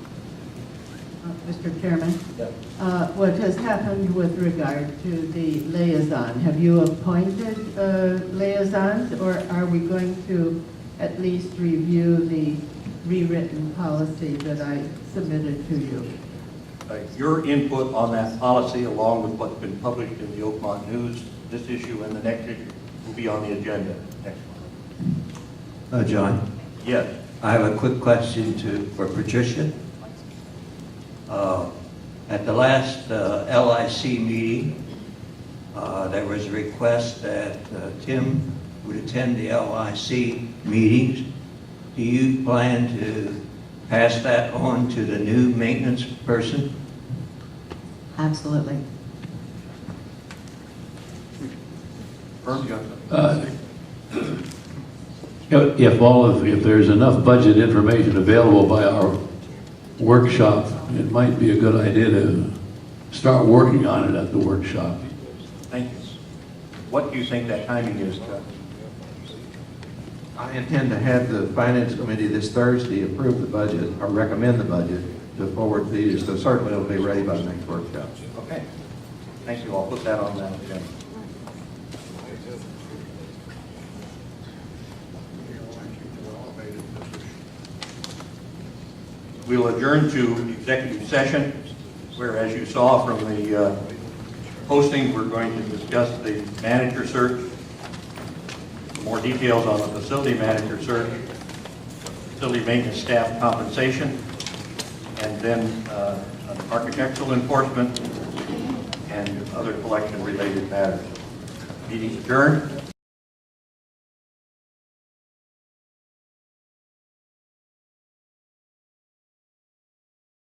Mr. Chairman, what has happened with regard to the liaison? Have you appointed liaisons, or are we going to at least review the rewritten policy that I submitted to you? Your input on that policy, along with what's been published in the Oakmont News, this issue and the next issue, will be on the agenda next month. John? Yes. I have a quick question for Patricia. At the last LIC meeting, there was a request that Tim would attend the LIC meetings. Do you plan to pass that on to the new maintenance person? Absolutely. If there's enough budget information available by our workshop, it might be a good idea to start working on it at the workshop. Thank you. What do you think that timing is, Chuck? I intend to have the finance committee this Thursday approve the budget or recommend the budget to forward to you, so certainly it'll be ready by the next workshop. Okay. Thank you. I'll put that on that agenda. We'll adjourn to executive session, where, as you saw from the posting, we're going to discuss the manager search, more details on the facility manager search, facility maintenance staff compensation, and then architectural enforcement and other collection-related matters. Meeting adjourned.